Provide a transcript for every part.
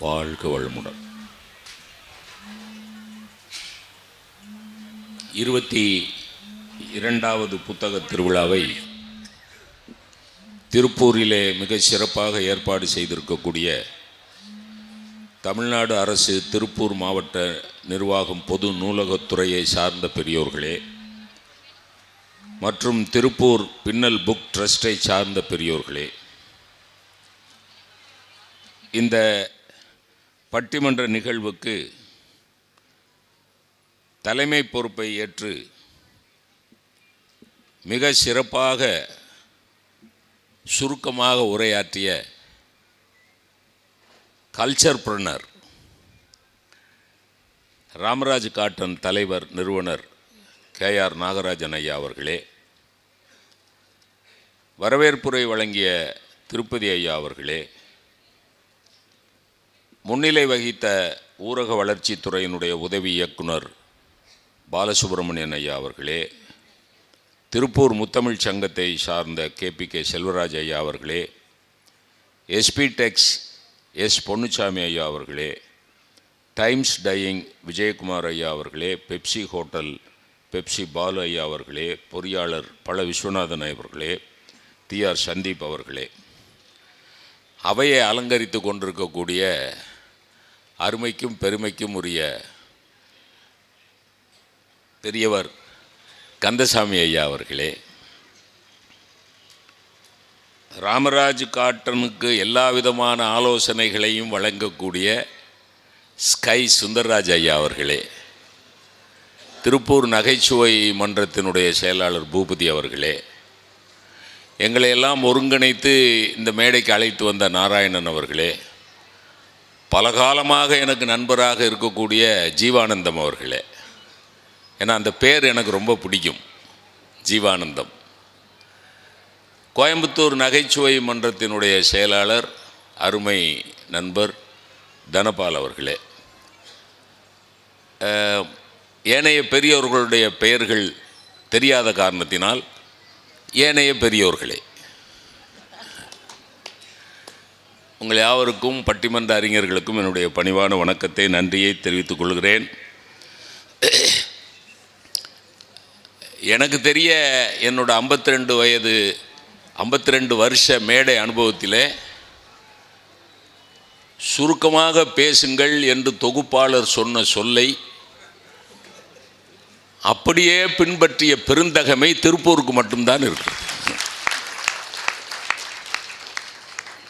வாழ்க வளமுடன். 22வது புத்தக திருவிழாவை திருப்பூரிலே மிக சிறப்பாக ஏற்பாடு செய்திருக்கக்கூடிய தமிழ்நாடு அரசு திருப்பூர் மாவட்ட நிர்வாகம் பொது நூலகத்துறையை சார்ந்த பெரியோர்களே மற்றும் திருப்பூர் பின்னல் புக் ட்ரஸ்டை சார்ந்த பெரியோர்களே, இந்த பட்டிமன்ற நிகழ்வுக்கு தலைமை பொறுப்பை ஏற்று மிக சிறப்பாக சுருக்கமாக உரையாற்றிய கல்ச்சர் பிரினர் ராமராஜ் காட்டன் தலைவர் நிறுவனர் KR நாகராஜன் ஐயா அவர்களே, வரவேற்புரை வழங்கிய திருப்பதி ஐயா அவர்களே, முன்னிலை வகித்த ஊரக வளர்ச்சித்துறையினுடைய உதவி இயக்குனர் பாலசுப்ரமணியன் ஐயா அவர்களே, திருப்பூர் முத்தமிழ் சங்கத்தை சார்ந்த KPK செல்வராஜ் ஐயா அவர்களே, SP டெக்ஸ் S பொன்னுச்சாமி ஐயா அவர்களே, டைம்ஸ் டையிங் விஜயகுமார் ஐயா அவர்களே, பெப்சி ஹோட்டல் பெப்சி பாலு ஐயா அவர்களே, பொறியாளர் பல விஸ்வநாதன் அவர்களே, TR சந்தீப் அவர்களே, அவையை அலங்கரித்து கொண்டிருக்கக்கூடிய அருமைக்கும் பெருமைக்கும் உரிய பெரியவர் கந்தசாமி ஐயா அவர்களே, ராமராஜ் காட்டனுக்கு எல்லா விதமான ஆலோசனைகளையும் வழங்கக்கூடிய ஸ்கை சுந்தர்ராஜ் ஐயா அவர்களே, திருப்பூர் நகைச்சுவை மன்றத்தினுடைய செயலாளர் பூபதி அவர்களே, எங்களை எல்லாம் ஒருங்கிணைத்து இந்த மேடைக்கு அழைத்து வந்த நாராயணன் அவர்களே, பல காலமாக எனக்கு நண்பராக இருக்கக்கூடிய ஜீவானந்தம் அவர்களே, ஏன்னா அந்த பேர் எனக்கு ரொம்ப பிடிக்கும், ஜீவானந்தம், கோயம்புத்தூர் நகைச்சுவை மன்றத்தினுடைய செயலாளர் அருமை நண்பர் தனபால் அவர்களே, ஏனைய பெரியோர்களுடைய பெயர்கள் தெரியாத காரணத்தினால் ஏனைய பெரியோர்களே, உங்கள் யாவருக்கும் பட்டிமன்ற அறிஞர்களுக்கும் என்னுடைய பணிவான வணக்கத்தை நன்றியை தெரிவித்துக் கொள்கிறேன். எனக்கு தெரிய என்னோட 52 வருஷ மேடை அனுபவத்திலே சுருக்கமாக பேசுங்கள் என்று தொகுப்பாளர் சொன்ன சொல்லை அப்படியே பின்பற்றிய பெருந்தகமை திருப்பூருக்கு மட்டும்தான் இருக்கு.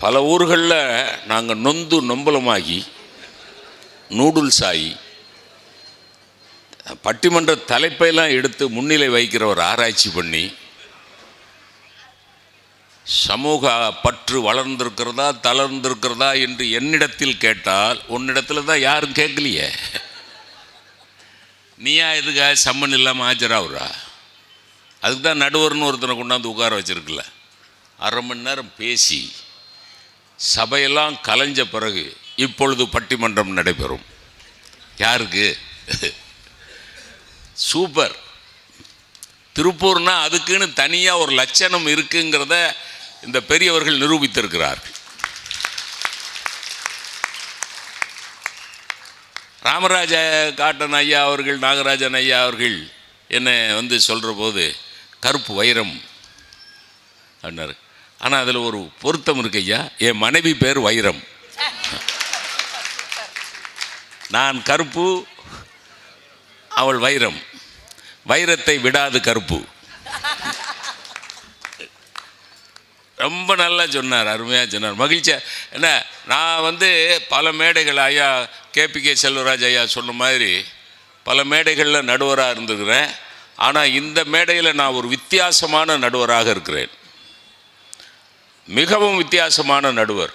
பல ஊர்களில் நாங்கள் நொந்து நொம்பலமாகி நூடுல்ஸ் ஆகி பட்டிமன்ற தலைப்பையெல்லாம் எடுத்து முன்னிலை வைக்கிற ஒரு ஆராய்ச்சி பண்ணி சமூக பற்று வளர்ந்திருக்கிறதா தளர்ந்திருக்கிறதா என்று என்னிடத்தில் கேட்டால் உன்னிடத்தில் தான் யாரும் கேட்கலையே, நீயா எதுக்காக சம்மன் இல்லாமல் ஆஜராகுறா? அதுக்கு தான் நடுவர்னு ஒருத்தனை கொண்டாந்து உட்கார வச்சிருக்குல்ல. அரை மணி நேரம் பேசி சபையெல்லாம் கலைஞ்ச பிறகு இப்பொழுது பட்டிமன்றம் நடைபெறும். யாருக்கு? சூப்பர். திருப்பூர்னா அதுக்குன்னு தனியாக ஒரு லட்சணம் இருக்குங்கிறத இந்த பெரியவர்கள் நிரூபித்திருக்கிறார்கள். ராமராஜ காட்டன் ஐயா அவர்கள் நாகராஜன் ஐயா அவர்கள் என்னை சொல்கிற போது கருப்பு வைரம் அப்படின்னாரு. ஆனால் அதில் ஒரு பொருத்தம் இருக்கு ஐயா, என் மனைவி பேர் வைரம், நான் கருப்பு, அவள் வைரம், வைரத்தை விடாது கருப்பு. ரொம்ப நல்லா சொன்னார், அருமையாக சொன்னார், மகிழ்ச்சியாக. என்ன நான் பல மேடைகள் ஐயா KPK செல்வராஜ் ஐயா சொன்ன மாதிரி பல மேடைகளில் நடுவராக இருந்துக்கிறேன். ஆனால் இந்த மேடையில் நான் ஒரு வித்தியாசமான நடுவராக இருக்கிறேன், மிகவும் வித்தியாசமான நடுவர்.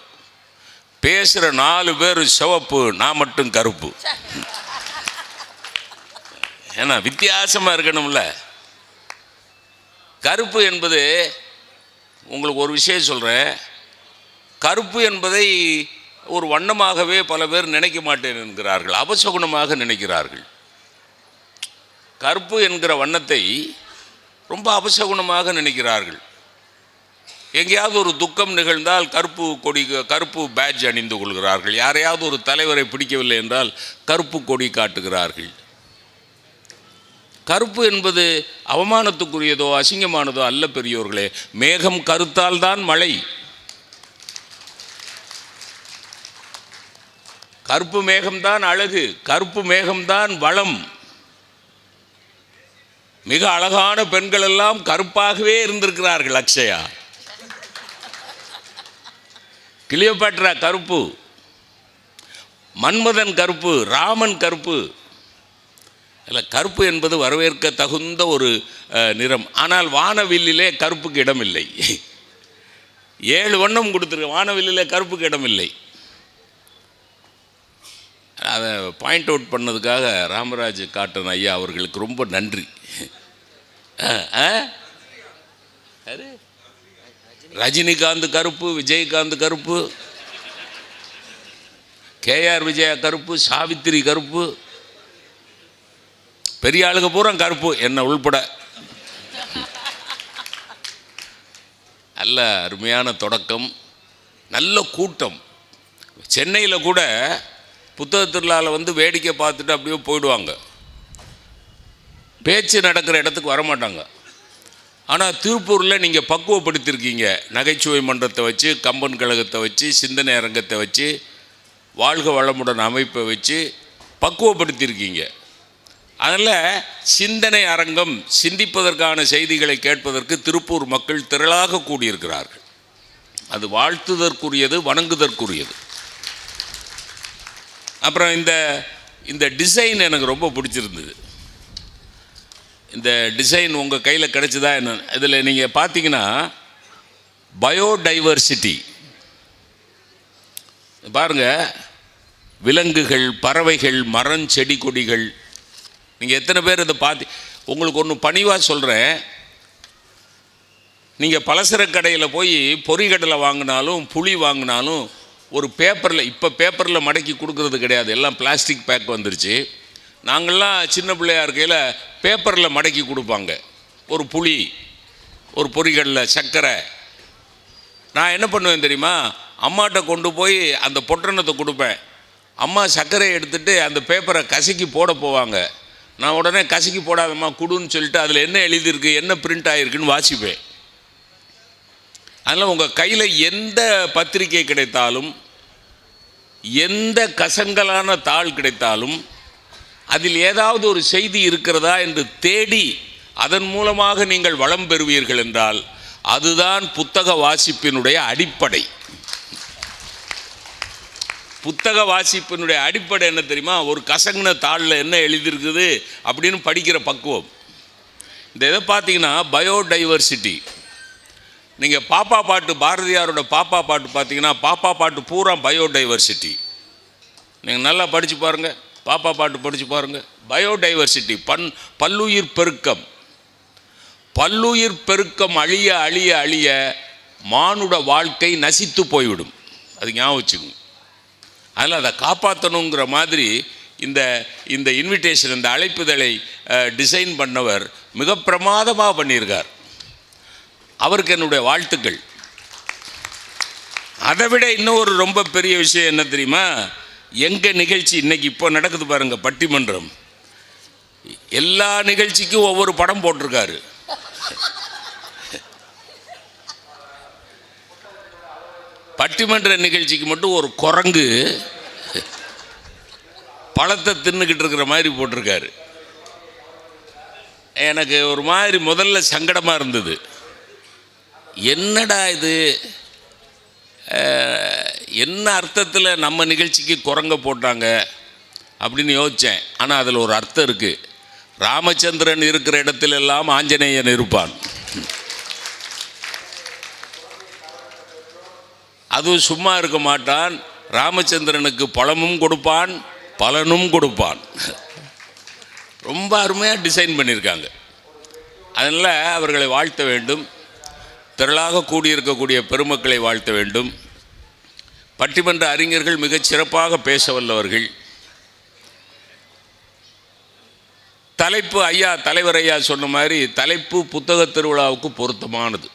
பேசுகிற 4 பேர் சிவப்பு, நான் மட்டும் கருப்பு. ஏன்னா வித்தியாசமாக இருக்கணும்ல. கருப்பு என்பது, உங்களுக்கு ஒரு விஷயம் சொல்கிறேன், கருப்பு என்பதை ஒரு வண்ணமாகவே பல பேர் நினைக்க மாட்டேன் என்கிறார்கள், அபசகுணமாக நினைக்கிறார்கள். கருப்பு என்கிற வண்ணத்தை ரொம்ப அபசகுணமாக நினைக்கிறார்கள். எங்கேயாவது ஒரு துக்கம் நிகழ்ந்தால் கருப்பு கொடி, கருப்பு பேட்ஜ் அணிந்து கொள்கிறார்கள். யாரையாவது ஒரு தலைவரை பிடிக்கவில்லை என்றால் கருப்பு கொடி காட்டுகிறார்கள். கருப்பு என்பது அவமானத்துக்குரியதோ அசிங்கமானதோ அல்ல பெரியோர்களே. மேகம் கருத்தால் தான் மழை. கருப்பு மேகம்தான் அழகு, கருப்பு மேகம்தான் வளம். மிக அழகான பெண்கள் எல்லாம் கருப்பாகவே இருந்திருக்கிறார்கள். அக்ஷயா, கிளியோபாட்ரா கருப்பு, மன்மதன் கருப்பு, ராமன் கருப்பு. இல்லை, கருப்பு என்பது வரவேற்க தகுந்த ஒரு நிறம். ஆனால் வானவில்லிலே கருப்புக்கு இடமில்லை. 7 வண்ணம் கொடுத்துருக்கு, வானவில்லிலே கருப்புக்கு இடமில்லை. அதை பாயிண்ட் அவுட் பண்ணதுக்காக ராமராஜ் காட்டன் ஐயா அவர்களுக்கு ரொம்ப நன்றி. ரஜினிகாந்த் கருப்பு, விஜயகாந்த் கருப்பு, KR விஜயா கருப்பு, சாவித்திரி கருப்பு, பெரிய ஆளுங்க பூரா கருப்பு, என்ன உள்பட. நல்ல அருமையான தொடக்கம், நல்ல கூட்டம். சென்னையில் கூட புத்தக திருவிழாவில் வந்து வேடிக்கை பார்த்துட்டு அப்படியே போயிடுவாங்க, பேச்சு நடக்கிற இடத்துக்கு வரமாட்டாங்க. ஆனால் திருப்பூரில் நீங்கள் பக்குவப்படுத்தியிருக்கீங்க. நகைச்சுவை மன்றத்தை வச்சு, கம்பன் கழகத்தை வச்சு, சிந்தனை அரங்கத்தை வச்சு, வாழ்க வளமுடன் அமைப்பை வச்சு பக்குவப்படுத்தியிருக்கீங்க. அதனால் சிந்தனை அரங்கம், சிந்திப்பதற்கான செய்திகளை கேட்பதற்கு திருப்பூர் மக்கள் திரளாக கூடியிருக்கிறார்கள். அது வாழ்த்துதற்குரியது, வணங்குதற்குரியது. அப்புறம் இந்த டிசைன் எனக்கு ரொம்ப பிடிச்சிருந்தது. இந்த டிசைன் உங்கள் கையில் கிடைச்சதா என்ன? இதில் நீங்கள் பார்த்தீங்கன்னா பயோடைவர்சிட்டி பாருங்கள், விலங்குகள், பறவைகள், மரம், செடி, கொடிகள். நீங்கள் எத்தனை பேர் இதை பார்த்து, உங்களுக்கு ஒன்று பணிவாக சொல்கிறேன். நீங்கள் பலசர கடையில் போய் பொரிகடலை வாங்கினாலும் புளி வாங்கினாலும் ஒரு பேப்பரில், இப்போ பேப்பரில் மடக்கி கொடுக்கறது கிடையாது, எல்லாம் பிளாஸ்டிக் பேக் வந்துருச்சு. நாங்கள்லாம் சின்ன பிள்ளையாக இருக்கையில் பேப்பரில் மடக்கி கொடுப்பாங்க. ஒரு புளி, ஒரு பொரிகடலை, சர்க்கரை. நான் என்ன பண்ணுவேன் தெரியுமா? அம்மாட்ட கொண்டு போய் அந்த பொட்டணத்தை கொடுப்பேன். அம்மா சர்க்கரையை எடுத்துகிட்டு அந்த பேப்பரை கசக்கி போட போவாங்க. நான் உடனே கசக்கி போடாதம்மா குடுன்னு சொல்லிட்டு அதில் என்ன எழுதியிருக்கு, என்ன பிரிண்ட் ஆகிருக்குன்னு வாசிப்பேன். அதனால் உங்கள் கையில் எந்த பத்திரிகை கிடைத்தாலும், எந்த கசங்கலான தாள் கிடைத்தாலும், அதில் ஏதாவது ஒரு செய்தி இருக்கிறதா என்று தேடி அதன் மூலமாக நீங்கள் வளம் பெறுவீர்கள் என்றால் அதுதான் புத்தக வாசிப்பினுடைய அடிப்படை. புத்தக வாசிப்பினுடைய அடிப்படை என்ன தெரியுமா? ஒரு கசங்கின தாளில் என்ன எழுதியிருக்குது அப்படின்னு படிக்கிற பக்குவம். இந்த இதை பார்த்தீங்கன்னா பயோடைவர்சிட்டி. நீங்கள் பாப்பா பாட்டு, பாரதியாரோட பாப்பா பாட்டு பார்த்தீங்கன்னா பாப்பா பாட்டு பூரா பயோடைவர்சிட்டி. நீங்கள் நல்லா படித்து பாருங்கள், பாப்பா பாட்டு படித்து பாருங்கள். பயோடைவர்சிட்டி, பல்லுயிர் பெருக்கம். பல்லுயிர் பெருக்கம் அழிய அழிய அழிய மானுட வாழ்க்கை நசித்து போய்விடும். அது ஞாபகம் வச்சுக்கோங்க. அதில் அதை காப்பாற்றணுங்கிற மாதிரி இந்த இன்விடேஷன், இந்த அழைப்புதலை டிசைன் பண்ணவர் மிக பிரமாதமாக பண்ணியிருக்கார். அவருக்கு என்னுடைய வாழ்த்துக்கள். அதை விட இன்னும் ஒரு ரொம்ப பெரிய விஷயம் என்ன தெரியுமா? எங்கள் நிகழ்ச்சி இன்றைக்கி இப்போ நடக்குது பாருங்கள், பட்டிமன்றம். எல்லா நிகழ்ச்சிக்கும் ஒவ்வொரு படம் போட்டிருக்காரு. பட்டிமன்ற நிகழ்ச்சிக்கு மட்டும் ஒரு குரங்கு பழத்தை தின்னுக்கிட்டு இருக்கிற மாதிரி போட்டிருக்காரு. எனக்கு ஒரு மாதிரி முதல்ல சங்கடமாக இருந்தது. என்னடா இது, என்ன அர்த்தத்தில் நம்ம நிகழ்ச்சிக்கு குரங்க போட்டாங்க அப்படின்னு யோசித்தேன். ஆனால் அதில் ஒரு அர்த்தம் இருக்குது. ராமச்சந்திரன் இருக்கிற இடத்திலெல்லாம் ஆஞ்சநேயன் இருப்பான். அதுவும் சும்மா இருக்க மாட்டான். ராமச்சந்திரனுக்கு பழமும் கொடுப்பான், பலனும் கொடுப்பான். ரொம்ப அருமையாக டிசைன் பண்ணியிருக்காங்க. அதனால் அவர்களை வாழ்த்த வேண்டும். திரளாக கூடியிருக்கக்கூடிய பெருமக்களை வாழ்த்த வேண்டும். பட்டிமன்ற அறிஞர்கள் மிகச் சிறப்பாக பேச வல்லவர்கள். தலைப்பு ஐயா, தலைவர் ஐயா சொன்ன மாதிரி தலைப்பு புத்தக திருவிழாவுக்கு பொருத்தமானது.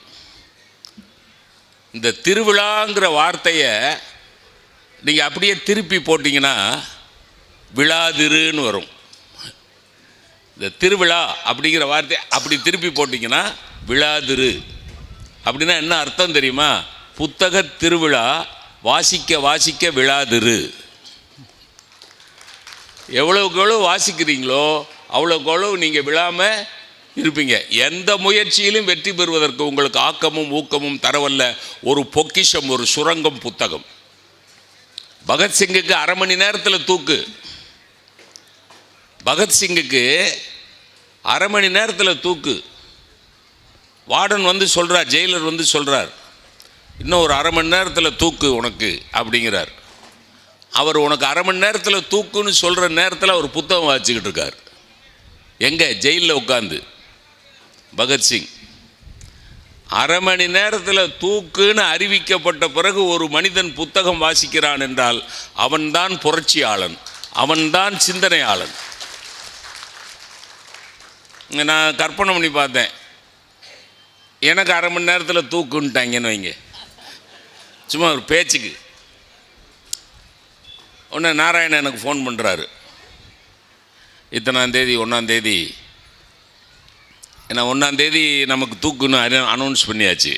இந்த திருவிழாங்கிற வார்த்தையை நீங்கள் அப்படியே திருப்பி போட்டிங்கன்னா விழாதிருன்னு வரும். இந்த திருவிழா அப்படிங்கிற வார்த்தையை அப்படி திருப்பி போட்டிங்கன்னா விழாதிரு அப்படின்னா என்ன அர்த்தம் தெரியுமா? புத்தக திருவிழா வாசிக்க வாசிக்க விழாதிரு. எவ்வளவுக்கு எவ்வளவு வாசிக்கிறீங்களோ அவ்வளோக்கு எவ்வளவு நீங்கள் விழாமல் இருப்பீங்க. எந்த முயற்சியிலும் வெற்றி பெறுவதற்கு உங்களுக்கு ஆக்கமும் ஊக்கமும் தரவல்ல ஒரு பொக்கிஷம், ஒரு சுரங்கம் புத்தகம். பகத்சிங்குக்கு 1/2 மணி நேரத்தில் தூக்கு. பகத்சிங்குக்கு 1/2 மணி நேரத்தில் தூக்கு. வார்டன் வந்து சொல்கிறார், ஜெயிலர் வந்து சொல்கிறார், இன்னும் ஒரு 1/2 மணி நேரத்தில் தூக்கு உனக்கு அப்படிங்கிறார். அவர் உனக்கு 1/2 மணி நேரத்தில் தூக்குன்னு சொல்கிற நேரத்தில் அவர் புத்தகம் வாசிச்சுக்கிட்டு இருக்கார். எங்கே? ஜெயிலில் உட்காந்து. பகத்சிங் 1/2 மணி நேரத்தில் தூக்குன்னு அறிவிக்கப்பட்ட பிறகு ஒரு மனிதன் புத்தகம் வாசிக்கிறான் என்றால் அவன்தான் புரட்சியாளன், அவன்தான் சிந்தனையாளன். நான் கற்பனை பண்ணி பார்த்தேன், எனக்கு 1/2 மணி நேரத்தில் தூக்குன்ட்டாங்கன்னு வைங்க, சும்மா ஒரு பேச்சுக்கு. உடனே நாராயணன் எனக்கு ஃபோன் பண்ணுறாரு, இத்தனாம் தேதி 1ஆம் தேதி, ஏன்னா 1ஆம் தேதி நமக்கு தூக்குன்னு அனௌன்ஸ் பண்ணியாச்சு,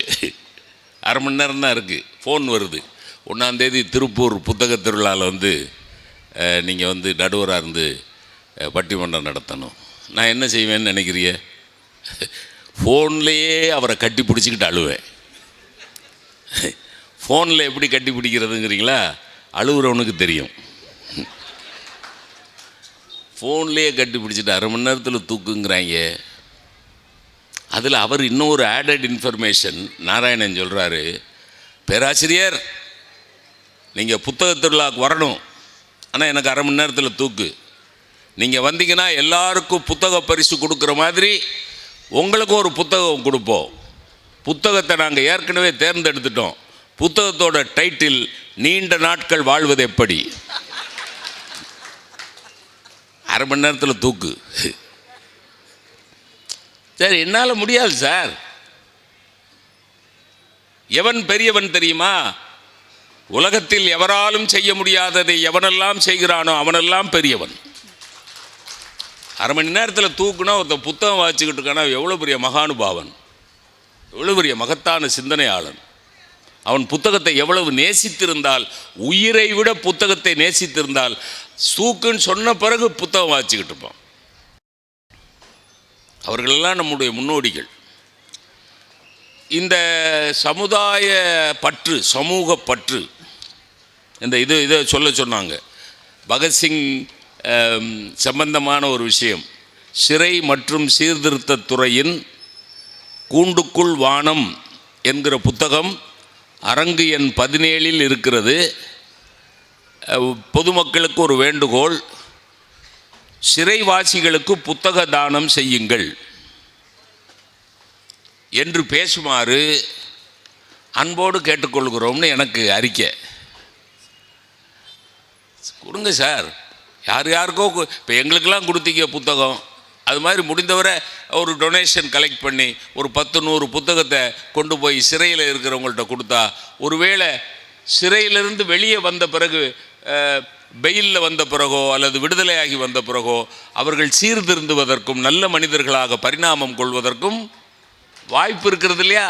1/2 மணி நேரம் தான் இருக்குது. ஃபோன் வருது, 1ஆம் தேதி திருப்பூர் புத்தக திருவிழாவில் வந்து நீங்கள் வந்து நடுவராக இருந்து பட்டிமன்றம் நடத்தணும். நான் என்ன செய்வேன்னு நினைக்கிறிய? ஃபோன்லேயே அவரை கட்டி பிடிச்சிக்கிட்டு அழுவேன். ஃபோனில் எப்படி கட்டி பிடிக்கிறதுங்கிறீங்களா? அழுகுறவனுக்கு தெரியும். ஃபோன்லேயே கட்டி பிடிச்சிட்டு 1/2 மணி நேரத்தில் தூக்குங்கிறாங்க. அதில் அவர் இன்னொரு ஆடட் இன்ஃபர்மேஷன் நாராயணன் சொல்கிறாரு, பேராசிரியர் நீங்கள் புத்தக திருவிழாவுக்கு வரணும், ஆனால் எனக்கு 1/2 மணி நேரத்தில் தூக்கு. நீங்கள் வந்தீங்கன்னா எல்லாருக்கும் புத்தக பரிசு கொடுக்குற மாதிரி உங்களுக்கும் ஒரு புத்தகம் கொடுப்போம். புத்தகத்தை நாங்கள் ஏற்கனவே தேர்ந்தெடுத்துட்டோம். புத்தகத்தோட டைட்டில் நீண்ட நாட்கள் வாழ்வது எப்படி. 1/2 மணி நேரத்தில் தூக்கு. சரி, என்னால் முடியாது சார். எவன் பெரியவன் தெரியுமா? உலகத்தில் எவராலும் செய்ய முடியாததை எவனெல்லாம் செய்கிறானோ அவனெல்லாம் பெரியவன். 1/2 மணி நேரத்தில் தூக்குனா ஒருத்தன் புத்தகம் வாசிச்சுக்கிட்டு இருக்கானா எவ்வளோ பெரிய மகானுபாவன், எவ்வளோ பெரிய மகத்தான சிந்தனையாளன். அவன் புத்தகத்தை எவ்வளவு நேசித்திருந்தால், உயிரை விட புத்தகத்தை நேசித்திருந்தால், தூக்குன்னு சொன்ன பிறகு புத்தகம் வாசிச்சுக்கிட்டு இருப்பான். அவர்களெல்லாம் நம்முடைய முன்னோடிகள். இந்த சமுதாய பற்று, சமூக பற்று, இந்த இதை சொல்ல சொன்னாங்க. பகத்சிங் சம்பந்தமான ஒரு விஷயம், சிறை மற்றும் சீர்திருத்தத்துறையின் கூண்டுக்குள் வானம் என்கிற புத்தகம் அரங்கு எண் 17 இருக்கிறது. பொதுமக்களுக்கு ஒரு வேண்டுகோள், சிறைவாசிகளுக்கு புத்தக தானம் செய்யுங்கள் என்று பேசுமாறு அன்போடு கேட்டுக்கொள்கிறோம்னு எனக்கு அறிக்கை கொடுங்க சார். யார் யாருக்கோ இப்போ எங்களுக்கெல்லாம் கொடுத்தீங்க புத்தகம், அது மாதிரி முடிந்தவரை ஒரு டொனேஷன் கலெக்ட் பண்ணி ஒரு 10-100 புத்தகத்தை கொண்டு போய் சிறையில் இருக்கிறவங்கள்ட்ட கொடுத்தா, ஒருவேளை சிறையிலிருந்து வெளியே வந்த பிறகு, பெயிலில் வந்த பிறகோ அல்லது விடுதலையாகி வந்த பிறகோ அவர்கள் சீர்திருந்துவதற்கும் நல்ல மனிதர்களாக பரிணாமம் கொள்வதற்கும் வாய்ப்பு இருக்கிறது இல்லையா?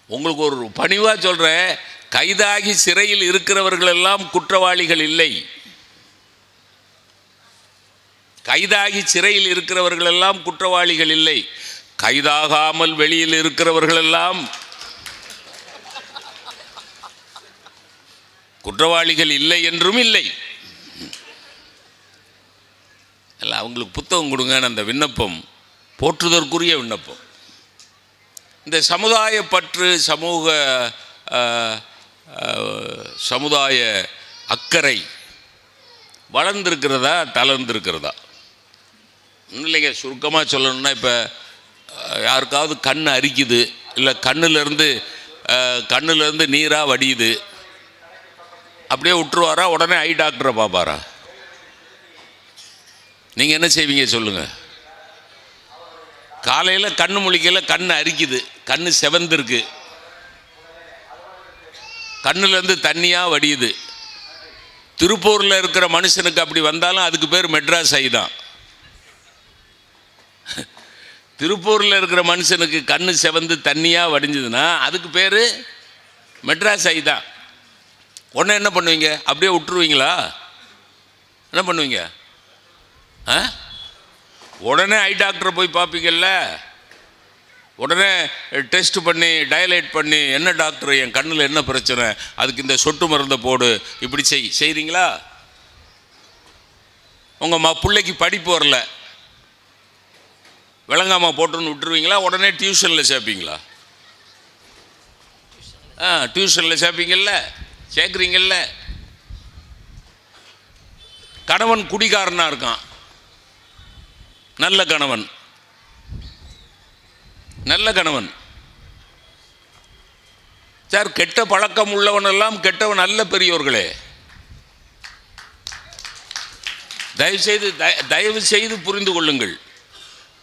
உங்களுக்கு ஒரு பணிவாக சொல்கிறேன், கைதாகி சிறையில் இருக்கிறவர்கள் எல்லாம் குற்றவாளிகள் இல்லை. கைதாகி சிறையில் இருக்கிறவர்கள் எல்லாம் குற்றவாளிகள் இல்லை. கைதாகாமல் வெளியில் இருக்கிறவர்கள் எல்லாம் குற்றவாளிகள் இல்லை என்றும் இல்லை. இல்லை, அவங்களுக்கு புத்தகம் கொடுங்கன்னு அந்த விண்ணப்பம் போற்றுதற்குரிய விண்ணப்பம். இந்த சமுதாய பற்று, சமுதாய அக்கறை வளர்ந்துருக்கிறதா தளர்ந்துருக்கிறதா? இல்லைங்க, சுருக்கமாக சொல்லணும்னா, இப்போ யாருக்காவது கண் அரிக்குது, இல்லை கண்ணுலேருந்து நீராக வடியுது, அப்படியே விட்டுருவாரா? உடனே ஐ டாக்டரை பார்ப்பாரா? நீங்கள் என்ன செய்வீங்க சொல்லுங்கள்? காலையில் கண்ணு முழிக்கல, கண்ணு அரிக்குது, கண்ணு செவந்திருக்கு, கண்ணுலேருந்து தண்ணியாக வடியுது. திருப்பூரில் இருக்கிற மனுஷனுக்கு அப்படி வந்தாலும் அதுக்கு பேர் மெட்ராஸ் ஐ தான். திருப்பூரில் இருக்கிற மனுஷனுக்கு கண்ணு செவந்து தண்ணியாக வடிஞ்சதுன்னா அதுக்கு பேர் மெட்ராஸ் ஐ தான். உடனே என்ன பண்ணுவீங்க? அப்படியே விட்டுருவீங்களா? என்ன பண்ணுவீங்க? உடனே ஐ டாக்டரை போய் பார்ப்பீங்கல்ல, உடனே டெஸ்ட் பண்ணி டயலேட் பண்ணி, என்ன டாக்டர் என் கண்ணில் என்ன பிரச்சனை, அதுக்கு இந்த சொட்டு மருந்தை போடு, இப்படி செய்கிறீங்களா? உங்கள் பிள்ளைக்கு படிப்பு வரல, விளங்காமல் போட்டுன்னு விட்டுருவீங்களா? உடனே டியூஷனில் சேர்ப்பீங்களா? டியூஷனில் சேர்ப்பீங்கல்ல, சேர்க்குறீங்கல்ல. கணவன் குடிகாரனாக இருக்கான், நல்ல கணவன், நல்ல கணவன் சார். கெட்ட பழக்கம் உள்ளவன் எல்லாம் கெட்டவன் அல்ல பெரியோர்களே. தயவு செய்து புரிந்து கொள்ளுங்கள்.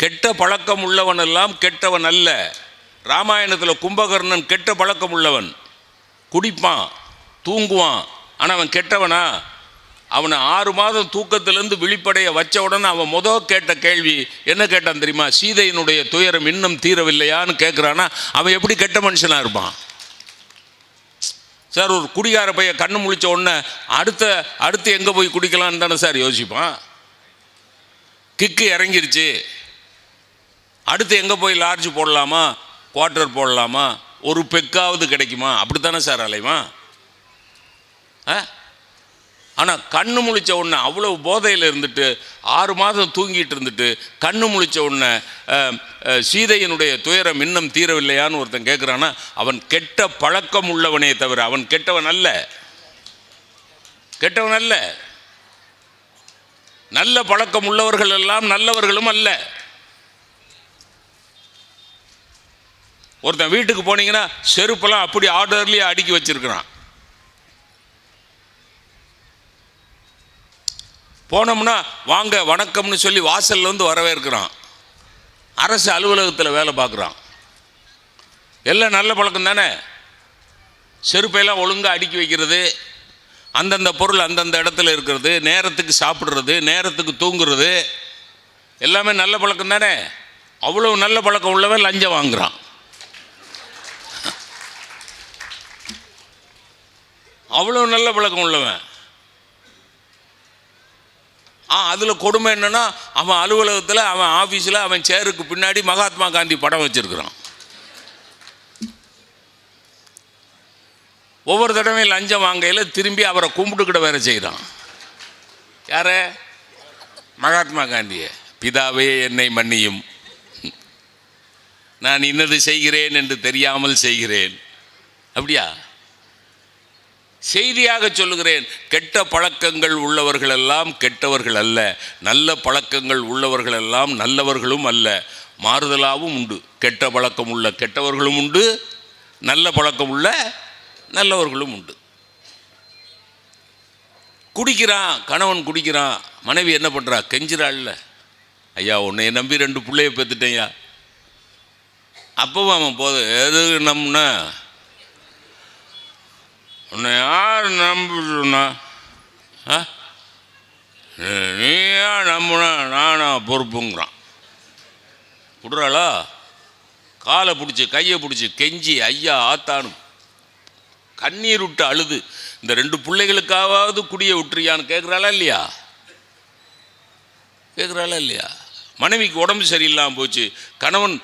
கெட்ட பழக்கம் உள்ளவன் எல்லாம் கெட்டவன் அல்ல. ராமாயணத்தில் கும்பகர்ணன் கெட்ட பழக்கம் உள்ளவன், குடிப்பான், தூங்குவான். ஆனால் அவன் கெட்டவனா? அவனை 6 மாதம் தூக்கத்திலேருந்து விழிப்படைய வச்ச உடனே அவன் கேட்ட கேள்வி என்ன கேட்டான் தெரியுமா? சீதையினுடைய துயரம் இன்னும் தீரவில்லையான்னு கேட்குறான்னா அவன் எப்படி கெட்ட மனுஷனாக இருப்பான் சார்? ஒரு குடிகார பையன் கண்ணு முழிச்ச உடனே அடுத்து எங்கே போய் குடிக்கலான்னு தானே சார் யோசிப்பான். கிக்கு இறங்கிருச்சு, அடுத்து எங்கே போய் லார்ஜ் போடலாமா, குவார்ட்டர் போடலாமா, ஒரு பெக்காவது கிடைக்குமா, அப்படித்தானே சார் அலைவான். ஆனால் கண்ணு முழிச்ச உடனே அவ்வளோ போதையில் இருந்துட்டு 6 மாதம் தூங்கிட்டு இருந்துட்டு கண்ணு முழிச்ச உடனே சீதையினுடைய துயரம் இன்னும் தீரவில்லையான்னு ஒருத்தன் கேட்குறான்னா அவன் கெட்ட பழக்கம் உள்ளவனே தவிர அவன் கெட்டவன் அல்ல, கெட்டவன் அல்ல. நல்ல பழக்கம் உள்ளவர்கள் எல்லாம் நல்லவர்களும் அல்ல. ஒருத்தன் வீட்டுக்கு போனீங்கன்னா செருப்பெல்லாம் அப்படி ஆர்டர்லேயே அடுக்கி வச்சிருக்கிறான். போனோம்னா வாங்க வணக்கம்னு சொல்லி வாசல்ல வந்து வரவேற்கிறான். அரசு அலுவலகத்தில் வேலை பார்க்குறான். எல்லாம் நல்ல பழக்கம் தானே. செருப்பையெல்லாம் ஒழுங்காக அடுக்கி வைக்கிறது, அந்தந்த பொருள் அந்தந்த இடத்துல இருக்கிறது, நேரத்துக்கு சாப்பிட்றது, நேரத்துக்கு தூங்குறது, எல்லாமே நல்ல பழக்கம் தானே. அவ்வளோ நல்ல பழக்கம் உள்ளவன் லஞ்சம் வாங்குறான். அவ்வளோ நல்ல பழக்கம் உள்ளவன். அதில் கொடுமை என்னன்னா, அவன் அலுவலகத்தில் அவன் ஆஃபீஸில் அவன் சேருக்கு பின்னாடி மகாத்மா காந்தி படம் வச்சிருக்கிறான். ஒவ்வொரு தடவையும் லஞ்சம் வாங்கையில் திரும்பி அவரை கும்பிட்டுக்கிட்ட வேற செய்கிறான். யார? மகாத்மா காந்தியை. பிதாவே என்னை மன்னியும், நான் இன்னது செய்கிறேன் என்று தெரியாமல் செய்கிறேன். அப்படியா? செய்தியாக சொல்லுகிறேன், கெட்ட பழக்கங்கள் உள்ளவர்கள் எல்லாம் கெட்டவர்கள் அல்ல, நல்ல பழக்கங்கள் உள்ளவர்கள் எல்லாம் நல்லவர்களும் அல்ல. மாறுதலாகவும் உண்டு. கெட்ட பழக்கம் உள்ள கெட்டவர்களும் உண்டு, நல்ல பழக்கம் உள்ள நல்லவர்களும் உண்டு. குடிக்கிறான், கணவன் குடிக்கிறான், மனைவி என்ன பண்ணுறா? கெஞ்சிராள்ல, ஐயா உன்னை நம்பி 2 பிள்ளைய பெற்றுட்டேயா. அப்பவும் அவன் போது எது நம்பினா, உன்னை யார் நம்புனா, நீயா நம்புனா நானா பொறுப்புங்கிறான். விடுறாளா? காலை பிடிச்சி கையை பிடிச்சி கெஞ்சி ஐயா ஆத்தானு கண்ணீர் விட்டு அழுது இந்த 2 பிள்ளைகளுக்காவது குடியை விட்டுறியான்னு கேட்குறாளா இல்லையா? கேட்குறாளா இல்லையா? மனைவிக்கு உடம்பு சரியில்லாமல் போச்சு, கணவன்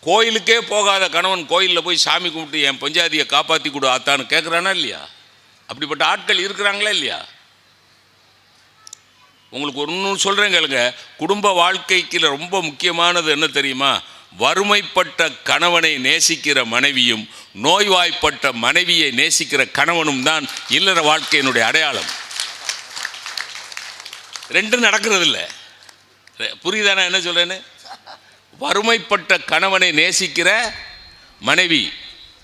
கோயிலுக்கே போகாத கணவன் கோயிலில் போய் சாமி கும்பிட்டு என் பஞ்சாதியை காப்பாற்றி கொடு ஆத்தான்னு கேட்குறானா இல்லையா? அப்படிப்பட்ட ஆட்கள் இருக்கிறாங்களா இல்லையா? உங்களுக்கு ஒன்று சொல்கிறேன் கேளுங்க. குடும்ப வாழ்க்கைக்கு ரொம்ப முக்கியமானது என்ன தெரியுமா? வறுமைப்பட்ட கணவனை நேசிக்கிற மனைவியும் நோய்வாய்ப்பட்ட மனைவியை நேசிக்கிற கணவனும் தான் இல்லற வாழ்க்கையினுடைய அடையாளம். 2 நடக்கிறது இல்லை. புரியுதானே என்ன சொல்கிறேன்னு? வறுமைப்பட்ட கணவனை நேசிக்கிற மனைவி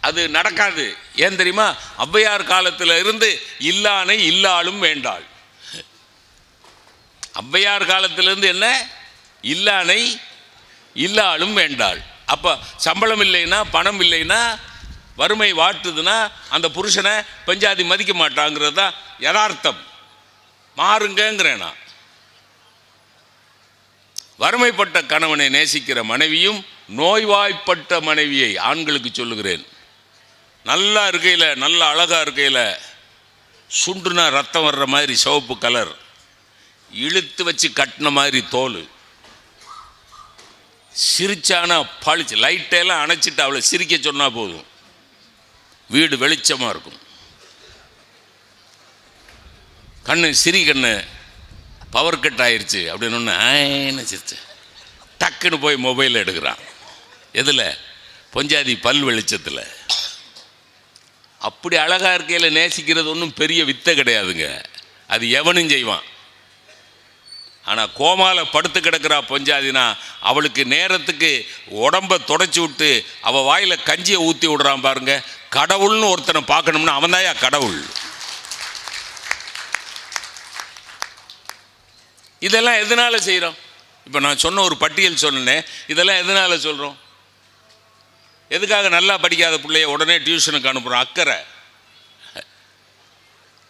அது நடக்காது. ஏன் தெரியுமா? ஔவையார் காலத்தில் இருந்து இல்லானை இல்லாளும் வேண்டாள். ஔவையார் காலத்திலிருந்து என்ன? இல்லானை இல்லாலும் வேண்டாள். அப்போ சம்பளம் இல்லைன்னா, பணம் இல்லைன்னா, வறுமை வாட்டுதுன்னா அந்த புருஷனை பெஞ்சாதி மதிக்க மாட்டாங்கிறது தான் யதார்த்தம். மாறுங்கிறேன் நான். வறுமைப்பட்ட கணவனை நேசிக்கிற மனைவியும் நோய்வாய்ப்பட்ட மனைவியை ஆண்களுக்கு சொல்லுகிறேன். நல்லா இருக்கையில், நல்ல அழகாக இருக்கையில், சுண்டுனா ரத்தம் வர்ற மாதிரி சிவப்பு கலர், இழுத்து வச்சு கட்டின மாதிரி தோல், சிரிச்சானா பழிச்சு, லைட்டெல்லாம் அணைச்சிட்டு அவளை சிரிக்க சொன்னால் போதும், வீடு வெளிச்சமாக இருக்கும். கண்ணு சிரி கண்ணு பவர் கட் ஆயிடுச்சு அப்படின்னு ஒன்று சிரிச்சு டக்குன்னு போய் மொபைல் எடுக்கிறான். எதில்? பொஞ்சாதி பல் வெளிச்சத்தில். அப்படி அழகாக இருக்கையில் நேசிக்கிறது ஒன்றும் பெரிய வித்தை கிடையாதுங்க, அது எவனும் செய்வான். ஆனால் கோமால படுத்து கிடக்கிறா பொஞ்சாதினா அவளுக்கு நேரத்துக்கு உடம்பை தொடச்சி விட்டு அவள் வாயில் கஞ்சியை ஊற்றி விடுறான் பாருங்க. கடவுள்னு ஒருத்தனை பார்க்கணும்னா அவன் தான்யா கடவுள். இதெல்லாம் எதனால செய்கிறோம்? இப்போ நான் சொன்ன ஒரு பட்டியல் சொன்னேன், இதெல்லாம் எதனால சொல்கிறோம்? எதுக்காக நல்லா படிக்காத பிள்ளைய உடனே டியூஷனுக்கு அனுப்புகிறோம்? அக்கறை.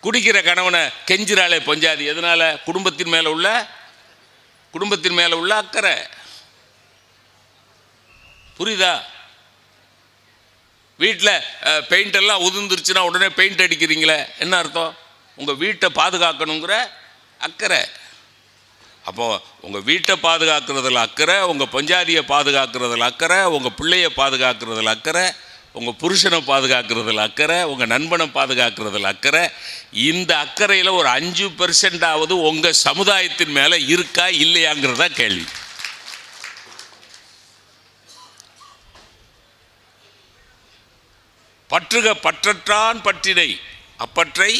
குடிக்கிற கணவனை கெஞ்சிராலே பொஞ்சாதி, எதனால? குடும்பத்தின் மேலே உள்ள அக்கறை. புரியுதா? வீட்டில் பெயிண்ட் எல்லாம் உதிர்ந்துருச்சுன்னா உடனே பெயிண்ட் அடிக்கிறீங்களே, என்ன அர்த்தம்? உங்கள் வீட்டை பாதுகாக்கணுங்கிற அக்கறை. அப்போது உங்கள் வீட்டை பாதுகாக்கிறதுல அக்கறை, உங்கள் பஞ்சாதியை பாதுகாக்கிறதுல அக்கறை, உங்கள் பிள்ளையை பாதுகாக்கிறதுல அக்கறை, உங்கள் புருஷனை பாதுகாக்கிறதுல அக்கறை, உங்கள் நண்பனை பாதுகாக்கிறதுல அக்கறை. இந்த அக்கறையில் ஒரு 5% உங்கள் சமுதாயத்தின் மேலே இருக்கா இல்லையாங்கிறதா கேள்வி. பற்றுக பற்றற்றான் பற்றினை அப்பற்றை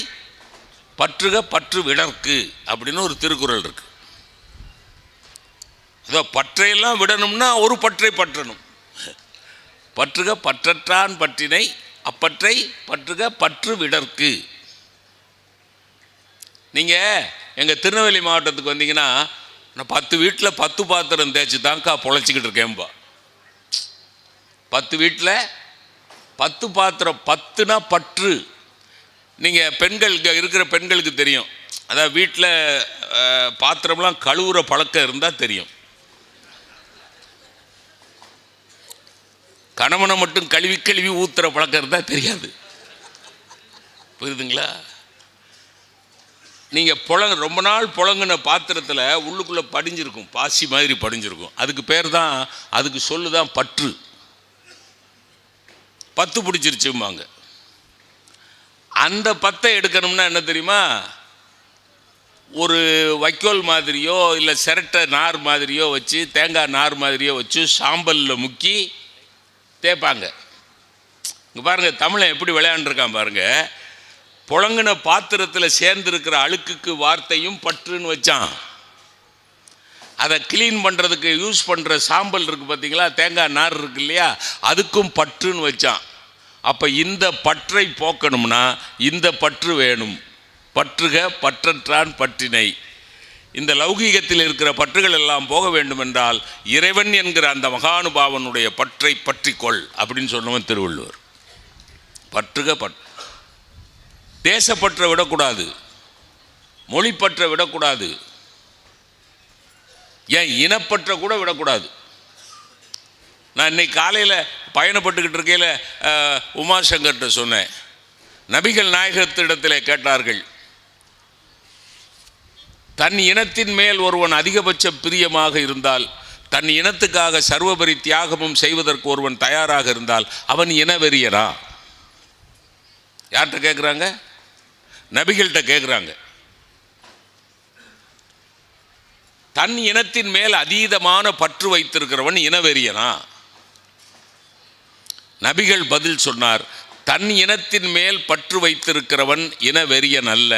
பற்றுக பற்று விடற்கு அப்படின்னு ஒரு திருக்குறள் இருக்கு. அதோ பற்றையெல்லாம் விடணும்னா ஒரு பற்றை பற்றணும். பற்றுக பற்றற்றான் பற்றினை அப்பற்றை பற்றுக பற்று விடற்கு. நீங்கள் எங்கள் திருநெல்வேலி மாவட்டத்துக்கு வந்தீங்கன்னா, நான் 10 வீட்டில் 10 பாத்திரம் தேய்ச்சி தான்க்கா பொழைச்சிக்கிட்டு இருக்கேன்பா. 10 வீட்டில் 10 பாத்திரம், 10னா பற்று. நீங்கள் பெண்கள் இருக்கிற பெண்களுக்கு தெரியும். அதாவது வீட்டில் பாத்திரம்லாம் கழுவுற பழக்கம் இருந்தால் தெரியும். கணவனை மட்டும் கழுவி கழுவி ஊத்துற பழக்கம் இருந்தால் தெரியாது. புரியுதுங்களா? நீங்கள் ரொம்ப நாள் புழங்கின பாத்திரத்தில் உள்ளுக்குள்ளே படிஞ்சிருக்கும், பாசி மாதிரி படிஞ்சிருக்கும். அதுக்கு பேர் தான், அதுக்கு சொல்லுதான் பற்று. 10 பிடிச்சிருச்சும்பாங்க. அந்த 10 எடுக்கணும்னா என்ன தெரியுமா? ஒரு வைக்கோல் மாதிரியோ இல்லை சிரட்டை நார் மாதிரியோ வச்சு, தேங்காய் நார் மாதிரியோ வச்சு சாம்பலில் முக்கி தேய்ப்பாங்க. இங்கே பாருங்கள், தமிழை எப்படி விளையாண்டுருக்கான் பாருங்கள். புழங்கின பாத்திரத்தில் சேர்ந்துருக்கிற அழுக்குக்கு வார்த்தையும் பற்றுன்னு வச்சான். அதை க்ளீன் பண்ணுறதுக்கு யூஸ் பண்ணுற சாம்பல் இருக்குது பார்த்தீங்களா, தேங்காய் நார் இருக்கு இல்லையா, அதுக்கும் பற்றுன்னு வச்சான். அப்போ இந்த பற்றை போக்கணும்னா இந்த பற்று வேணும். பற்றுக பற்றற்றான் பற்றினை. இந்த லௌகீகத்தில் இருக்கிற பற்றுகள் எல்லாம் போக வேண்டும் என்றால் இறைவன் என்கிற அந்த மகானுபாவனுடைய பற்றை பற்றிக்கொள் அப்படின்னு சொன்னவன் திருவள்ளுவர். பற்றுக தேசப்பற்றை விடக்கூடாது, மொழிப்பற்றை விடக்கூடாது, ஏன் இனப்பற்றை கூட விடக்கூடாது. நான் இன்னைக்கு காலையில் பயணப்பட்டுக்கிட்டு இருக்கையில் உமாசங்கர்கிட்ட சொன்னேன். நபிகள் நாயகத்திடத்தில் கேட்டார்கள், தன் இனத்தின் மேல் ஒருவன் அதிகபட்ச பிரியமாக இருந்தால், தன் இனத்துக்காக சர்வபரி தியாகமும் செய்வதற்கு ஒருவன் தயாராக இருந்தால் அவன் இனவெறியனா? யார்கிட்ட கேட்குறாங்க? நபிகள்கிட்ட கேட்குறாங்க. தன் இனத்தின் மேல் அதீதமான பற்று வைத்திருக்கிறவன் இனவெறியனா? நபிகள் பதில் சொன்னார், தன் இனத்தின் மேல் பற்று வைத்திருக்கிறவன் இனவெறியன் அல்ல,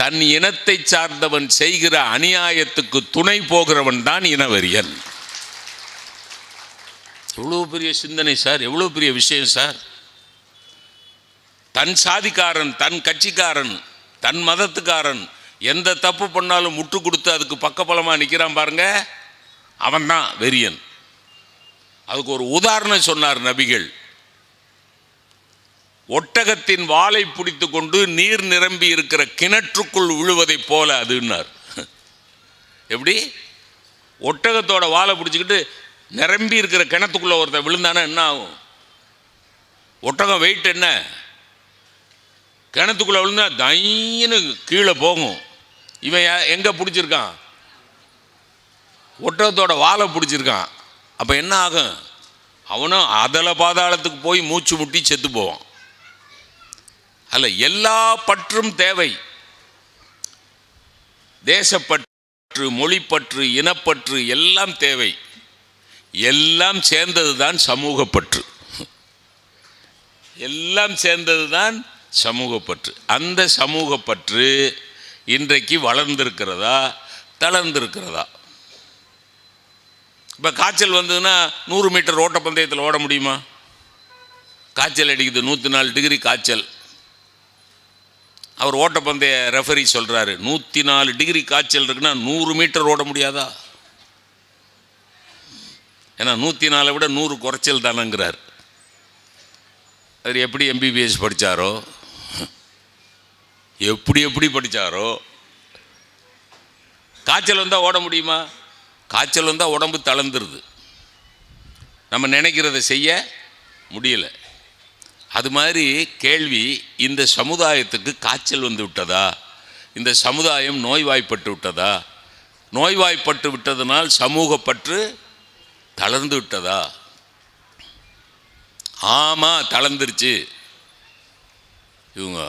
தன் இனத்தை சார்ந்தவன் செய்கிற அநியாயத்துக்கு துணை போகிறவன் தான் இனவெறியன். எவ்வளோ பெரிய சிந்தனை சார், எவ்வளோ பெரிய விஷயம் சார். தன் சாதிக்காரன், தன் கட்சிக்காரன், தன் மதத்துக்காரன் எந்த தப்பு பண்ணாலும் முட்டு கொடுத்து அதுக்கு பக்கபலமாக நிற்கிறான் பாருங்க, அவன் தான் வெறியன். அதுக்கு ஒரு உதாரணம் சொன்னார் நபிகள். ஒட்டகத்தின் வாலை பிடித்து கொண்டு நீர் நிரம்பி இருக்கிற கிணற்றுக்குள் விழுவதை போல அதுன்னார். எப்படி? ஒட்டகத்தோட வாலை பிடிச்சிக்கிட்டு நிரம்பி இருக்கிற கிணத்துக்குள்ள ஒருத்தர் விழுந்தானா என்ன ஆகும்? ஒட்டகம் வெயிட் என்ன? கிணத்துக்குள்ள விழுந்தா தைன்னு கீழே போகும். இவன் எங்க பிடிச்சிருக்கான்? ஒட்டகத்தோட வாலை பிடிச்சிருக்கான். அப்போ என்ன ஆகும்? அவனும் அதல பாதாளத்துக்கு போய் மூச்சு முட்டி செத்து போவான். அல்ல, எல்லா பற்றும் தேவை. தேசப்பற்று, மொழிப்பற்று, இனப்பற்று எல்லாம் தேவை. எல்லாம் சேர்ந்தது தான் சமூகப்பற்று. எல்லாம் சேர்ந்தது தான் சமூகப்பற்று. அந்த சமூகப்பற்று இன்றைக்கு வளர்ந்திருக்கிறதா தளர்ந்திருக்கிறதா? இப்போ காய்ச்சல் வந்ததுன்னா 100 மீட்டர் ஓட்டப்பந்தயத்தில் ஓட முடியுமா? காய்ச்சல் அடிக்குது, 104 டிகிரி காய்ச்சல். அவர் ஓட்டப்பந்தய ரெஃபரி சொல்கிறாரு, 104 டிகிரி காய்ச்சல் இருக்குன்னா 100 மீட்டர் ஓட முடியாதா? ஏன்னா 104 விட 100 குறைச்சல் தானங்கிறார். அவர் எப்படி எம்பிபிஎஸ் படித்தாரோ, எப்படி படித்தாரோ. காய்ச்சல் வந்தால் ஓட முடியுமா? காய்ச்சல் வந்தால் உடம்பு தளர்ந்துருது, நம்ம நினைக்கிறத செய்ய முடியலை. அது மாதிரி கேள்வி, இந்த சமுதாயத்துக்கு காய்ச்சல் வந்து விட்டதா? இந்த சமுதாயம் நோய்வாய்ப்பட்டு விட்டதா? நோய்வாய்ப்பட்டு விட்டதனால் சமூகப்பற்று தளர்ந்து விட்டதா? ஆமாம், தளர்ந்துருச்சு. இவங்க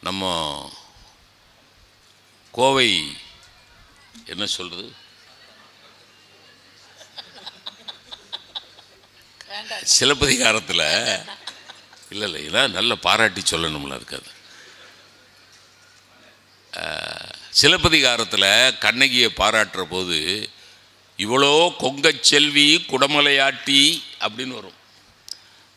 நம்ம கோவை என்ன சொல்கிறது, சிலப்பதிகாரத்தில் இல்லை இதான் நல்ல பாராட்டி சொல்லணும்ல. அதுக்காக சிலப்பதிகாரத்தில் கண்ணகியை பாராட்டுற போது இவ்வளோ கொங்கச் செல்வி குடமலையாட்டி அப்படின்னு வரும்.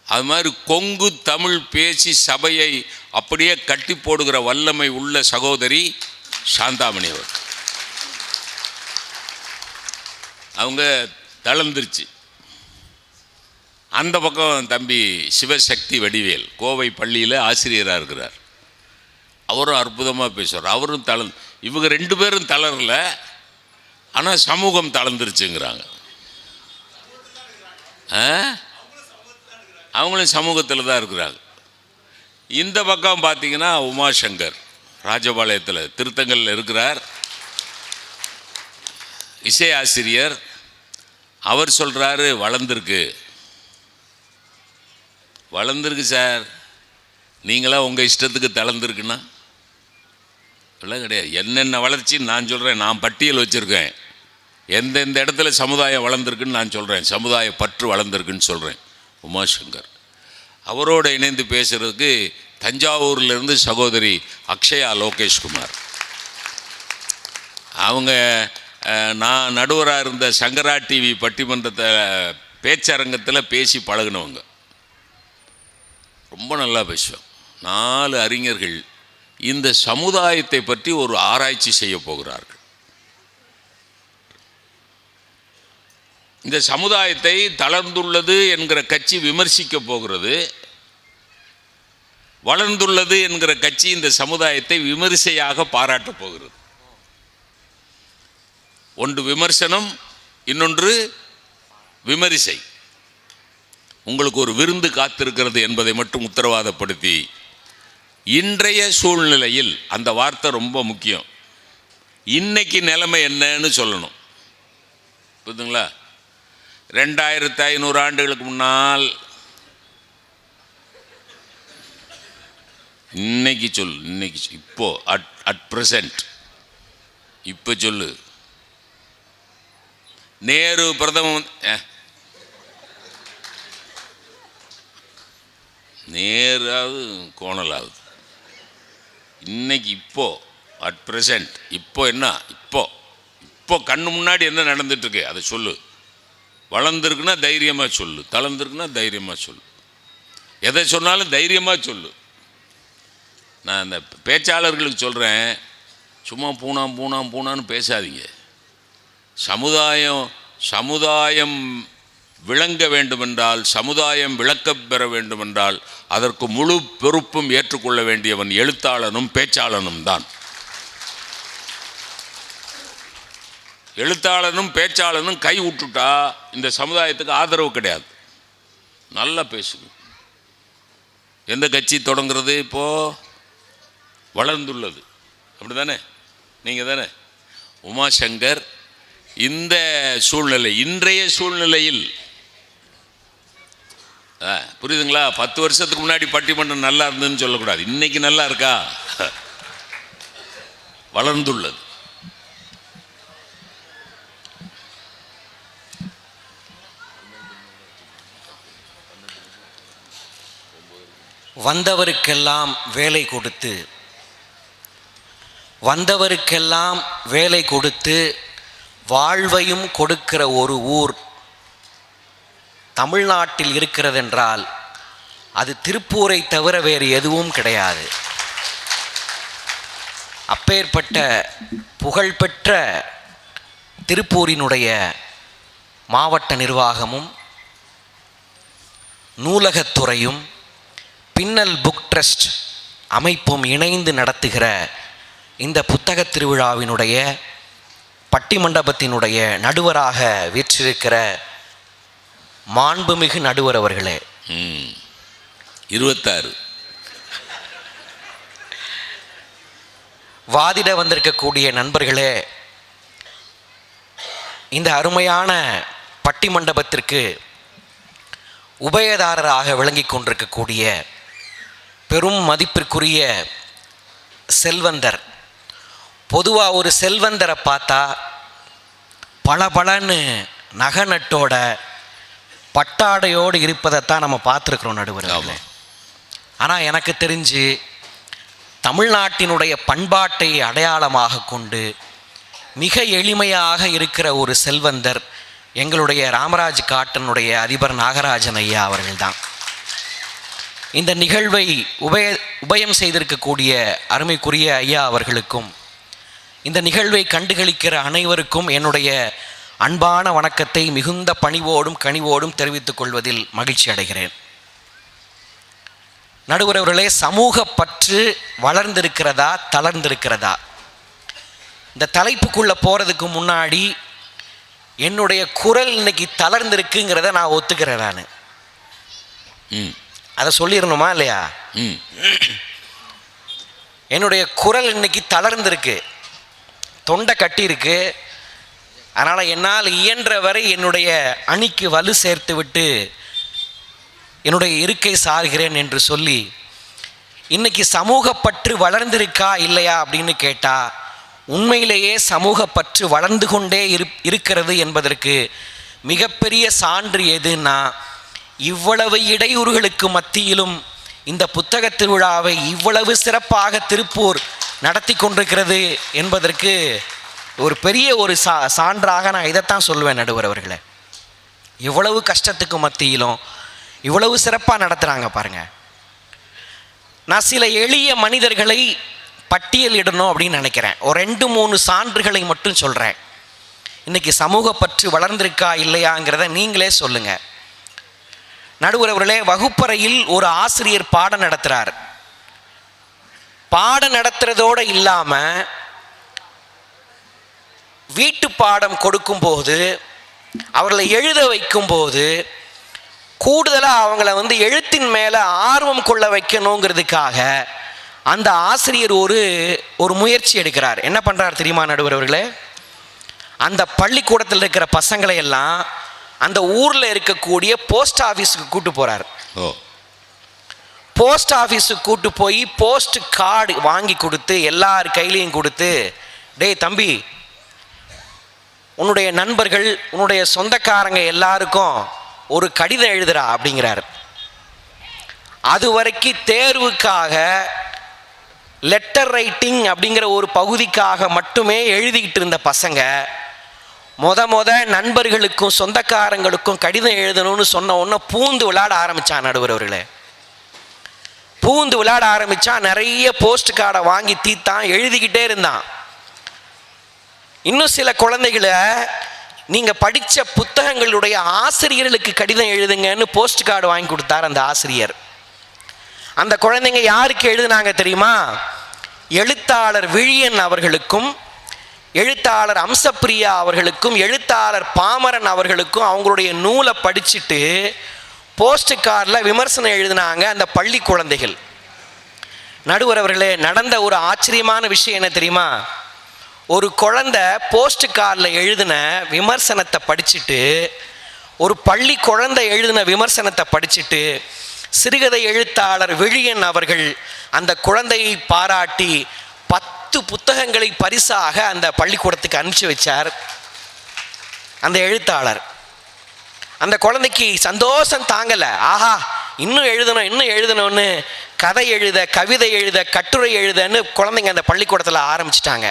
அது மாதிரி கொங்கு தமிழ் பேசி சபையை அப்படியே கட்டி போடுகிற வல்லமை உள்ள சகோதரி சாந்தாமணி அவர். அவங்க தளர்ந்துருச்சு. அந்த பக்கம் தம்பி சிவசக்தி வடிவேல் கோவை பள்ளியில் ஆசிரியராக இருக்கிறார். அவரும் அற்புதமாக பேசுவார். அவரும் இவங்க 2 பேரும் தளரல, ஆனால் சமூகம் தளர்ந்துருச்சுங்கிறாங்க. அவங்களும் சமூகத்தில் தான் இருக்கிறாங்க. இந்த பக்கம் பார்த்தீங்கன்னா உமாசங்கர் ராஜபாளையத்தில் திருத்தங்கலில் இருக்கிறார், இசை ஆசிரியர். அவர் சொல்கிறாரு, வளர்ந்துருக்கு சார். நீங்களாம் உங்கள் இஷ்டத்துக்கு தளர்ந்துருக்குன்னா எல்லாம் கிடையாது. என்னென்ன வளர்ச்சின்னு நான் சொல்கிறேன். நான் பட்டியல் வச்சுருக்கேன். எந்தெந்த இடத்துல சமுதாயம் வளர்ந்துருக்குன்னு நான் சொல்கிறேன். சமுதாய பற்று வளர்ந்துருக்குன்னு சொல்கிறேன். உமாசங்கர் அவரோடு இணைந்து பேசுகிறதுக்கு தஞ்சாவூர்லேருந்து சகோதரி அக்ஷயா லோகேஷ்குமார். அவங்க நான் நடுவராக இருந்த சங்கரா டிவி பட்டிமன்றத்தை பேச்சரங்கத்தில் பேசி பழகினவங்க. ரொம்ப நல்லா பேசுவோம். 4 அறிஞர்கள் இந்த சமுதாயத்தை பற்றி ஒரு ஆராய்ச்சி செய்ய போகிறார்கள். இந்த சமுதாயத்தை தளர்ந்துள்ளது என்கிற கட்சி விமர்சிக்க போகிறது, வளர்ந்துள்ளது என்கிற கட்சி இந்த சமுதாயத்தை விமர்சையாக பாராட்டப் போகிறது. ஒன்று விமர்சனம், இன்னொன்று விமரிசை. உங்களுக்கு ஒரு விருந்து காத்திருக்கிறது என்பதை மட்டும் உத்தரவாதப்படுத்தி, இன்றைய சூழ்நிலையில் அந்த வார்த்தை ரொம்ப முக்கியம். இன்னைக்கு நிலைமை என்னன்னு சொல்லணும். புரியுதுங்களா? 2500 ஆண்டுகளுக்கு முன்னால் இன்னைக்கு சொல்லு. இன்னைக்கு இப்போ அட் ப்ரெசன்ட் இப்போ சொல்லு. நேரு பிரதம நேராவது கோணலாவது. இன்னைக்கு இப்போ அட் ப்ரெசன்ட் இப்போ என்ன, இப்போ கண்ணு முன்னாடி என்ன நடந்துட்டுருக்கு அதை சொல்லு. வளர்ந்துருக்குன்னா தைரியமாக சொல்லு, தளர்ந்துருக்குன்னா தைரியமாக சொல்லு. எதை சொன்னாலும் தைரியமாக சொல்லு. நான் அந்த பேச்சாளர்களுக்கு சொல்கிறேன், சும்மா பூனான்னு பேசாதீங்க. சமுதாயம் விளங்க வேண்டுமென்றால், சமுதாயம் விளக்கம் பெற வேண்டுமென்றால் அதற்கு முழு பொறுப்பும் ஏற்றுக்கொள்ள வேண்டியவன் எழுத்தாளனும் பேச்சாளனும் தான். எழுத்தாளனும் பேச்சாளனும் கை விட்டுட்டா இந்த சமுதாயத்துக்கு ஆதரவு கிடையாது. நல்லா பேசுங்க. எந்த கட்சி தொடங்குறது? இப்போது வளர்ந்துள்ளது, அப்படி தானே? நீங்கள் தானே உமாசங்கர். இந்த சூழ்நிலை, இன்றைய சூழ்நிலையில் புரியுதுங்களா? 10 வருஷத்துக்கு முன்னாடி பட்டிமன்றம் நல்லா இருந்ததுன்னு சொல்லக்கூடாது. இன்னைக்கு நல்லா இருக்கா? வளர்ந்துள்ளது. வந்தவருக்கெல்லாம் வேலை கொடுத்து வாழ்வையும் கொடுக்கிற ஒரு ஊர் தமிழ்நாட்டில் இருக்கிறதென்றால் அது திருப்பூரை தவிர வேறு எதுவும் கிடையாது. அப்பேற்பட்ட புகழ்பெற்ற திருப்பூரினுடைய மாவட்ட நிர்வாகமும் நூலகத்துறையும் பின்னல் புக் ட்ரஸ்ட் அமைப்பும் இணைந்து நடத்துகிற இந்த புத்தக திருவிழாவினுடைய பட்டிமண்டபத்தினுடைய நடுவராக வீற்றிருக்கிற மாண்புமிகு நடுவர் அவர்களே, 26 வாதிட வந்திருக்கக்கூடிய நண்பர்களே, இந்த அருமையான பட்டிமண்டபத்திற்கு உபயதாரராக விளங்கி கொண்டிருக்கக்கூடிய பெரும் மதிப்பிற்குரிய செல்வந்தர். பொதுவாக ஒரு செல்வந்தரை பார்த்தா பளபளன்னு நகநட்டோட பட்டாடையோடு இருப்பதைத்தான் நம்ம பார்த்துருக்குறோம் நடுவர்களே. ஆனால் எனக்கு தெரிஞ்சு தமிழ்நாட்டினுடைய பண்பாட்டை அடையாளமாக கொண்டு மிக எளிமையாக இருக்கிற ஒரு செல்வந்தர் எங்களுடைய ராமராஜ் காட்டனுடைய அதிபர் நாகராஜன் ஐயா அவர்கள்தான். இந்த நிகழ்வை உபயம் செய்திருக்கக்கூடிய அருமைக்குரிய ஐயா அவர்களுக்கும் இந்த நிகழ்வை கண்டுகளிக்கிற அனைவருக்கும் என்னுடைய அன்பான வணக்கத்தை மிகுந்த பணிவோடும் கனிவோடும் தெரிவித்துக் கொள்வதில் மகிழ்ச்சி அடைகிறேன். நடுவர் அவர்களே, சமூக பற்று வளர்ந்திருக்கிறதா தளர்ந்திருக்கிறதா? இந்த தலைப்புக்குள்ளே போகிறதுக்கு முன்னாடி என்னுடைய குரல் இன்னைக்கு தளர்ந்திருக்குங்கிறத நான் ஒத்துக்கிறேன். நான் அதை சொல்லிடணுமா இல்லையா? என்னுடைய குரல் இன்னைக்கு தளர்ந்திருக்கு, தொண்டை கட்டியிருக்கு. அதனால் என்னால் இயன்ற வரை என்னுடைய அணிக்கு வலு சேர்த்து விட்டு என்னுடைய இருக்கை சார்கிறேன் என்று சொல்லி, இன்னைக்கு சமூக பற்று வளர்ந்திருக்கா இல்லையா அப்படின்னு கேட்டால் உண்மையிலேயே சமூக பற்று வளர்ந்து கொண்டே இருக்கிறது என்பதற்கு மிகப்பெரிய சான்று எதுன்னா, இவ்வளவு இடையூறுகளுக்கு மத்தியிலும் இந்த புத்தக திருவிழாவை இவ்வளவு சிறப்பாக திருப்பூர் நடத்தி கொண்டிருக்கிறது என்பதற்கு ஒரு பெரிய ஒரு சான்றாக நான் இதைத்தான் சொல்லுவேன் நடுவர் அவர்களே. இவ்வளவு கஷ்டத்துக்கு மத்தியிலும் இவ்வளவு சிறப்பாக நடத்துகிறாங்க பாருங்கள். நான் சில எளிய மனிதர்களை பட்டியலிடணும் அப்படின்னு நினைக்கிறேன். ஒரு 2-3 சான்றுகளை மட்டும் சொல்கிறேன். இன்றைக்கி சமூக பற்று வளர்ந்திருக்கா இல்லையாங்கிறத நீங்களே சொல்லுங்கள். நடுவர் அவர்களே, வகுப்பறையில் ஒரு ஆசிரியர் பாடம் நடத்துகிறார். பாடம் நடத்துறதோடு இல்லாமல் வீட்டு பாடம் கொடுக்கும்போது அவர்களை எழுத வைக்கும்போது கூடுதலாக அவங்கள எழுத்தின் மேலே ஆர்வம் கொள்ள வைக்கணுங்கிறதுக்காக அந்த ஆசிரியர் ஒரு முயற்சி எடுக்கிறார். என்ன பண்ணுறார் தெரியுமா நடுவர் அவர்களே? அந்த பள்ளிக்கூடத்தில் இருக்கிற பசங்களை எல்லாம் அந்த ஊரில் இருக்கக்கூடிய போஸ்ட் ஆஃபீஸுக்கு கூட்டு போகிறார். போஸ்ட் ஆஃபீஸுக்கு கூட்டு போய் போஸ்ட் கார்டு வாங்கி கொடுத்து எல்லார் கையிலையும் கொடுத்து, டேய் தம்பி, உன்னுடைய நண்பர்கள் உன்னுடைய சொந்தக்காரங்க எல்லாருக்கும் ஒரு கடிதம் எழுதுறா அப்படிங்கிறார். அது வரைக்கும் தேர்வுக்காக லெட்டர் ரைட்டிங் அப்படிங்கிற ஒரு பகுதிக்காக மட்டுமே எழுதிக்கிட்டு இருந்த பசங்க நண்பர்களுக்கும் சொந்தக்காரங்களுக்கும் கடிதம் எழுதணும்னு சொன்ன உடனே பூந்து விளையாட ஆரம்பித்தான் நடுவர் அவர்களே. பூந்து விளையாட ஆரம்பித்தா நிறைய போஸ்ட் கார்டை வாங்கி தீத்தான், எழுதிக்கிட்டே இருந்தான். இன்னும் சில குழந்தைகளை நீங்கள் படித்த புத்தகங்களுடைய ஆசிரியர்களுக்கு கடிதம் எழுதுங்கன்னு போஸ்ட் கார்டு வாங்கி கொடுத்தார் அந்த ஆசிரியர். அந்த குழந்தைங்க யாருக்கு எழுதுனாங்க தெரியுமா? எழுத்தாளர் விழியன் அவர்களுக்கும், எழுத்தாளர் அம்சப்பிரியா அவர்களுக்கும், எழுத்தாளர் பாமரன் அவர்களுக்கும் அவங்களுடைய நூலை படிச்சுட்டு போஸ்ட் கார்டில் விமர்சனம் எழுதினாங்க அந்த பள்ளி குழந்தைகள். நடுவர் அவர்களே, நடந்த ஒரு ஆச்சரியமான விஷயம் என்ன தெரியுமா? ஒரு குழந்தை போஸ்ட் கார்டில் எழுதின விமர்சனத்தை படிச்சுட்டு, ஒரு பள்ளி குழந்தை எழுதின விமர்சனத்தை படிச்சுட்டு சிறுகதை எழுத்தாளர் விழியன் அவர்கள் அந்த குழந்தையை பாராட்டி 10 புத்தகங்களை பரிசாக அந்த பள்ளிக்கூடத்துக்கு அனுப்பிச்சு வச்சார் அந்த எழுத்தாளர். அந்த குழந்தைக்கு சந்தோஷம் தாங்கலை. ஆஹா, இன்னும் எழுதணும்னு கதை எழுத, கவிதை எழுத, கட்டுரை எழுதன்னு குழந்தைங்க அந்த பள்ளிக்கூடத்தில் ஆரம்பிச்சிட்டாங்க.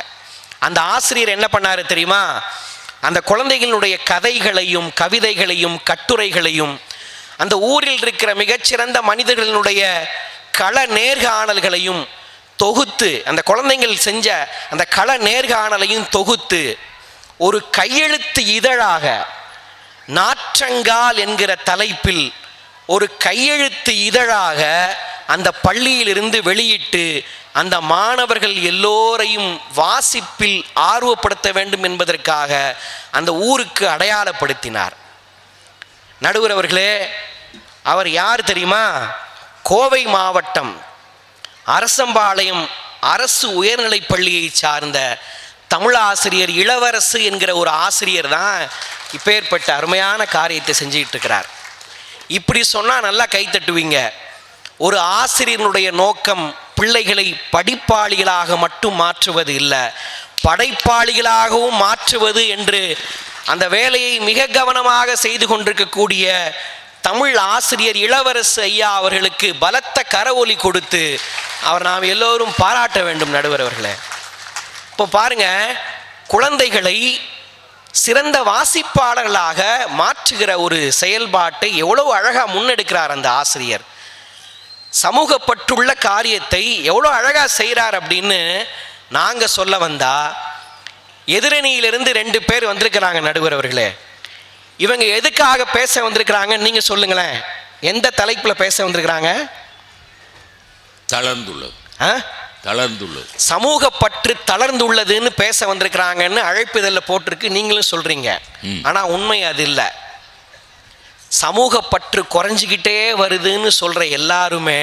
அந்த ஆசிரியர் என்ன பண்ணாரு தெரியுமா? அந்த குழந்தைகளுடைய கதைகளையும் கவிதைகளையும் கட்டுரைகளையும் அந்த ஊரில் இருக்கிற மிகச்சிறந்த மனிதர்களுடைய கள நேர்காணல்களையும் தொகுத்து, அந்த குழந்தைகள் செஞ்ச அந்த கள நேர்காணலையும் தொகுத்து ஒரு கையெழுத்து இதழாக, நாற்றங்கால் என்கிற தலைப்பில் ஒரு கையெழுத்து இதழாக அந்த பள்ளியிலிருந்து வெளியிட்டு அந்த மாணவர்கள் எல்லோரையும் வாசிப்பில் ஆர்வப்படுத்த வேண்டும் என்பதற்காக அந்த ஊருக்கு அடையாளப்படுத்தினார். நடுவர் அவர்களே, அவர் யார் தெரியுமா? கோவை மாவட்டம் அரசம்பாளையம் அரசு உயர்நிலைப் பள்ளியை சார்ந்த தமிழாசிரியர் இளவரசு என்கிற ஒரு ஆசிரியர் தான் இப்பேற்பட்ட அருமையான காரியத்தை செஞ்சுக்கிட்டு இருக்கிறார். இப்படி சொன்னால் நல்லா கைத்தட்டுவீங்க. ஒரு ஆசிரியனுடைய நோக்கம் பிள்ளைகளை படிப்பாளிகளாக மட்டும் மாற்றுவது இல்லை, படைப்பாளிகளாகவும் மாற்றுவது என்று அந்த வேலையை மிக கவனமாக செய்து கொண்டிருக்கக்கூடிய தமிழ் ஆசிரியர் இளவரசு ஐயா அவர்களுக்கு பலத்த கரவொலி கொடுத்து அவர் நாம் எல்லோரும் பாராட்ட வேண்டும். நடுவர் அவர்களே, இப்போ பாருங்க, குழந்தைகளை சிறந்த வாசிப்பாளர்களாக மாற்றுகிற ஒரு செயல்பாட்டை எவ்வளவு அழகாக முன்னெடுக்கிறார் அந்த ஆசிரியர். சமூகப்பற்றுள்ள காரியத்தை எவ்வளோ அழகாக செய்கிறார் அப்படின்னு நாங்கள் சொல்ல வந்தா, எதிரணியிலிருந்து 2 பேர் வந்திருக்கிறாங்க. நடுவர் அவர்களே, இவங்க எதுக்காக பேச வந்திருக்கிறாங்க நீங்கள் சொல்லுங்களேன். எந்த தலைப்பில் பேச வந்திருக்கிறாங்க? தளர்ந்துள்ளது, சமூக பற்று தளர்ந்துள்ளதுன்னு பேச வந்திருக்கிறாங்கன்னு அழைப்பிதழில் போட்டிருக்கு, நீங்களும் சொல்றீங்க. ஆனால் உண்மை அது இல்லை. சமூக பற்று குறைஞ்சிக்கிட்டே வருதுன்னு சொல்ற எல்லாருமே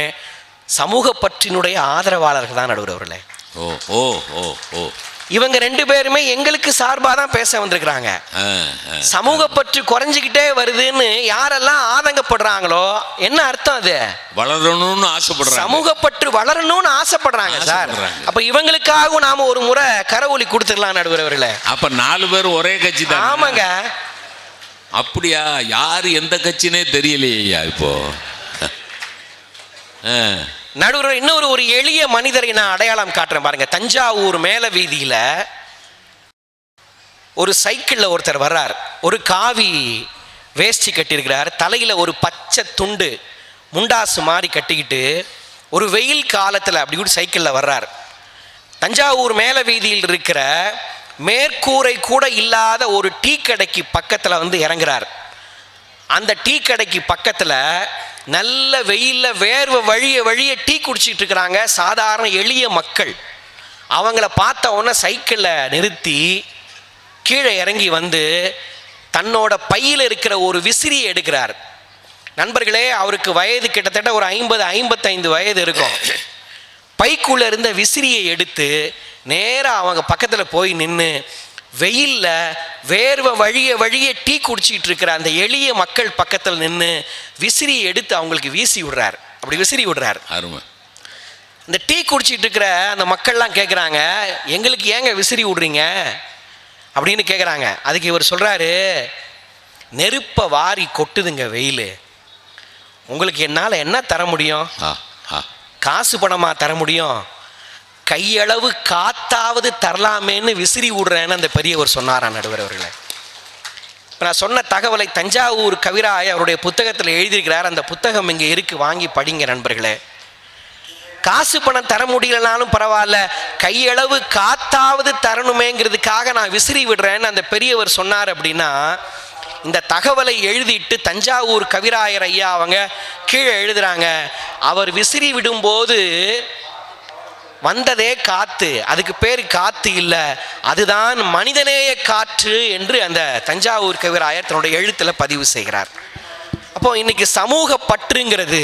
சமூக பற்றினுடைய ஆதரவாளர்கள் தான். நடுவர் அவர்களே, இவங்க 2 பேருமே எங்களுக்கு சார்பாக தான் பேச வந்திருக்கிறாங்க. சமூக பற்று குறைஞ்சிக்கிட்டே வருதுன்னு யாரெல்லாம் ஆதங்கப்படுறாங்களோ என்ன அர்த்தம்? அது வளரணும்னு ஆசைப்படுறாங்க, சமூக பற்று வளரணும்னு ஆசைப்படுறாங்க சார். அப்ப இவங்களுக்காகவும் நாம ஒரு முறை கரவொலி கொடுத்துடலாம். நடுவர் அவர்களே, அப்ப 4 பேர் ஒரே கட்சி தான். ஆமாங்க. அப்படியா? யாரு எந்த கட்சினே தெரியலையா இப்போ? நடுவர், இன்னொரு ஒரு எளிய மனிதரை நான் அடையாளம் காட்டுறேன் பாருங்க. தஞ்சாவூர் மேல வீதியில ஒரு சைக்கிள்ல ஒருத்தர் வர்றார். ஒரு காவி வேஷ்டி கட்டியிருக்கிறார், தலையில ஒரு பச்சை துண்டு முண்டாசு மாதிரி கட்டிக்கிட்டு ஒரு வெயில் காலத்தில் அப்படி கூட சைக்கிளில் வர்றார். தஞ்சாவூர் மேல வீதியில் இருக்கிற மேற்கூரை கூட இல்லாத ஒரு டீ கடைக்கு பக்கத்தில் வந்து இறங்குறார். அந்த டீ கடைக்கு பக்கத்தில் நல்ல வெயிலில் வேர்வை வழிய டீ குடிச்சிட்டு இருக்கிறாங்க சாதாரண எளிய மக்கள். அவங்கள பார்த்த உடனே சைக்கிளில் நிறுத்தி கீழே இறங்கி வந்து தன்னோட பையில் இருக்கிற ஒரு விசிறியை எடுக்கிறார். நண்பர்களே, அவருக்கு வயது கிட்டத்தட்ட ஒரு 50-55 வயது இருக்கும். பைக்குள்ளே இருந்த விசிறியை எடுத்து நேராக அவங்க பக்கத்தில் போய் நின்று வெயிலில் வேர்வை வழிய டீ குடிச்சிட்டு இருக்கிற அந்த எளிய மக்கள் பக்கத்தில் நின்று விசிறியை எடுத்து அவங்களுக்கு வீசி விடுறார். அப்படி விசிறி விடுறார். அருமை. இந்த டீ குடிச்சிட்டு இருக்கிற அந்த மக்கள்லாம் கேட்குறாங்க, எங்களுக்கு ஏங்க விசிறி விடுறீங்க அப்படின்னு கேட்குறாங்க. அதுக்கு இவர் சொல்கிறாரு, நெருப்பை வாரி கொட்டுதுங்க வெயில், உங்களுக்கு என்னால் என்ன தர முடியும்? காசு பணமாக தர முடியும்? கையளவு காத்தாவது தரலாமேன்னு விசிறி விடுறேன்னு அந்த பெரியவர் சொன்னாரான். நடுவர் அவர்களே, இப்போ நான் சொன்ன தகவலை தஞ்சாவூர் கவிராய் அவருடைய புத்தகத்தில் எழுதியிருக்கிறார். அந்த புத்தகம் இங்கே இருக்கு, வாங்கி படிங்க நண்பர்களே. காசு பணம் தர முடியலனாலும் பரவாயில்ல, கையளவு காத்தாவது தரணுமேங்கிறதுக்காக நான் விசிறி விடுறேன்னு அந்த பெரியவர் சொன்னார். அப்படின்னா இந்த தகவலை எழுதிட்டு தஞ்சாவூர் கவிராயர் ஐயா அவங்க கீழே எழுதுறாங்க, அவர் விசிறி விடும்போது வந்ததே காத்து, அதுக்கு பேர் காத்து இல்லை, அதுதான் மனிதநேய காற்று என்று அந்த தஞ்சாவூர் கவிராயர் தன்னுடைய எழுத்தில் பதிவு செய்கிறார். அப்போ இன்னைக்கு சமூக பற்றுங்கிறது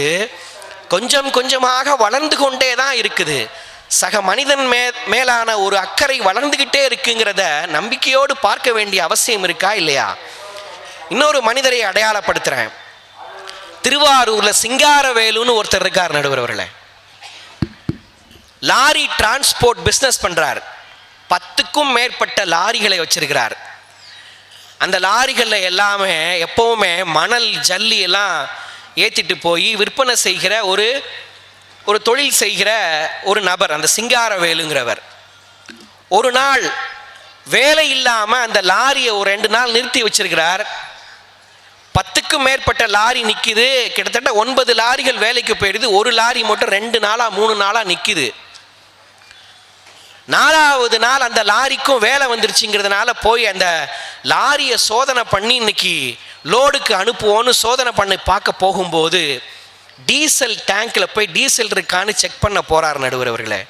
கொஞ்சம் கொஞ்சமாக வளர்ந்து கொண்டே தான் இருக்குது. சக மனிதன் மேலான ஒரு அக்கறை வளர்ந்துக்கிட்டே இருக்குங்கிறத நம்பிக்கையோடு பார்க்க வேண்டிய அவசியம் இருக்கா இல்லையா? இன்னொரு மனிதரை அடையாளப்படுத்துகிறேன். திருவாரூர்ல சிங்காரவேலுன்னு ஒருத்தர் இருக்கார் நடுவர் அவர்களே. லாரி டிரான்ஸ்போர்ட் பிஸ்னஸ் பண்றார். 10க்கும் மேற்பட்ட லாரிகளை வச்சிருக்கிறார். அந்த லாரிகளில் எல்லாமே எப்பவுமே மணல் ஜல்லி எல்லாம் ஏற்றிட்டு போய் விற்பனை செய்கிற ஒரு தொழில் செய்கிற ஒரு நபர் அந்த சிங்காரவேலுங்கிறவர். ஒரு நாள் வேலை இல்லாமல் அந்த லாரியை ஒரு 2 நாள் நிறுத்தி வச்சிருக்கிறார். 10க்கும் மேற்பட்ட லாரி நிற்கிது. கிட்டத்தட்ட 9 லாரிகள் வேலைக்கு போயிடுது. ஒரு லாரி மட்டும் 2 நாளா 3 நாளா நிற்கிது. 4வது நாள் அந்த லாரிக்கும் வேலை வந்துருச்சுங்கிறதுனால போய் அந்த லாரியை சோதனை பண்ணி இன்னைக்கு லோடுக்கு அனுப்புவோன்னு சோதனை பண்ணி பார்க்க போகும்போது டீசல் டேங்க்ல போய் டீசல் இருக்கான்னு செக் பண்ண போறார் நடுவர் அவர்களே.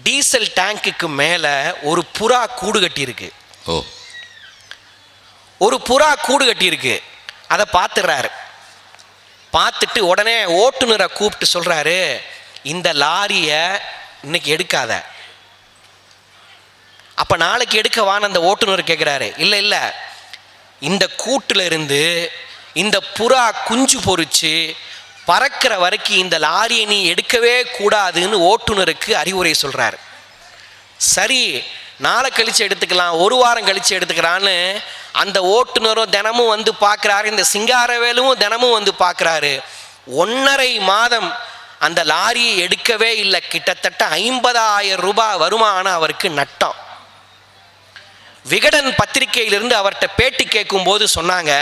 டீசல் டேங்குக்கு மேலே ஒரு புறா கூடு கட்டியிருக்கு. ஒரு புறா கூடு கட்டியிருக்கு. அதை பார்த்துடுறாரு. பார்த்துட்டு உடனே ஓட்டுநரை கூப்பிட்டு சொல்றாரு, இந்த லாரியை இன்னைக்கு எடுக்காத. அப்ப நாளைக்கு எடுக்கவான்னு அந்த ஓட்டுநர் கேட்கிறாரு. இல்லை இல்லை, இந்த கூட்டுல இருந்து இந்த புறா குஞ்சு பொறிச்சு பறக்கிற வரைக்கும் இந்த லாரியை நீ எடுக்கவே கூடாதுன்னு ஓட்டுநருக்கு அறிவுரை சொல்றாரு. சரி, நாளை கழிச்சு எடுத்துக்கலாம், ஒரு வாரம் கழிச்சு எடுத்துக்கிறான்னு அந்த ஓட்டுநரும் தினமும் வந்து பார்க்குறாரு. இந்த சிங்காரவேலும் தினமும் வந்து பார்க்குறாரு. 1.5 மாதம் அந்த லாரியை எடுக்கவே இல்லை. கிட்டத்தட்ட 50,000 ரூபாய் வருமானம் அவருக்கு நட்டம். விகடன் பத்திரிகையிலிருந்து அவர்கிட்ட பேட்டி கேட்கும் போது சொன்னாங்க,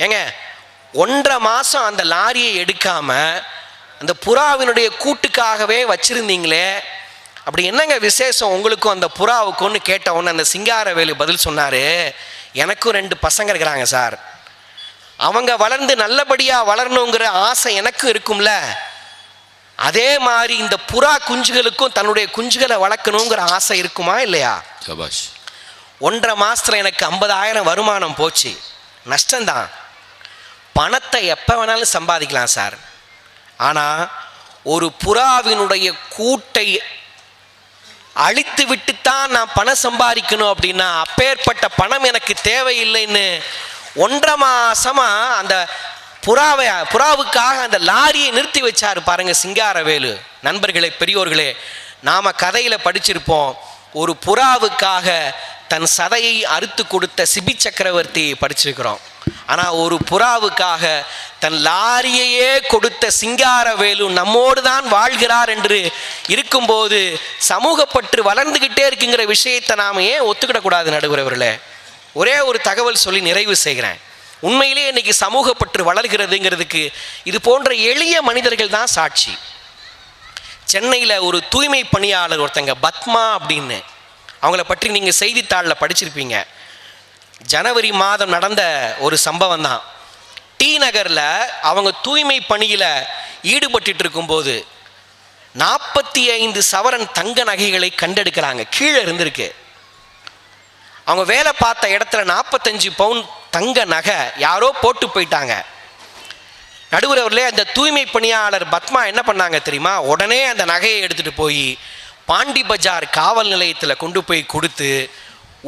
ஏங்க 1.5 மாதம் அந்த லாரியை எடுக்காம அந்த புறாவினுடைய கூட்டுக்காகவே வச்சிருந்தீங்களே, அப்படி என்னங்க விசேஷம் உங்களுக்கும் அந்த புறாவுக்கும்னு கேட்ட உடனே அந்த சிங்காரவேலு பதில் சொன்னாரு, எனக்கும் 2 பசங்க இருக்கிறாங்க சார், அவங்க வளர்ந்து நல்லபடியாக வளரணுங்கிற ஆசை எனக்கும் இருக்கும்ல, அதே மாதிரி இந்த புறா குஞ்சுகளுக்கும் தன்னுடைய குஞ்சுகளை வளர்க்கணுங்கிற ஆசை இருக்குமா இல்லையா? 1.5 மாதத்துல எனக்கு 50,000 வருமானம் போச்சு, நஷ்டம்தான். பணத்தை எப்போ வேணாலும் சம்பாதிக்கலாம் சார், ஆனால் ஒரு புறாவினுடைய கூட்டை அழித்து விட்டுத்தான் நான் பணம் சம்பாதிக்கணும் அப்படின்னா அப்பேற்பட்ட பணம் எனக்கு தேவையில்லைன்னு 1.5 மாசமா அந்த புறாவுக்காக அந்த லாரியை நிறுத்தி வச்சாரு பாருங்க சிங்காரவேலு. நண்பர்களே, பெரியோர்களே, நாம கதையில படிச்சிருப்போம், ஒரு புறாவுக்காக தன் சதையை அறுத்து கொடுத்த சிபி சக்கரவர்த்தி படிச்சிருக்கிறோம். ஆனால் ஒரு புறாவுக்காக தன் லாரியையே கொடுத்த சிங்காரவேலு நம்மோடு தான் வாழ்கிறார் என்று இருக்கும்போது சமூகப்பற்று வளர்ந்துகிட்டே இருக்குங்கிற விஷயத்தை நாம் ஏன் ஒத்துக்கிடக்கூடாது நடுவரவர்களே? ஒரே ஒரு தகவல் சொல்லி நிறைவு செய்கிறேன். உண்மையிலே இன்னைக்கு சமூகப்பற்று வளர்கிறதுங்கிறதுக்கு இது போன்ற எளிய மனிதர்கள் தான் சாட்சி. சென்னையில் ஒரு தூய்மை பணியாளர் ஒருத்தங்க பத்மா அப்படின்னு, அவங்கள பற்றி நீங்கள் செய்தித்தாளில் படிச்சிருப்பீங்க. ஜனவரி மாதம் நடந்த ஒரு சம்பவம் தான். டி நகரில் அவங்க தூய்மை பணியில் ஈடுபட்டு இருக்கும்போது 45 சவரன் தங்க நகைகளை கண்டெடுக்கிறாங்க. கீழே இருந்திருக்கு. அவங்க வேலை பார்த்த இடத்துல 45 பவுன் தங்க நகை யாரோ போட்டு போயிட்டாங்க. நடுவரவர்களே, அந்த தூய்மை பணியாளர் பத்மா என்ன பண்ணாங்க தெரியுமா? உடனே அந்த நகையை எடுத்துகிட்டு போய் பாண்டி பஜார் காவல் நிலையத்தில் கொண்டு போய் கொடுத்து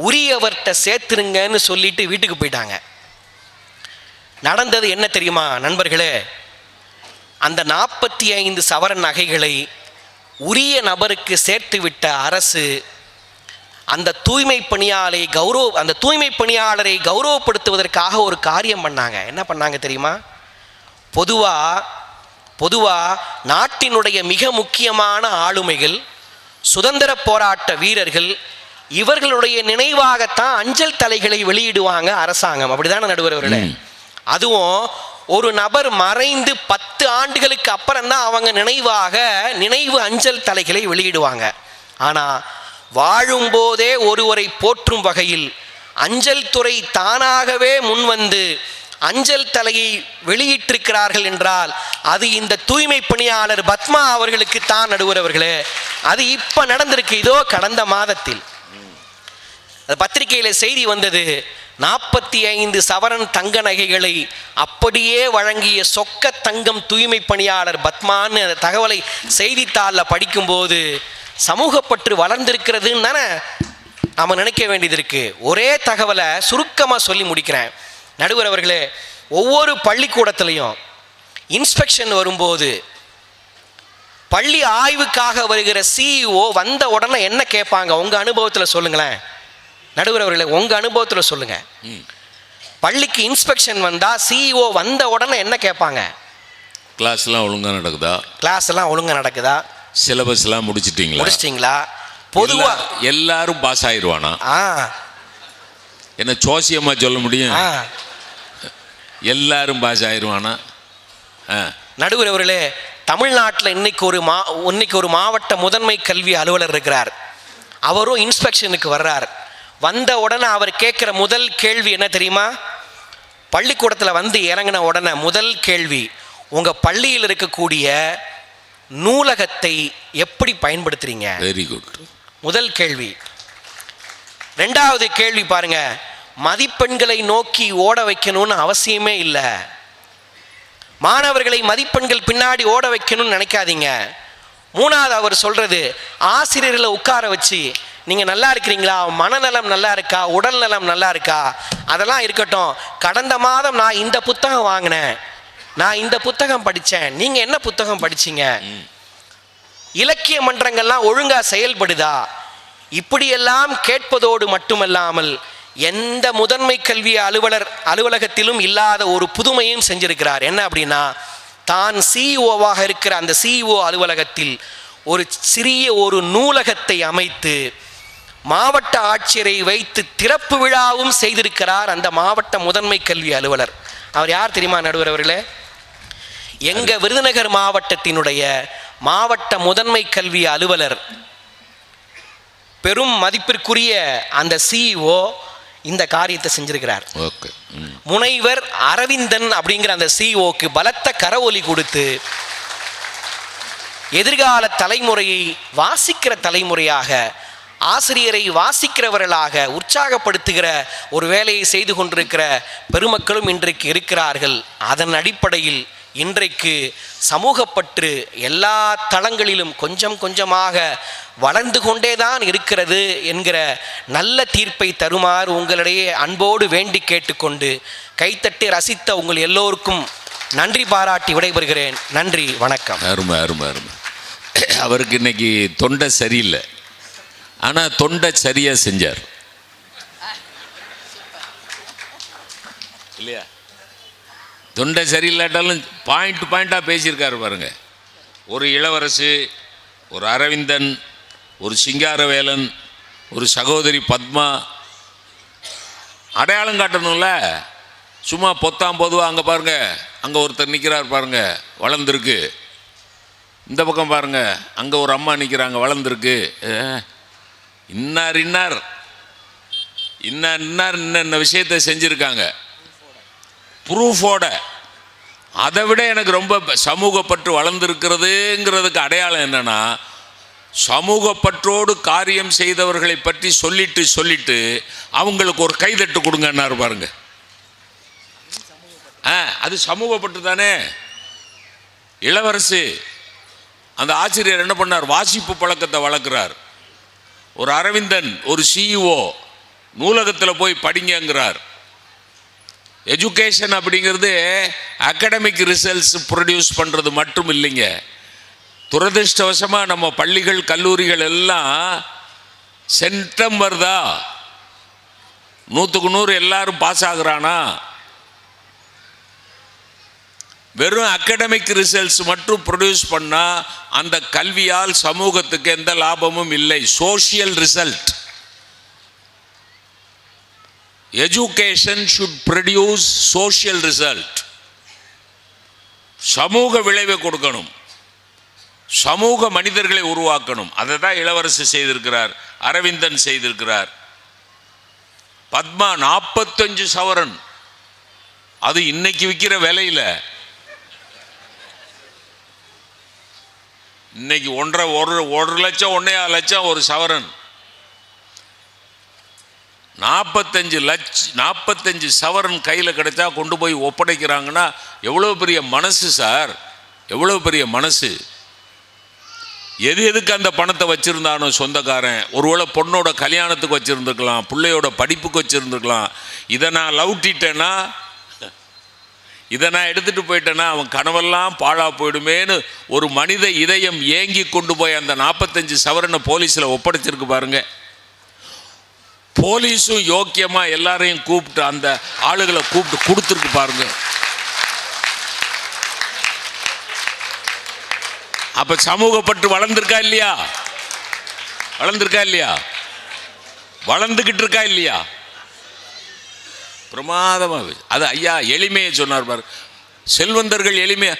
உரியவர்கிட்ட சேர்த்துருங்கன்னு சொல்லிட்டு வீட்டுக்கு போயிட்டாங்க. நடந்தது என்ன தெரியுமா நண்பர்களே? அந்த 45 சவரன் நகைகளை உரிய நபருக்கு சேர்த்து விட்ட அரசு அந்த தூய்மை பணியாளரை கௌரவப்படுத்துவதற்காக ஒரு காரியம் பண்ணாங்க. என்ன பண்ணாங்க தெரியுமா? பொதுவா நாட்டினுடைய மிக முக்கியமான ஆளுமைகள், சுதந்திர போராட்ட வீரர்கள், இவர்களுடைய நினைவாகத்தான் அஞ்சல் தலைகளை வெளியிடுவாங்க அரசாங்கம். அப்படிதானே நடுவரவர்களே? அதுவும் ஒரு நபர் மறைந்து 10 ஆண்டுகளுக்கு அப்புறம் தான் அவங்க நினைவு அஞ்சல் தலைகளை வெளியிடுவாங்க. ஆனால் வாழும்போதே ஒருவரை போற்றும் வகையில் அஞ்சல் துறை தானாகவே முன்வந்து அஞ்சல் தலையை வெளியிட்டிருக்கிறார்கள் என்றால் அது இந்த தூய்மை பணியாளர் பத்மா அவர்களுக்கு தான். நடுவர் அவர்களே, அது இப்ப நடந்திருக்கு. இதோ கடந்த மாதத்தில் பத்திரிகையில் செய்தி வந்தது. 45 சவரன் தங்க நகைகளை அப்படியே வழங்கிய சொக்க தங்கம் தூய்மை பணியாளர் பத்மான்னு அந்த தகவலை செய்தித்தாளில் படிக்கும்போது சமூகப்பற்று வளர்ந்திருக்கிறதுன்னு தானே நாம் நினைக்க வேண்டியது இருக்கு. ஒரே தகவலை சுருக்கமாக சொல்லி முடிக்கிறேன். நடுவர் அவர்களே, ஒவ்வொரு பள்ளிக்கூடத்திலையும் இன்ஸ்பெக்ஷன் வரும்போது பள்ளி ஆய்வுக்காக வருகிற சிஇஓ வந்த உடனே என்ன கேட்பாங்க? உங்கள் அனுபவத்தில் சொல்லுங்களேன் நடுவர் அவர்களே, உங்கள் அனுபவத்தில் சொல்லுங்க. பள்ளிக்கு இன்ஸ்பெக்ஷன் வந்தால் சிஇஓ வந்த உடனே என்ன கேட்பாங்க? கிளாஸ்லாம் ஒழுங்காக நடக்குதா? கிளாஸ் எல்லாம் ஒழுங்காக நடக்குதா? சிலபஸ்லாம் முடிச்சிட்டிங்களா? பொதுவாக எல்லாரும் பாஸ் ஆயிடுவானா? என்ன சோசியமாக சொல்ல முடியும்? எல்லாரும் பாஸ் ஆயிடுவானா? நடுவர் அவர்களே, தமிழ்நாட்டில் இன்னைக்கு ஒரு மாவட்ட முதன்மை கல்வி அலுவலர் இருக்கிறார். அவரும் இன்ஸ்பெக்ஷனுக்கு வர்றார். வந்த உடனே அவர் கேட்குற முதல் கேள்வி என்ன தெரியுமா? பள்ளிக்கூடத்தில் வந்து இறங்கின உடனே முதல் கேள்வி, உங்கள் பள்ளியில் இருக்கக்கூடிய நூலகத்தை எப்படி பயன்படுத்துறீங்க? Very good. முதல் கேள்வி. ரெண்டாவது கேள்வி பாருங்க, மதிப்பெண்களை நோக்கி ஓட வைக்கணும்னு அவசியமே இல்லை. மாணவர்களை மதிப்பெண்கள் பின்னாடி ஓட வைக்கணும்னு நினைக்காதீங்க. மூணாவது அவர் சொல்றது, ஆசிரியர்களை உட்கார வச்சு நீங்கள் நல்லா இருக்கிறீங்களா, மனநலம் நல்லா இருக்கா, உடல் நலம் நல்லா இருக்கா, அதெல்லாம் இருக்கட்டும். கடந்த மாதம் நான் இந்த புத்தகம் வாங்கினேன், நான் இந்த புத்தகம் படித்தேன், நீங்கள் என்ன புத்தகம் படிச்சீங்க, இலக்கிய மன்றங்கள்லாம் ஒழுங்கா செயல்படுதா, இப்படியெல்லாம் கேட்பதோடு மட்டுமல்லாமல் எந்த முதன்மை கல்வி அலுவலகத்திலும் இல்லாத ஒரு புதுமையும் செஞ்சிருக்கிறார். என்ன அப்படின்னா, தான் சிஇஓவாக இருக்கிற அந்த சிஇஓ அலுவலகத்தில் ஒரு சிறிய ஒரு நூலகத்தை அமைத்து மாவட்ட ஆட்சியரை வைத்து திறப்பு விழாவும் செய்திருக்கிறார் அந்த மாவட்ட முதன்மை கல்வி அலுவலர். அவர் யார் தெரியுமா நடுவர் அவர்களே? எங்க விருதுநகர் மாவட்டத்தினுடைய மாவட்ட முதன்மை கல்வி அலுவலர், பெரும் மதிப்பிற்குரிய அந்த சிஇஓ இந்த காரியத்தை செஞ்சிருக்கிறார். முனைவர் அரவிந்தன் அப்படிங்கிற அந்த சிஇஓக்கு பலத்த கரவொலி கொடுத்து எதிர்கால தலைமுறையை வாசிக்கிற தலைமுறையாக, ஆசிரியரை வாசிக்கிறவர்களாக உற்சாகப்படுத்துகிற ஒரு வேலையை செய்து கொண்டிருக்கிற பெருமக்களும் இன்றைக்கு இருக்கிறார்கள். அதன் அடிப்படையில் இன்றைக்கு சமூகப்பற்று எல்லா தளங்களிலும் கொஞ்சம் கொஞ்சமாக வளர்ந்து கொண்டேதான் இருக்கிறது என்கிற நல்ல தீர்ப்பை தருமாறு உங்களிடையே அன்போடு வேண்டி கேட்டுக்கொண்டு கைத்தட்டி ரசித்த உங்கள் எல்லோருக்கும் நன்றி பாராட்டி விடைபெறுகிறேன். நன்றி, வணக்கம். அருமை அருமை அருமை. அவருக்கு இன்னைக்கு தொண்டை சரியில்லை, ஆனால் தொண்டை சரியாக செஞ்சார் இல்லையா? தொண்டை சரியில்லாட்டாலும் பாயிண்டாக பேசியிருக்காரு பாருங்க. ஒரு இளவரசு, ஒரு அரவிந்தன், ஒரு சிங்காரவேலன், ஒரு சகோதரி பத்மா, அடையாளம் காட்டணும்ல. சும்மா பொத்தாம் பொதுவாக அங்கே பாருங்க, அங்கே ஒருத்தர் நிற்கிறார் பாருங்க, வளர்ந்துருக்கு. இந்த பக்கம் பாருங்க, அங்கே ஒரு அம்மா நிற்கிறாங்க, வளர்ந்துருக்கு. இன்னார் இன்னார் இன்னார் இன்னார் இன்ன விஷயத்தை செஞ்சுருக்காங்க ப்ரூஃபோட. அதை விட எனக்கு ரொம்ப சமூகப்பற்று வளர்ந்துருக்கிறதுங்கிறதுக்கு அடையாளம் என்னன்னா, சமூகப்பற்றோடு காரியம் செய்தவர்களை பற்றி சொல்லிட்டு அவங்களுக்கு ஒரு கைதட்டு கொடுங்கன்னாரு பாருங்க. அது சமூகப்பற்று தானே. இளவரசு அந்த ஆசிரியர் என்ன பண்ணார்? வாசிப்பு பழக்கத்தை வளர்க்குறார். ஒரு அரவிந்தன், ஒரு சிஇஓ நூலகத்தில் போய் படிங்கிறார். எஜுகேஷன் அப்படிங்கிறது அகாடமிக் ரிசல்ட்ஸ் ப்ரொடியூஸ் பண்ணுறது மட்டும் இல்லைங்க. துரதிருஷ்டவசமாக நம்ம பள்ளிகள் கல்லூரிகள் எல்லாம் சென்டம் வருதா, 100க்கு 100 எல்லாரும் பாஸ் ஆகுறானா, வெறும் அகாடமிக் ரிசல்ட்ஸ் மட்டும் ப்ரொடியூஸ் பண்ணால் அந்த கல்வியால் சமூகத்துக்கு எந்த லாபமும் இல்லை. Social result education should produce social result. சமூக விளைவை கொடுக்கணும், சமூக மனிதர்களை உருவாக்கணும். அதை தான் இளவரசு செய்திருக்கிறார், அரவிந்தன் செய்திருக்கிறார். பத்மா 45 சவரன், அது இன்னைக்கு விற்கிற விலையில. இன்னைக்கு 1.5 லட்சம் 1.5 லட்சம் ஒரு சவரன். 45 சவரன் கையில் கிடைச்சா கொண்டு போய் ஒப்படைக்கிறாங்கன்னா எவ்வளோ பெரிய மனசு சார், எவ்வளோ பெரிய மனசு. எதுக்கு அந்த பணத்தை வச்சுருந்தானோ சொந்தக்காரன், ஒருவேளை பொண்ணோட கல்யாணத்துக்கு வச்சுருந்துருக்கலாம், பிள்ளையோட படிப்புக்கு வச்சுருந்துருக்கலாம். இதை நான் லவுட்டிட்டேன்னா, இதை நான் எடுத்துகிட்டு போயிட்டேன்னா அவன் கனவெல்லாம் பாழா போயிடுமேன்னு ஒரு மனித இதயம் ஏங்கி கொண்டு போய் அந்த 45 சவரனை போலீஸில் ஒப்படைச்சிருக்கு பாருங்க. போலீஸும் யோக்கியமாக எல்லாரையும் கூப்பிட்டு அந்த ஆளுகளை கூப்பிட்டு கொடுத்துருக்கு பாருங்க. அப்ப சமூகப்பற்று வளர்ந்துருக்கா இல்லையா? வளர்ந்துருக்கா இல்லையா? வளர்ந்துகிட்டு இருக்கா இல்லையா? பிரமாதமாக. அது ஐயா எளிமையை சொன்னார் பாரு. செல்வந்தர்கள் எளிமையா,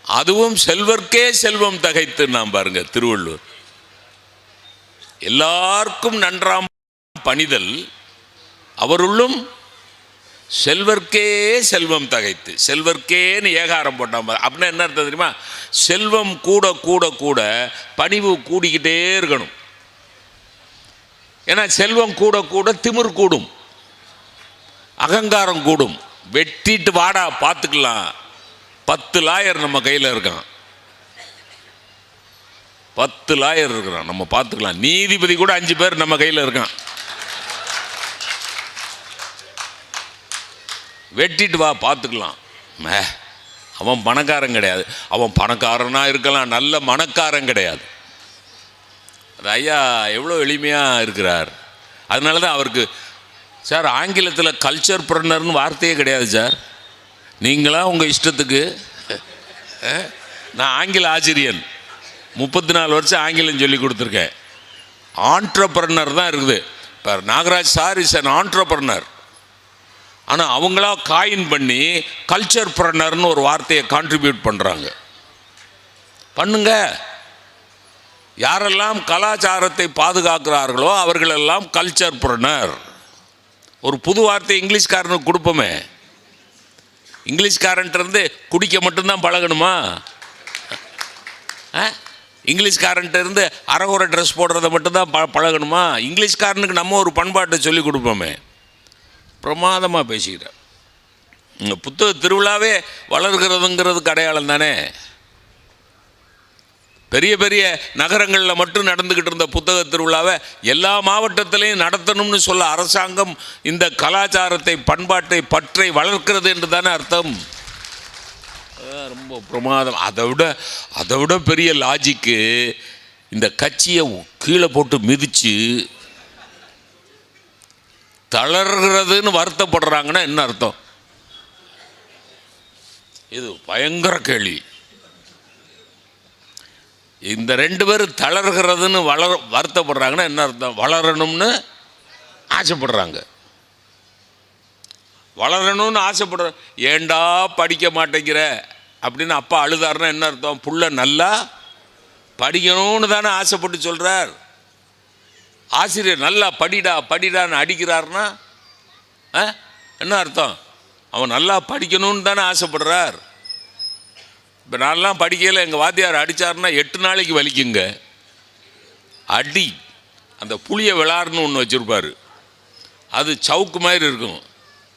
அதுவும் செல்வர்க்கே செல்வம் தகைத்து நாம் பாருங்க திருவள்ளுவர். எல்லாருக்கும் நன்றாம் பணிதல் அவருள்ளும் செல்வர்க்கே செல்வம் தகைத்து. செல்வர்க்கேன்னு ஏகாரம் போட்டான். அப்படின்னா என்ன அர்த்தம் தெரியுமா? செல்வம் கூட கூட கூட பணிவு கூடிக்கிட்டே இருக்கணும். ஏன்னா செல்வம் கூட கூட திமிர் கூடும், அகங்காரம் கூடும். வெட்டிட்டு வாடா பார்த்துக்கலாம். 10 லாயர் நம்ம கையில் இருக்கான், 10 லாயர் இருக்கிறான், நம்ம பார்த்துக்கலாம். நீதிபதி கூட 5 பேர் நம்ம கையில் இருக்கான். வெட்டிட்டு வா பார்த்துக்கலாம். அவன் பணக்காரன் கிடையாது, அவன் பணக்காரனாக இருக்கலாம், நல்ல மனக்காரன் கிடையாது. அது ஐயா எவ்வளோ எளிமையாக இருக்கிறார். அதனால தான் அவருக்கு சார் ஆங்கிலத்தில் கல்ச்சர் ப்ரனர்னு வார்த்தையே கிடையாது சார். நீங்களா உங்கள் இஷ்டத்துக்கு. நான் ஆங்கில ஆசிரியன், 34 வருஷம் ஆங்கிலம் சொல்லி கொடுத்துருக்கேன். ஆண்ட்ரப்ரனர் தான் இருக்குது. இப்போ நாகராஜ் சார் இஸ் அன் ஆண்ட்ரப்ரனர். ஆனால் அவங்களா காயின் பண்ணி கல்ச்சர் ப்ரனர்னு ஒரு வார்த்தையை கான்ட்ரிபியூட் பண்ணுறாங்க. பண்ணுங்க. யாரெல்லாம் கலாச்சாரத்தை பாதுகாக்கிறார்களோ அவர்களெல்லாம் கல்ச்சர் ப்ரனர். ஒரு புது வார்த்தை இங்கிலீஷ்காரனுக்கு கொடுப்போமே. இங்கிலீஷ்காரன்ட்டு குடிக்க மட்டும்தான் பழகணுமா? இங்கிலீஷ்காரன்ட்டு இருந்து அரைகுறை ட்ரெஸ் போடுறத மட்டும்தான் பழகணுமா? இங்கிலீஷ்காரனுக்கு நம்ம ஒரு பண்பாட்டை சொல்லி கொடுப்போமே. பிரமாதமாக பேசிக்கிறேன். புத்தக திருவிழாவே வளர்கிறதுங்கிறதுக்கு அடையாளம் தானே. பெரிய பெரிய நகரங்களில் மட்டும் நடந்துக்கிட்டு இருந்த புத்தக திருவிழாவை எல்லா மாவட்டத்திலையும் நடத்தணும்னு சொல்ல அரசாங்கம் இந்த கலாச்சாரத்தை பண்பாட்டை பற்றை வளர்க்கிறது என்று தானே அர்த்தம். ரொம்ப பிரமாதம். அதை விட பெரிய லாஜிக்கு இந்த கட்சியை கீழே போட்டு மிதித்து தளர்கிறதுன்னு வருத்தப்படுறாங்கன்னா என்ன அர்த்தம்? இது பயங்கர கேள்வி. இந்த 2 பேரும் தளர்கிறதுன்னு வருத்தப்படுறாங்கன்னா என்ன அர்த்தம்? வளரணும்னு ஆசைப்படுறாங்க. வளரணும்னு ஆசைப்படுற, ஏண்டா படிக்க மாட்டேங்கிற அப்படின்னு அப்பா அழுதாருன்னா என்ன அர்த்தம்? புள்ள நல்லா படிக்கணும்னு தானே ஆசைப்பட்டு சொல்கிறார். ஆசிரியர் நல்லா படிடா படிடான்னு அடிக்கிறார்னா என்ன அர்த்தம்? அவன் நல்லா படிக்கணும்னு தானே ஆசைப்படுறார். இப்போ நான்லாம் படிக்கையில் எங்கள் வாத்தியார் அடித்தாருன்னா 8 நாளைக்கு வலிக்குங்க அடி. அந்த புளிய விளாட்னு ஒன்று வச்சுருப்பார், அது சவுக்கு மாதிரி இருக்கும்.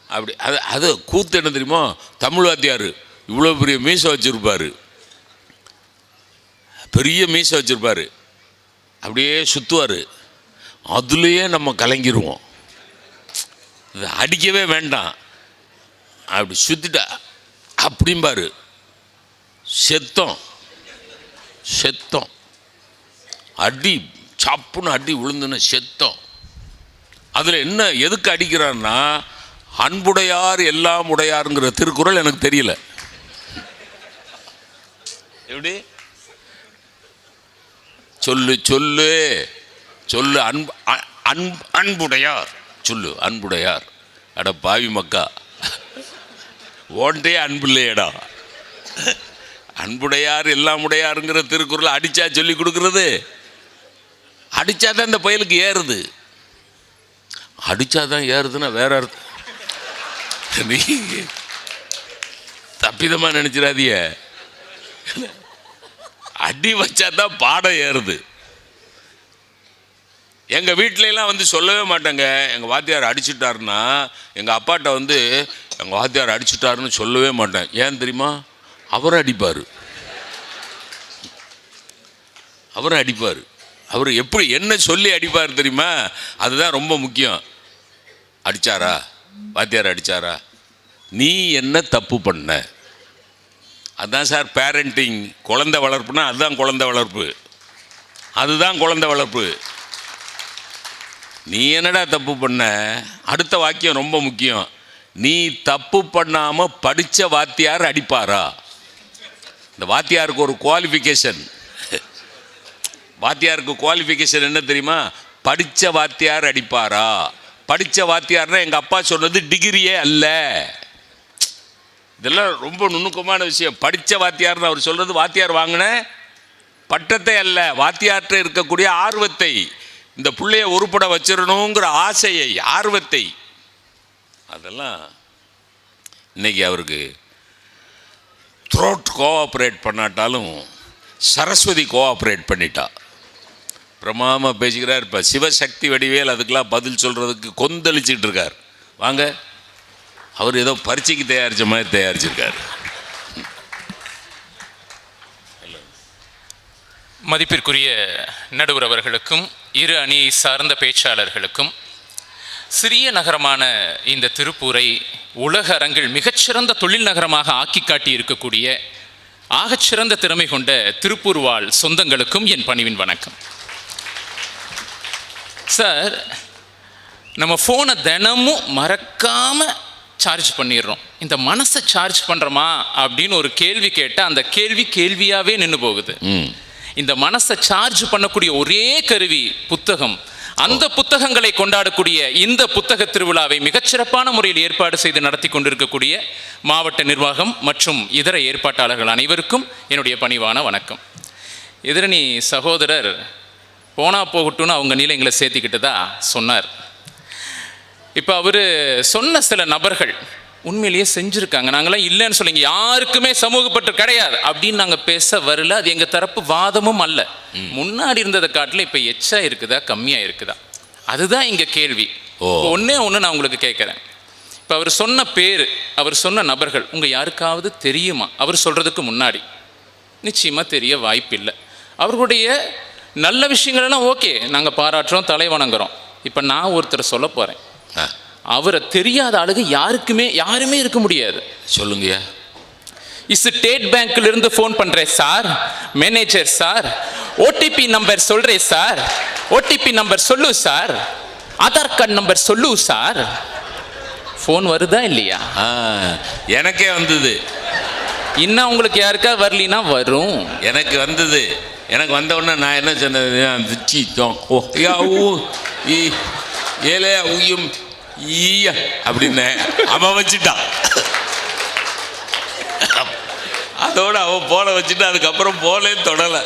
அப்படி அது கூத்து என்ன தெரியுமோ? தமிழ் வாத்தியார் இவ்வளோ பெரிய மீசை வச்சுருப்பார், பெரிய மீசை வச்சுருப்பார், அப்படியே சுற்றுவார். அதுலேயே நம்ம கலங்கிடுவோம். இது அடிக்கவே வேண்டாம், அப்படி சுற்றிட்டா அப்படிம்பாரு. செத்தம் செத்தம் அடி, சப்புன்னு அடி விழுந்துன்னு செத்தம். அதில் என்ன எதுக்கு அடிக்கிறான்னா, அன்புடையார் எல்லாம் உடையாருங்கிற திருக்குறள் எனக்கு தெரியல. எப்படி சொல்லு சொல்லு சொல்லு அன்புடையார் சொல்லு. அன்புடையார். அட பாவி மக்கா, ஓன்டே அன்பு இல்லையடா. அன்புடையார் எல்லாம் உடையாருங்கிற திருக்குறளை அடித்தா சொல்லி கொடுக்குறது. அடித்தா தான் இந்த பயலுக்கு ஏறுது. அடித்தா தான் ஏறுதுன்னா வேற அர்த்தம். நீ தப்பிதமாக நினச்சிடாதீங்க. அடி வச்சா தான் பாடம் ஏறுது. எங்கள் வீட்டிலலாம் வந்து சொல்லவே மாட்டேங்க, எங்கள் வாத்தியார் அடிச்சுட்டாருன்னா. எங்கள் அப்பாட்ட வந்து எங்கள் வாத்தியார் அடிச்சுட்டாருன்னு சொல்லவே மாட்டேன். ஏன் தெரியுமா? அவரை அடிப்பார். அவரை அடிப்பார். அவர் எப்படி என்ன சொல்லி அடிப்பார் தெரியுமா? அதுதான் ரொம்ப முக்கியம். அடித்தாரா? வாத்தியார் அடித்தாரா? நீ என்ன தப்பு பண்ண? அதுதான் சார் பேரண்டிங். குழந்தை வளர்ப்புனா அதுதான் குழந்தை வளர்ப்பு. அதுதான் குழந்தை வளர்ப்பு. நீ என்னடா தப்பு பண்ண? அடுத்த வாக்கியம் ரொம்ப முக்கியம். நீ தப்பு பண்ணாமல் படித்த வாத்தியார் அடிப்பாரா? இந்த வாத்தியாருக்கு ஒரு குவாலிஃபிகேஷன். வாத்தியாருக்கு குவாலிஃபிகேஷன் என்ன தெரியுமா? படித்த வாத்தியார் அடிப்பாரா? படித்த வாத்தியார்னா எங்கள் அப்பா சொன்னது டிகிரியே அல்ல. இதெல்லாம் ரொம்ப நுணுக்கமான விஷயம். படித்த வாத்தியார்னு அவர் சொல்கிறது வாத்தியார் வாங்கின பட்டத்தை அல்ல, வாத்தியார்கிட்ட இருக்கக்கூடிய ஆர்வத்தை, இந்த பிள்ளைய உருப்பட வச்சிடணுங்கிற ஆசையை, ஆர்வத்தை. அதெல்லாம் இன்னைக்கு அவருக்கு த்ரோட் கோஆப்ரேட் பண்ணாட்டாலும் சரஸ்வதி கோஆப்ரேட் பண்ணிட்டா. பிரமாமா பேசிக்கிறார். இப்போ சிவசக்தி வடிவேல் அதுக்கெல்லாம் பதில் சொல்கிறதுக்கு கொந்தளிச்சிட்டு இருக்கார். வாங்க, அவர் ஏதோ பரீட்சைக்கு தயாரித்த மாதிரி தயாரிச்சிருக்கார். மதிப்பிற்குரிய நடுவர் அவர்களுக்கும் இரு அணியை சார்ந்த பேச்சாளர்களுக்கும், சிறிய நகரமான இந்த திருப்பூரை உலக அரங்கில் மிகச்சிறந்த தொழில் நகரமாக ஆக்கி காட்டி இருக்கக்கூடிய ஆகச்சிறந்த திறமை கொண்ட திருப்பூர் வாழ் சொந்தங்களுக்கும் என் பணிவின் வணக்கம். சார், நம்ம ஃபோனை தினமும் மறக்காமல் சார்ஜ் பண்ணிடுறோம். இந்த மனசை சார்ஜ் பண்ணுறோமா அப்படின்னு ஒரு கேள்வி கேட்டால் அந்த கேள்வி கேள்வியாகவே நின்று போகுது. இந்த மனசை சார்ஜ் பண்ணக்கூடிய ஒரே கருவி புத்தகம். அந்த புத்தகங்களை கொண்டாடக்கூடிய இந்த புத்தக திருவிழாவை மிகச்சிறப்பான முறையில் ஏற்பாடு செய்து நடத்தி கொண்டிருக்கக்கூடிய மாவட்ட நிர்வாகம் மற்றும் இதர ஏற்பாட்டாளர்கள் அனைவருக்கும் என்னுடைய பணிவான வணக்கம். எதிரணி சகோதரர் போனா போகட்டும்னு அவங்க நீளங்களை சேர்த்திக்கிட்டு தான் சொன்னார். இப்போ அவர் சொன்ன சில நபர்கள் உண்மையிலேயே செஞ்சுருக்காங்க. நாங்களாம் இல்லைன்னு சொல்லிங்க, யாருக்குமே சமூகப்பற்று கிடையாது அப்படின்னு நாங்கள் பேச வரல. அது எங்கள் தரப்பு வாதமும் அல்ல. முன்னாடி இருந்ததை காட்டில் இப்போ எச்சா இருக்குதா கம்மியாக இருக்குதா, அதுதான் இங்கே கேள்வி. ஒன்றே ஒன்று நான் உங்களுக்கு கேட்குறேன். இப்போ அவர் சொன்ன பேர், அவர் சொன்ன நபர்கள் உங்கள் யாருக்காவது தெரியுமா? அவர் சொல்கிறதுக்கு முன்னாடி நிச்சயமாக தெரிய வாய்ப்பில்லை. அவர்களுடைய நல்ல விஷயங்களெல்லாம் ஓகே, நாங்கள் பாராட்டுறோம், தலை வணங்குறோம். இப்போ நான் ஒருத்தர் சொல்ல போகிறேன். அவரை தெரியாத ஆளுங்க யாருமே இருக்க முடியாது. சொல்லுங்கய்யா. ஸ்டேட் பேங்க்ல இருந்து ஃபோன் பண்றேன் sir, manager sir, OTP number சொல்றேன் சார், ஓடிபி நம்பர் சொல்லு சார், ஆதார் கார்டு நம்பர் சொல்லு சார். ஃபோன் வருதா இல்லையா? எனக்கே வந்தது. இன்னும் உங்களுக்கு யாருக்கா வரலினா வரும். எனக்கு வந்தது. எனக்கு வந்த உடனே நான் என்ன சொன்னேன், ஏலே உயும் ஈய அப்படின்னு அவன் வச்சுட்டான். அதோட அவன் போல வச்சுட்டு அதுக்கப்புறம் போலே தொடலை.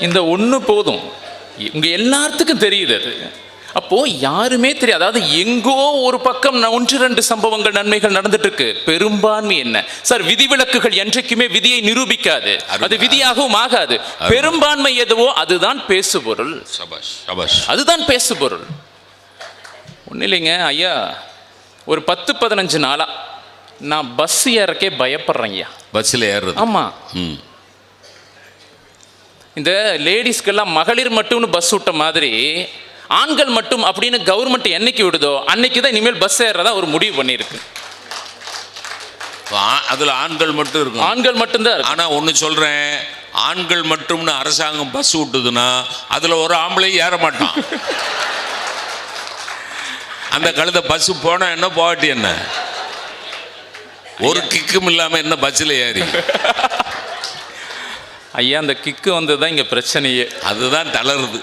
இந்த ஒன்று போதும், உங்க எல்லாத்துக்கும் தெரியுது. அது அப்போ யாருமே தெரியாது. அதாவது எங்கோ ஒரு பக்கம் 1-2 சம்பவங்கள் நன்மைகள் நடந்துட்டு இருக்கு. பெரும்பான்மை என்ன சார்? விதிவிலக்குகள் என்றைக்குமே விதியை நிரூபிக்காது, அது விதியாகவும் ஆகாது. பெரும்பான்மை எதுவோ அதுதான் பேசுபொருள். அதுதான் பேசுபொருள். ஒன்றும் இல்லைங்க ஐயா, ஒரு 10-15 நாளா நான் பஸ் ஏறக்கே பயப்படுறேன் ஐயா. பஸ்ஸில் ஏறுறது? ஆமாம். இந்த லேடிஸ்க்கெல்லாம் மகளிர் மட்டும்னு பஸ் விட்ட மாதிரி ஆண்கள் மட்டும் அப்படின்னு கவர்மெண்ட் என்னைக்கு விடுதோ அன்னைக்கு தான் இனிமேல் பஸ் ஏறதா ஒரு முடிவு பண்ணியிருக்கு. அதில் ஆண்கள் மட்டும் இருக்கும். ஆண்கள் மட்டும்தான் இருக்கு. ஆனால் ஒன்று சொல்கிறேன், ஆண்கள் மட்டும்னு அரசாங்கம் பஸ் விட்டுதுன்னா அதில் ஒரு ஆம்பளையும் ஏற மாட்டான். அந்த கழுத பஸ் போனா என்ன, போகாட்டி என்ன, ஒரு கிக்கும் இல்லாமல் என்ன பஸ்ஸில் ஏறி. ஐயா, அந்த கிக்கு வந்தது தான் இங்கே பிரச்சனையே. அதுதான் தளருது.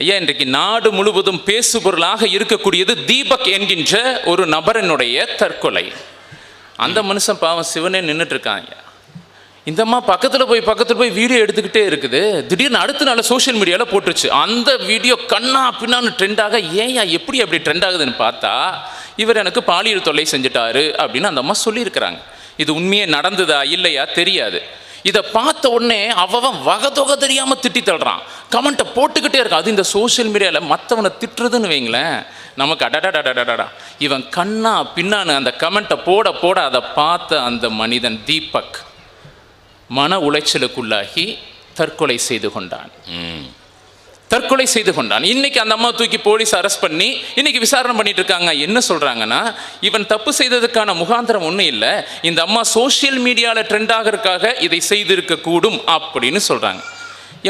ஐயா, இன்றைக்கு நாடு முழுவதும் பேசுபொருளாக இருக்கக்கூடியது தீபக் என்கின்ற ஒரு நபரனுடைய தற்கொலை. அந்த மனுஷன் பாவம் சிவனே நின்றுட்டு இருக்காங்க. இந்த அம்மா பக்கத்தில் போய் வீடியோ எடுத்துக்கிட்டே இருக்குது. திடீர்னு அடுத்த நாள் சோஷியல் மீடியாவில் போட்டுருச்சு. அந்த வீடியோ கண்ணா பின்னான்னு ட்ரெண்டாக, ஏயா எப்படி அப்படி ட்ரெண்ட் ஆகுதுன்னு பார்த்தா, இவர் எனக்கு பாலியல் தொல்லை செஞ்சுட்டாரு அப்படின்னு அந்த அம்மா சொல்லியிருக்கிறாங்க. இது உண்மையே நடந்ததா இல்லையா தெரியாது. இதை பார்த்த உடனே அவன் வகதொகை தெரியாமல் திட்டி தள்ளுறான், கமெண்ட்டை போட்டுக்கிட்டே இருக்கான். அது இந்த சோஷியல் மீடியாவில் மற்றவனை திட்டுறதுன்னு வைங்களேன், நமக்கு அடடடடடடா, இவன் கண்ணா பின்னான்னு அந்த கமெண்ட்டை போட அதை பார்த்த அந்த மனிதன் தீபக் மன உளைச்சலுக்குள்ளாகி தற்கொலை செய்து கொண்டான். இன்னைக்கு அந்த அம்மா தூக்கி போலீஸ் அரெஸ்ட் பண்ணி இன்னைக்கு விசாரணை பண்ணிட்டு இருக்காங்க. என்ன சொல்றாங்கன்னா, இவன் தப்பு செய்ததுக்கான முகாந்திரம் ஒன்றும் இல்லை, இந்த அம்மா சோஷியல் மீடியாவில் ட்ரெண்ட் ஆகிறதுக்காக இதை செய்திருக்க கூடும் அப்படின்னு சொல்றாங்க.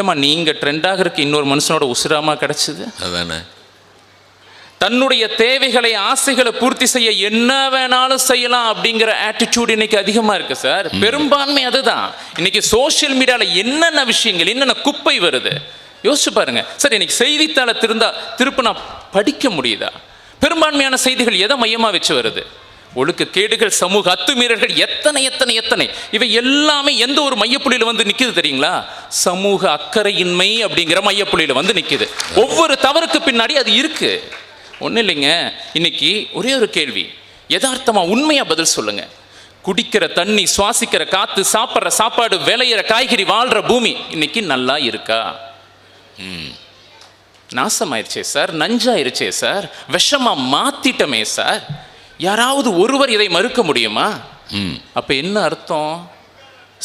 ஏமா, நீங்க ட்ரெண்ட் ஆகிறதுக்கு இன்னொரு மனுஷனோட உசுராமா கிடைச்சது? அதானே. தன்னுடைய தேவைகளை ஆசைகளை பூர்த்தி செய்ய என்ன வேணாலும் செய்யலாம் அப்படிங்கிற ஆட்டிடியூட் இன்னைக்கு அதிகமாக இருக்கு சார். பெரும்பான்மை அதுதான். இன்னைக்கு சோஷியல் மீடியாவில் என்னென்ன விஷயங்கள், என்னென்ன குப்பை வருது யோசிச்சு பாருங்க சார். இன்னைக்கு செய்தித்தாளை திருப்பினா படிக்க முடியுதா? பெரும்பான்மையான செய்திகள் எதை மையமாக வச்சு வருது? ஒழுக்கக்கேடுகள், சமூக அத்துமீறல்கள், எத்தனை இவை எல்லாமே எந்த ஒரு மையப்புள்ளியில் வந்து நிற்குது தெரியுங்களா? சமூக அக்கறையின்மை அப்படிங்கிற மையப்புள்ளியில் வந்து நிற்குது. ஒவ்வொரு தவறுக்கு பின்னாடி அது இருக்கு. ஒன்றும் இல்லைங்க. இன்னைக்கு ஒரே ஒரு கேள்வி, யதார்த்தமாக உண்மையாக பதில் சொல்லுங்க. குடிக்கிற தண்ணி, சுவாசிக்கிற காற்று, சாப்பிட்ற சாப்பாடு, விளையிற காய்கறி, வாழ்கிற பூமி இன்னைக்கு நல்லா இருக்கா? நாசமாயிருச்சே சார், நஞ்சாயிருச்சே சார், விஷமாக மாற்றிட்டமே சார். யாராவது ஒருவர் இதை மறுக்க முடியுமா? அப்போ என்ன அர்த்தம்?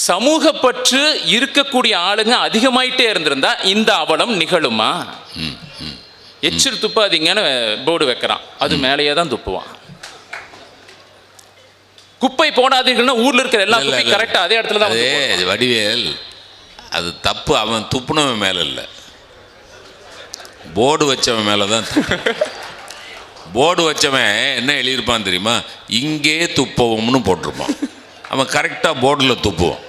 சமூக பற்று இருக்கக்கூடிய ஆளுங்க அதிகமாயிட்டே இருந்திருந்தா இந்த அவலம் நிகழுமா? எச்சில் துப்பாதீங்கன்னு போர்டு வைக்கிறான், அது மேலேயே தான் துப்புவான். குப்பை போடாதீர்கள்னா ஊர்ல இருக்கிற எல்லா குப்பையும் கரெக்டா அதே இடத்துல தான். வடிவேல், அது தப்பு அவன் துப்புனவன் மேல இல்லை, போர்டு வச்சவன் மேல தான். போர்டு வச்சவன் என்ன எழுதியிருப்பான் தெரியுமா? இங்கே துப்பவும்னு போட்டிருப்பான். அவன் கரெக்டாக போர்டில் துப்புவான்.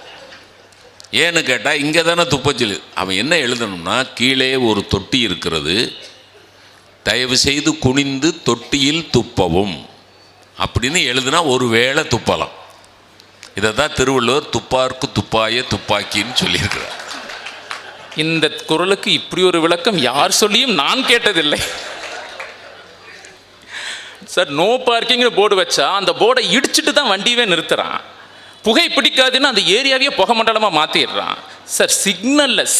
ஏன்னு கேட்டால் இங்கே தானே துப்ப சொல்லு. அவன் என்ன எழுதணும்னா, கீழே ஒரு தொட்டி இருக்கிறது, தயவு செய்து குனிந்து தொட்டியில் துப்பவும் அப்படின்னு எழுதுனா ஒரு வேளை துப்பலாம். இதை தான் திருவள்ளுவர் துப்பார்க்கு துப்பாய துப்பாக்கின்னு சொல்லியிருக்கிறார். இந்த குறளுக்கு இப்படி ஒரு விளக்கம் யார் சொல்லியும் நான் கேட்டதில்லை சார். நோ பார்க்கிங்னு போர்டு வச்சா அந்த போர்டை இடிச்சுட்டு தான் வண்டியவே நிறுத்துறான். புகை பிடிக்காதுன்னு அந்த ஏரியாவே புகை மண்டலமாக மாற்றிடுறான் சார்.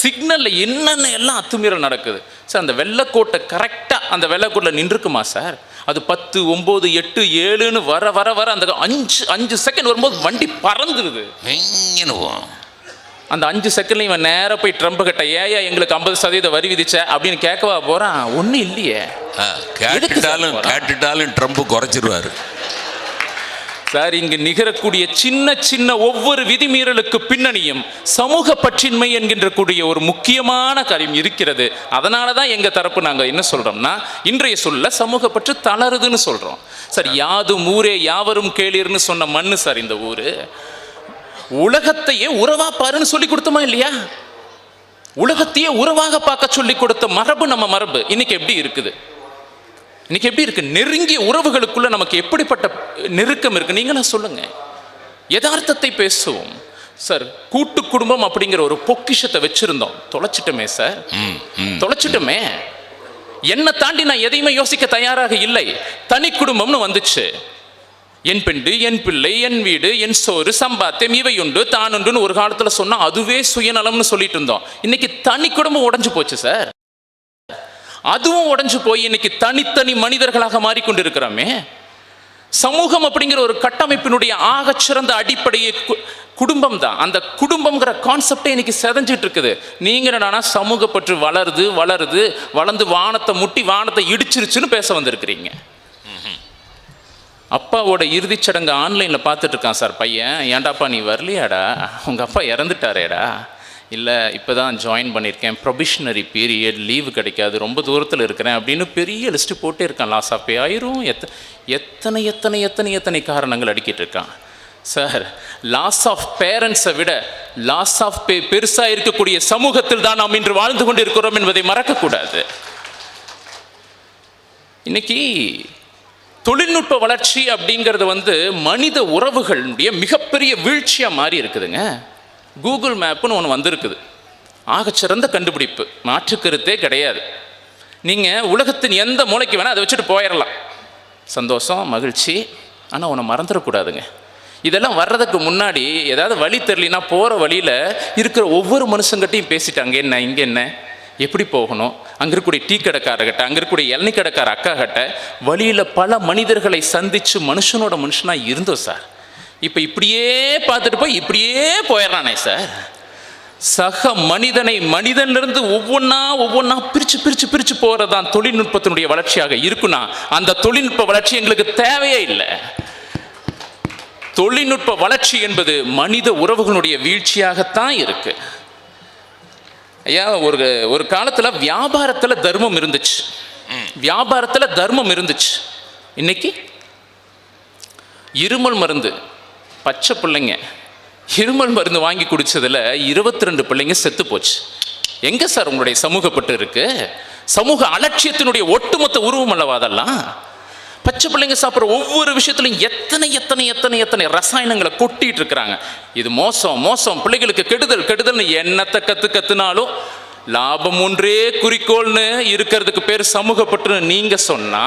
சிக்னலில் என்னென்ன எல்லாம் அத்துமீறல் நடக்குது சார். அந்த வெள்ளைக்கோட்டை கரெக்டாக அந்த வெள்ளைக்கோட்டில் நின்றுக்குமா சார்? அது 10, 9, 8, 7ன்னு வர அந்த 5 செகண்ட் வரும்போது வண்டி பறந்துடுது. அந்த 5 செகண்ட்ல இவன் நேராக போய் ட்ரம்ப் கிட்ட, ஏயா எங்களுக்கு 50% வரி விதிச்ச அப்படின்னு கேட்கவா போறான்? ஒன்றும் இல்லையே. கேட்டுட்டாலும் ட்ரம்ப் குறைச்சிருவாரு சார். இங்கு நிகழக்கூடிய சின்ன ஒவ்வொரு விதிமீறலுக்கு பின்னணியும் சமூக பற்றின்மை என்கின்ற கூடிய ஒரு முக்கியமான காரியம் இருக்கிறது. அதனால தான் எங்கள் தரப்பு நாங்கள் என்ன சொல்கிறோம்னா, இன்றைய சொல்ல சமூக பற்று தளருதுன்னு சொல்கிறோம் சார். யாதும் ஊரே யாவரும் கேளீர்னு சொன்ன மண்ணு சார் இந்த ஊர். உலகத்தையே உறவா பாருன்னு சொல்லி கொடுத்தோமா இல்லையா? உலகத்தையே உறவாக பார்க்க சொல்லி கொடுத்த மரபு நம்ம மரபு இன்னைக்கு எப்படி இருக்குது? இன்னைக்கு எப்படி இருக்கு? நெருங்கிய உறவுகளுக்குள்ள நமக்கு எப்படிப்பட்ட நெருக்கம் இருக்கு நீங்களா சொல்லுங்க. யதார்த்தத்தை பேசுவோம் சார். கூட்டு குடும்பம் அப்படிங்கிற ஒரு பொக்கிஷத்தை வச்சிருந்தோம், தொலைச்சிட்டோமே சார், தொலைச்சிட்டோமே. என்னை தாண்டி நான் எதையுமே யோசிக்க தயாராக இல்லை. தனி குடும்பம்னு வந்துச்சு. என் பெண்டு, என் பிள்ளை, என் வீடு, என் சோறு, சம்பாத்தியம், இவை உண்டு தான் உண்டுன்னு ஒரு காலத்தில் சொன்னா அதுவே சுயநலம்னு சொல்லிட்டு இருந்தோம். இன்னைக்கு தனி குடும்பம் உடைஞ்சு போச்சு சார். அதுவும் உடைஞ்சு போய் இன்னைக்கு தனித்தனி மனிதர்களாக மாறிக்கொண்டிருக்கிறோமே. சமூகம் அப்படிங்கிற ஒரு கட்டமைப்பினுடைய ஆகச்சிறந்த அடிப்படையை குடும்பம் தான். அந்த குடும்பம்ங்கிற கான்செப்டே இன்னைக்கு செதஞ்சிட்டு இருக்குது. நீங்க என்னன்னா சமூக பற்று வளர்ந்து வானத்தை முட்டி வானத்தை இடிச்சிருச்சுன்னு பேச வந்திருக்கிறீங்க. அப்பாவோட இறுதிச்சடங்கு ஆன்லைனில் பார்த்துட்டு இருக்கான் சார் பையன். ஏண்டாப்பா நீ வரலையாடா, உங்கள் அப்பா இறந்துட்டாரேடா. இல்லை இப்போ தான் ஜாயின் பண்ணியிருக்கேன், ப்ரொபிஷனரி பீரியட், லீவு கிடைக்காது, ரொம்ப தூரத்தில் இருக்கிறேன் அப்படின்னு பெரிய லிஸ்ட்டு போட்டே இருக்கான். லாஸ் ஆஃப் பே ஆயிரும், எத்தனை காரணங்கள் அடிக்கிட்டு இருக்கான் சார். லாஸ் ஆஃப் பேரண்ட்ஸை விட லாஸ் ஆஃப் பே பெருசாக இருக்கக்கூடிய சமூகத்தில் தான் நாம் இன்று வாழ்ந்து கொண்டு இருக்கிறோம் என்பதை மறக்கக்கூடாது. இன்னைக்கு தொழில்நுட்ப வளர்ச்சி அப்படிங்கிறது மனித உறவுகளுடைய மிகப்பெரிய வீழ்ச்சியாக மாறி இருக்குதுங்க. கூகுள் மேப்புன்னு ஒன்று வந்திருக்குது, ஆகச்சிறந்த கண்டுபிடிப்பு, மாற்றுக்கருத்தே கிடையாது. நீங்கள் உலகத்தின் எந்த மூலைக்கு வேணால் அதை வச்சுட்டு போயிடலாம், சந்தோஷம் மகிழ்ச்சி. ஆனால் உன்னை மறந்துடக்கூடாதுங்க. இதெல்லாம் வர்றதுக்கு முன்னாடி ஏதாவது வழி தெரியலனா போகிற வழியில் இருக்கிற ஒவ்வொரு மனுஷங்கிட்டையும் பேசிட்டு அங்கே என்ன இங்கே என்ன எப்படி போகணும், அங்கே இருக்கக்கூடிய டீ கடைக்காரர்கிட்ட, அங்கே இருக்கக்கூடிய இளநீ கடைக்கார அக்கா கிட்ட வழியில் பல மனிதர்களை சந்தித்து மனுஷனோட மனுஷனாக இருந்தோம் சார். இப்போ இப்படியே பார்த்துட்டு போய் இப்படியே போயிடறானே சார். சக மனிதனை மனிதனிலிருந்து ஒவ்வொன்றா பிரித்து போகிறது தான் தொழில்நுட்பத்தினுடைய வளர்ச்சியாக இருக்குன்னா அந்த தொழில்நுட்ப வளர்ச்சி எங்களுக்கு தேவையே இல்லை. தொழில்நுட்ப வளர்ச்சி என்பது மனித உறவுகளுடைய வீழ்ச்சியாகத்தான் இருக்கு. ஐயா, ஒரு காலத்தில் வியாபாரத்தில் தர்மம் இருந்துச்சு. இன்னைக்கு இருமல் மருந்து, பச்சை பிள்ளைங்க இருமல் மருந்து வாங்கி குடிச்சதுல 22 பிள்ளைங்க செத்து போச்சு. எங்க சார் உங்களுடைய சமூகப்பட்டு இருக்கு? சமூக அலட்சியத்தினுடைய ஒட்டுமொத்த உருவம் அல்லவா அதெல்லாம். பச்சை பிள்ளைங்க சாப்பிட்ற ஒவ்வொரு விஷயத்திலும் எத்தனை ரசாயனங்களை கொட்டிட்டு இருக்கிறாங்க. இது மோசம், பிள்ளைகளுக்கு கெடுதல்னு என்னத்தை கத்துனாலும் லாபம் ஒன்றே குறிக்கோள்னு இருக்கிறதுக்கு பேர் சமூகப்பட்டுன்னு நீங்க சொன்னா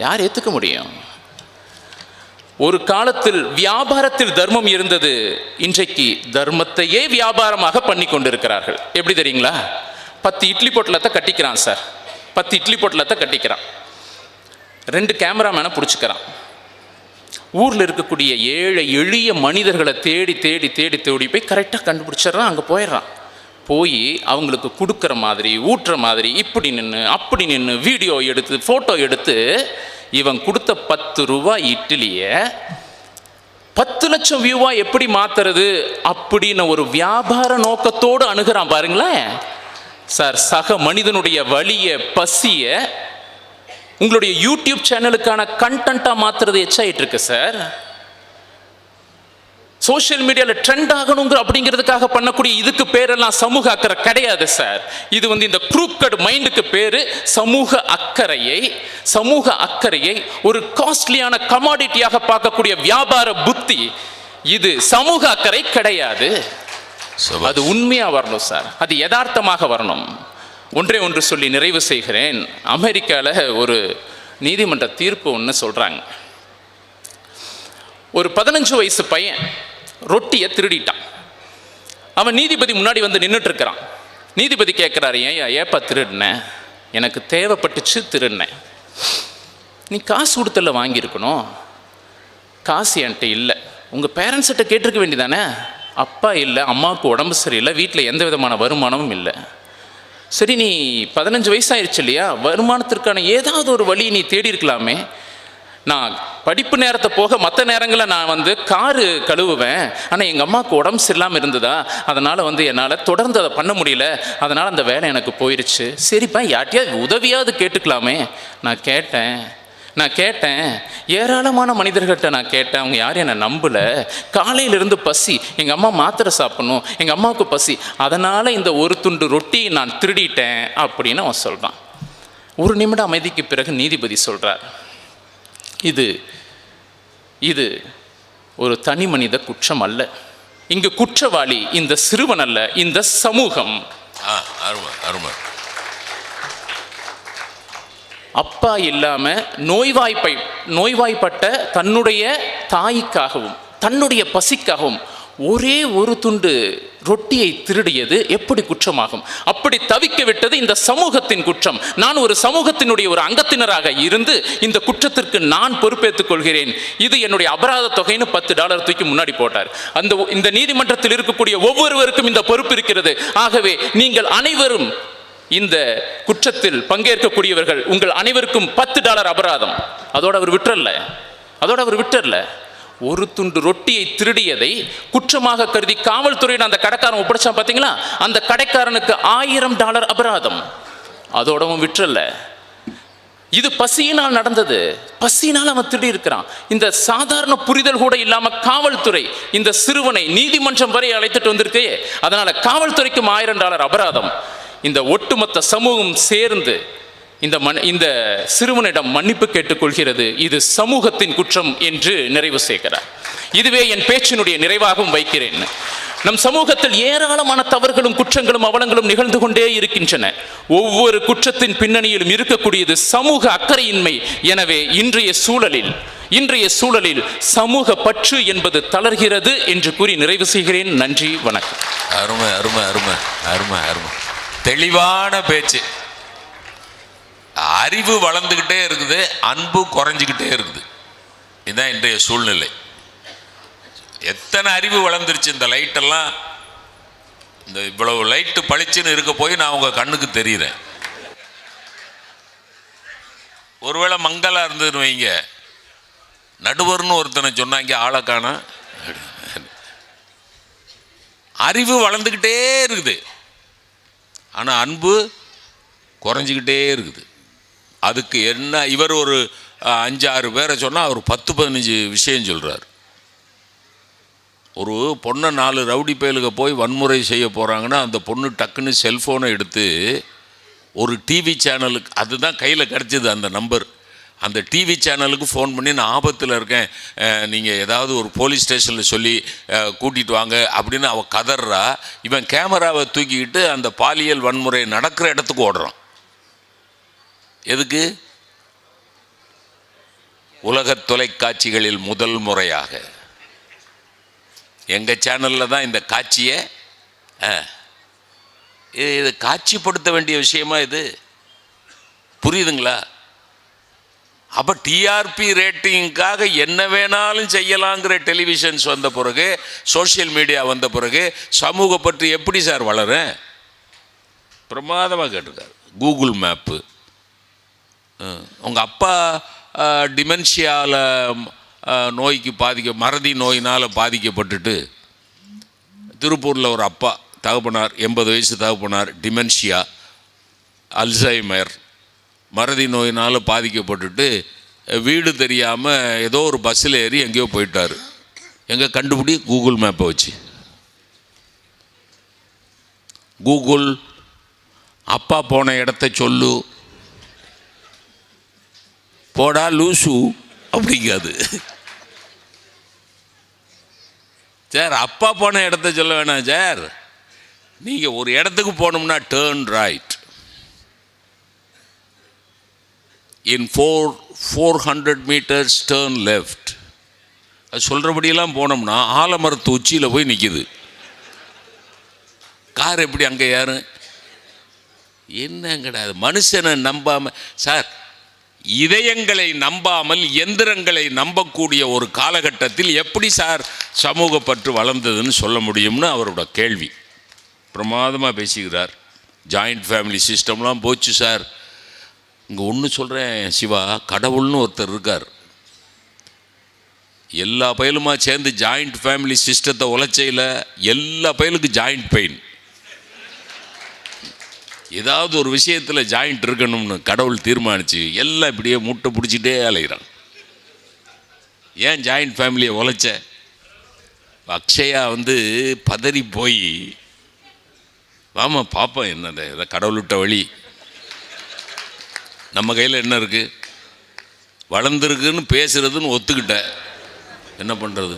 யார் ஏத்துக்க முடியும்? ஒரு காலத்தில் வியாபாரத்தில் தர்மம் இருந்தது, இன்றைக்கு தர்மத்தையே வியாபாரமாக பண்ணி கொண்டிருக்கிறார்கள். எப்படி தெரியுங்களா? 10 இட்லி பொட்டலத்தை கட்டிக்கிறான் சார், 10 இட்லி பொட்டலத்தை கட்டிக்கிறான், 2 கேமராமேனை பிடிச்சிக்கிறான். ஊரில் இருக்கக்கூடிய ஏழை எளிய மனிதர்களை தேடி போய் கரெக்டாக கண்டுபிடிச்சிட்றான். அங்கே போயிடுறான். போய் அவங்களுக்கு கொடுக்குற மாதிரி ஊட்டுற மாதிரி இப்படி நின்று அப்படி நின்று வீடியோ எடுத்து ஃபோட்டோ எடுத்து இவன் கொடுத்த 10 ரூபாய் இட்லியை 10 லட்சம் வியூவா எப்படி மாத்துறது அப்படின்னு ஒரு வியாபார நோக்கத்தோடு அணுகிறான் பாருங்களேன் சார். சக மனிதனுடைய வலிய பசிய உங்களுடைய யூடியூப் சேனலுக்கான கண்டென்ட்டா மாத்துறது எச்சாயிட்டு இருக்கு சார். சோஷியல் மீடியாவில் ட்ரெண்ட் ஆகணுங்கிற அப்படிங்கிறதுக்காக பண்ணக்கூடிய இதுக்கு பேரெல்லாம் சமூக அக்கறை கிடையாது சார். இது இந்த க்ரூக்கட் மைண்டுக்கு பேரு சமூக அக்கறையை ஒரு காஸ்ட்லியான கமாடிட்டியாக பார்க்கக்கூடிய வியாபார புத்தி. இது சமூக அக்கறை கிடையாது. அது உண்மையா வரணும் சார், அது யதார்த்தமாக வரணும். ஒன்று சொல்லி நிறைவு செய்கிறேன். அமெரிக்காவில் ஒரு நீதிமன்ற தீர்ப்பு ஒன்று சொல்றாங்க. ஒரு 15 வயசு பையன் ரொட்டியை திருடிட்டான். அவன் நீதிபதி முன்னாடி நின்றுட்டு இருக்கிறான். நீதிபதி கேட்குறாரு, ஏப்பா திருடின? எனக்கு தேவைப்பட்டுச்சு திருடினேன். நீ காசு கொடுத்தல வாங்கியிருக்கணும், காசு என்கிட்ட இல்லை. உங்கள் பேரண்ட்ஸ்கிட்ட கேட்டிருக்க வேண்டியதானே? அப்பா இல்லை, அம்மாவுக்கு உடம்பு சரியில்லை, வீட்டில் எந்த விதமான வருமானமும் இல்லை. சரி, நீ 15 வயசாயிருச்சு இல்லையா, வருமானத்திற்கான ஏதாவது ஒரு வழி நீ தேடி இருக்கலாமே. நான் படிப்பு நேரத்தை போக மற்ற நேரங்களில் நான் காரு கழுவுவேன், ஆனால் எங்கள் அம்மாவுக்கு உடம்பு சரியில்லாமல் இருந்ததா, அதனால் என்னால் தொடர்ந்து அதை பண்ண முடியல, அதனால் அந்த வேலை எனக்கு போயிடுச்சு. சரிப்பா, யார்ட்டையாவது உதவியாவது கேட்டுக்கலாமே. நான் கேட்டேன் ஏராளமான மனிதர்கிட்ட நான் கேட்டேன். அவங்க யாரும் என்னை நம்பலை. காலையிலிருந்து பசி, எங்கள் அம்மா மாத்திரை சாப்பிடணும், எங்கள் அம்மாவுக்கு பசி, அதனால் இந்த ஒரு துண்டு ரொட்டி நான் திருடிட்டேன் அப்படின்னு அவன் சொல்கிறான். ஒரு நிமிட அமைதிக்கு பிறகு நீதிபதி சொல்கிறார், இது ஒரு தனி மனித குற்றம் அல்ல. இங்கு குற்றவாளி இந்த சிறுவன் அல்ல, இந்த சமூகம். அப்பா இல்லாம நோய்வாய்ப்பட்ட தன்னுடைய தாய்க்காகவும் தன்னுடைய பசிக்காகவும் ஒரே ஒரு துண்டு ரொட்டியை திருடியது எப்படி குற்றமாகும்? அப்படி தவிக்க விட்டது இந்த சமூகத்தின் குற்றம். நான் ஒரு சமூகத்தினுடைய ஒரு அங்கத்தினராக இருந்து இந்த குற்றத்திற்கு நான் பொறுப்பேற்றுக் கொள்கிறேன். இது என்னுடைய அபராத தொகைன்னு $10 தூக்கி முன்னாடி போட்டார். இந்த நீதிமன்றத்தில் இருக்கக்கூடிய ஒவ்வொருவருக்கும் இந்த பொறுப்பு இருக்கிறது. ஆகவே நீங்கள் அனைவரும் இந்த குற்றத்தில் பங்கேற்கக்கூடியவர்கள், உங்கள் அனைவருக்கும் $10 அபராதம். அதோட அவர் விட்டுறல. ஒரு துண்டு ரொட்டியை திருடியதை குற்றமாக கருதி காவல்துறையிட அந்த கடைக்காரன் ஒப்படைச்சான் பார்த்தீங்களா, அந்த கடைக்காரனுக்கு $1000 அபராதம். அதோடவும் விட்டுறல. இது பசியினால் நடந்தது, பசியினால் அவன் திருடி இருக்கிறான். இந்த சாதாரண புரிதல் கூட இல்லாம காவல்துறை இந்த சிறுவனை நீதிமன்றம் வரை அழைத்துட்டு வந்திருக்கே, அதனால காவல்துறைக்கும் $1000 அபராதம். இந்த ஒட்டுமொத்த சமூகம் சேர்ந்து இந்த சிறுவனிடம் மன்னிப்பு கேட்டுக்கொள்கிறது. இது சமூகத்தின் குற்றம் என்று நிறைவு செய்கிறார். இதுவே என் பேச்சினுடைய நிறைவாகவும் வைக்கிறேன். நம் சமூகத்தில் ஏராளமான தவறுகளும் குற்றங்களும் அவலங்களும் நிகழ்ந்து கொண்டே இருக்கின்றன. ஒவ்வொரு குற்றத்தின் பின்னணியிலும் இருக்கக்கூடியது சமூக அக்கறையின்மை. எனவே இன்றைய சூழலில் சமூக பற்று என்பது தளர்கிறது என்று கூறி நிறைவு செய்கிறேன். நன்றி, வணக்கம். அருமை அருமை அருமை அருமை அருமை. தெளிவான பேச்சு. அறிவு வளர்ந்துக்கிட்டே இருக்குது, அன்பு குறைஞ்சிக்கிட்டே இருக்குது. இதுதான் இன்றைய சூழ்நிலை. எத்தனை அறிவு வளர்ந்துருச்சு. இந்த லைட்டெல்லாம், இந்த இவ்வளவு லைட்டு பளிச்சுன்னு இருக்க போய் நான் உங்கள் கண்ணுக்கு தெரியுறேன். ஒருவேளை மங்களா இருந்ததுன்னு வைங்க, நடுவர்னு ஒருத்தனை சொன்னாங்க, ஆளை காணா. அறிவு வளர்ந்துக்கிட்டே இருக்குது, ஆனால் அன்பு குறைஞ்சிக்கிட்டே இருக்குது. அதுக்கு என்ன, இவர் ஒரு 5-6 பேரை சொன்னால் அவர் 10-15 விஷயம் சொல்கிறார். ஒரு பொண்ணை 4 ரவுடி பயலுக்கு போய் வன்முறை செய்ய போகிறாங்கன்னா அந்த பொண்ணு டக்குன்னு செல்ஃபோனை எடுத்து ஒரு டிவி சேனலுக்கு, அதுதான் கையில் கிடச்சிது அந்த நம்பர், அந்த டிவி சேனலுக்கு ஃபோன் பண்ணி நான் ஆபத்தில் இருக்கேன், நீங்கள் ஏதாவது ஒரு போலீஸ் ஸ்டேஷனில் சொல்லி கூட்டிகிட்டு வாங்க அப்படின்னு அவள் கதறா. இவன் கேமராவை தூக்கிக்கிட்டு அந்த பாலியல் வன்முறை நடக்கிற இடத்துக்கு ஓடுறான். எதுக்கு? உலக தொலைக்காட்சிகளில் முதல் முறையாக எங்கள் சேனலில் தான் இந்த காட்சியை இது காட்சிப்படுத்த வேண்டிய விஷயமா இது? புரியுதுங்களா? அப்போ டிஆர்பி ரேட்டிங்காக என்ன வேணாலும் செய்யலாங்கிற டெலிவிஷன்ஸ் வந்த பிறகு, சோஷியல் மீடியா வந்த பிறகு சமூக பற்றி எப்படி சார் வளரும்? பிரமாதமாக கேட்டிருக்காரு. Google map. உங்கள் அப்பா டிமென்ஷியாவில் நோய்க்கு மறதி நோயினால் பாதிக்கப்பட்டுட்டு திருப்பூரில் ஒரு அப்பா தகப்பனார், 80 வயசு தகப்பனார், டிமென்ஷியா, அல்சைமர், மறதி நோயினால் பாதிக்கப்பட்டுட்டு வீடு தெரியாமல் ஏதோ ஒரு பஸ்ஸில் ஏறி எங்கேயோ போயிட்டார். எங்கே கண்டுபிடி? கூகுள் மேப்பை வச்சு. கூகுள் அப்பா போன இடத்த சொல்லு, போடா லூசு அப்படிங்காது. சார் அப்பா போன இடத்த சொல்ல வேணாம் சார், நீங்கள் ஒரு இடத்துக்கு போனோம்னா டேர்ன் ரைட், இன் 400 மீட்டர்ஸ் டேர்ன் லெஃப்ட், அது சொல்கிறபடியெல்லாம் போனோம்னா ஆலமரத்து உச்சியில் போய் நிற்கிது. கார் எப்படி அங்கே யாரும் என்ன கிடையாது. மனுஷனை நம்பாமல் சார், இதயங்களை நம்பாமல் எந்திரங்களை நம்பக்கூடிய ஒரு காலகட்டத்தில் எப்படி சார் சமூக பற்று வளர்ந்ததுன்னு சொல்ல முடியும்னு அவரோட கேள்வி. பிரமாதமாக பேசிக்கிறார். ஜாயிண்ட் ஃபேமிலி சிஸ்டம்லாம் போச்சு சார். இங்கே ஒன்று சொல்கிறேன் சிவா, கடவுள்னு ஒருத்தர் இருக்கார். எல்லா பயலுமா சேர்ந்து ஜாயிண்ட் ஃபேமிலி சிஸ்டத்தை உழைச்சையில் எல்லா பயலுக்கும் ஜாயிண்ட் பெயின். ஏதாவது ஒரு விஷயத்தில் ஜாயிண்ட் இருக்கணும்னு கடவுள் தீர்மானிச்சு எல்லாம் இப்படியே மூட்டை பிடிச்சிட்டே அலைகிறான். ஏன் ஜாயிண்ட் ஃபேமிலியை உழைச்ச? அக்ஷயா பதறி போய் வாமா பார்ப்போம் என்னது, இதை கடவுள் விட்ட வழி, நம்ம கையில் என்ன இருக்குது, வளர்ந்துருக்குன்னு பேசுகிறதுன்னு ஒத்துக்கிட்ட, என்ன பண்ணுறது?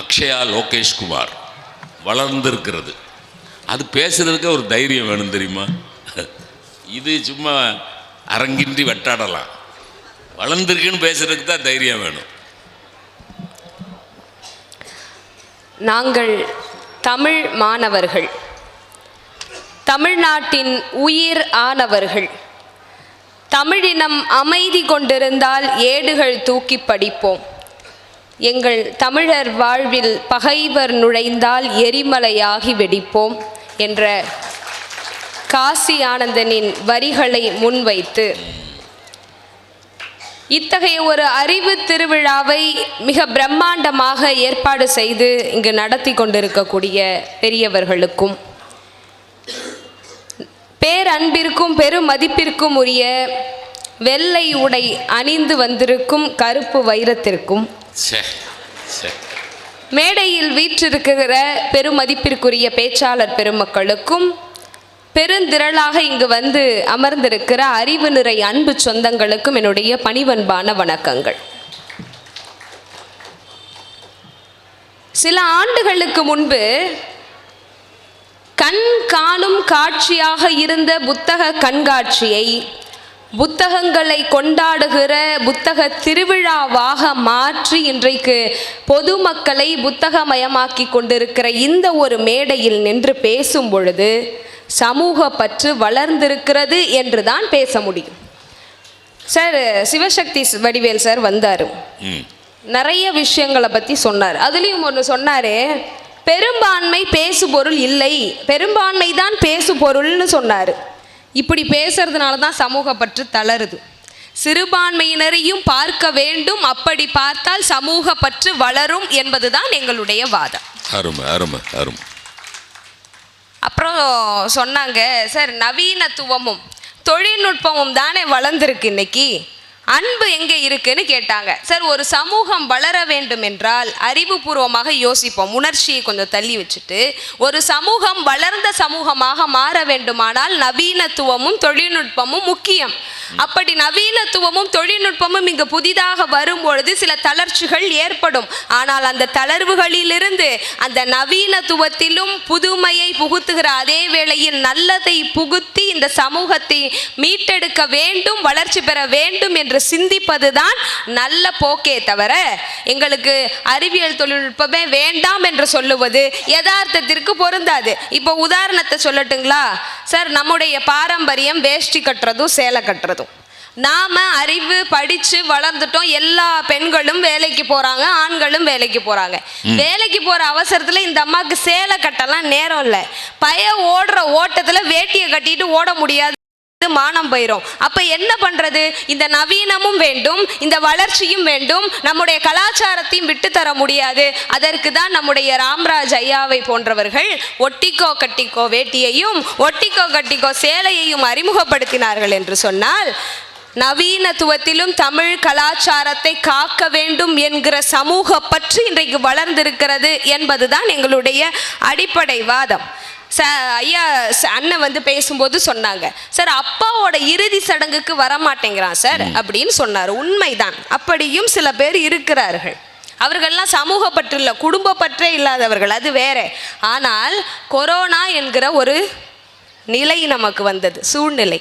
அக்ஷயா லோகேஷ்குமார் வளர்ந்துருக்கிறது, அது பேசுகிறதுக்கு ஒரு தைரியம் வேணும் தெரியுமா? இது சும்மா அரங்கின்றி வெட்டாடலாம், வளர்ந்துருக்குன்னு பேசுகிறதுக்கு தான் தைரியம் வேணும். நாங்கள் தமிழ் மாணவர்கள், தமிழ்நாட்டின் உயிர் ஆனவர்கள். தமிழினம் அமைதி கொண்டிருந்தால் ஏடுகள் தூக்கி படிப்போம். எங்கள் தமிழர் வாழ்வில் பகைவர் நுழைந்தால் எரிமலையாகி வெடிப்போம் என்ற காசி ஆனந்தனின் வரிகளை முன்வைத்து இத்தகைய ஒரு அறிவு திருவிழாவை மிக பிரம்மாண்டமாக ஏற்பாடு செய்து இங்கு நடத்தி கொண்டிருக்கக்கூடிய பெரியவர்களுக்கும் பேரன்பிற்கும் பெருமதிப்பிற்கும் உரிய வெள்ளை உடை அணிந்து வந்திருக்கும் கருப்பு வைரத்திற்கும் மேடையில் வீற்றிருக்கிற பெருமதிப்பிற்குரிய பேச்சாளர் பெருமக்களுக்கும் பெருந்திரளாக இங்கு வந்து அமர்ந்திருக்கிற அறிவு நிறை அன்பு சொந்தங்களுக்கும் என்னுடைய பணிவன்பான வணக்கங்கள். சில ஆண்டுகளுக்கு முன்பு கண் காணும் காட்சியாக இருந்த புத்தக கண்காட்சியை புத்தகங்களை கொண்டாடுகிற புத்தக திருவிழாவாக மாற்றி இன்றைக்கு பொதுமக்களை புத்தகமயமாக்கி கொண்டிருக்கிற இந்த ஒரு மேடையில் நின்று பேசும் பொழுது சமூக பற்று வளர்ந்திருக்கிறது என்று தான் பேச முடியும். சார், சிவசக்தி வடிவேல் சார் வந்தார், நிறைய விஷயங்களை பற்றி சொன்னார். அதுலேயும் ஒன்று சொன்னார், பெரும்பான்மை பேசு பொருள் இல்லை, பெரும்பான்மை தான் பேசு பொருள்னு சொன்னார். இப்படி பேசுறதுனால தான் சமூக பற்று தளருது. சிறுபான்மையினரையும் பார்க்க வேண்டும், அப்படி பார்த்தால் சமூக பற்று வளரும் என்பதுதான் எங்களுடைய வாதம். அருமை அருமை அருமை. அப்புறம் சொன்னாங்க, சார் நவீனத்துவமும் தொழில்நுட்பமும் தானே வளர்ந்துருக்கு, இன்னைக்கு அன்பு எங்கே இருக்குன்னு கேட்டாங்க. சார், ஒரு சமூகம் வளர வேண்டும் என்றால் அறிவுபூர்வமாக யோசிப்போம், உணர்ச்சியை கொஞ்சம் தள்ளி வச்சுட்டு. ஒரு சமூகம் வளர்ந்த சமூகமாக மாற வேண்டுமானால் நவீனத்துவமும் தொழில்நுட்பமும் முக்கியம். அப்படி நவீனத்துவமும் தொழில்நுட்பமும் இங்கு புதிதாக வரும்பொழுது சில தளர்ச்சிகள் ஏற்படும். ஆனால் அந்த தளர்வுகளிலிருந்து அந்த நவீனத்துவத்திலும் புதுமையை புகுத்துகிற அதே வேளையில் நல்லதை புகுத்தி இந்த சமூகத்தை மீட்டெடுக்க வேண்டும், வளர்ச்சி பெற வேண்டும் என்று சிந்திப்பதுதான் நல்ல போக்கே தவிர எங்களுக்கு அறிவியல் தொழில்நுட்பமே வேண்டாம் என்று சொல்லுவது யதார்த்தத்திற்கு பொருந்தாது. இப்போ உதாரணத்தை சொல்லட்டுங்களா சார், நம்முடைய பாரம்பரியம் வேஷ்டி கட்டுறதும் சேலை கட்டுறதும். நாம அறிவு படிச்சு வளர்ந்துட்டோம், எல்லா பெண்களும் வேலைக்கு போறாங்க, ஆண்களும் வேலைக்கு போறாங்க. வேலைக்கு போற அவசரத்துல இந்த அம்மாவுக்கு சேலை கட்டலாம் நேரம் இல்லை, ஓடுற ஓட்டத்துல வேட்டியை கட்டிட்டு ஓட முடியாது, மானம் போயிரும். அப்ப என்ன பண்றது? இந்த நவீனமும் வேண்டும், இந்த வளர்ச்சியும் வேண்டும், நம்முடைய கலாச்சாரத்தையும் விட்டு தர முடியாது. அதற்கு தான் நம்முடைய ராம்ராஜ் ஐயாவை போன்றவர்கள் ஒட்டிக்கோ கட்டிக்கோ வேட்டியையும் ஒட்டிக்கோ கட்டிக்கோ சேலையையும் அறிமுகப்படுத்தினார்கள் என்று சொன்னால், நவீனத்துவத்திலும் தமிழ் கலாச்சாரத்தை காக்க வேண்டும் என்கிற சமூக பற்று இன்றைக்கு வளர்ந்திருக்கிறது என்பதுதான் எங்களுடைய அடிப்படை வாதம். ஐயா அண்ணன் வந்து பேசும்போது சொன்னாங்க, சார் அப்பாவோட இறுதி சடங்குக்கு வரமாட்டேங்கிறான் சார் அப்படின்னு சொன்னார். உண்மைதான், அப்படியும் சில பேர் இருக்கிறார்கள். அவர்கள்லாம் சமூக பற்று இல்லை, குடும்ப பற்றே இல்லாதவர்கள், அது வேற. ஆனால் கொரோனா என்கிற ஒரு நிலை நமக்கு வந்தது, சூழ்நிலை.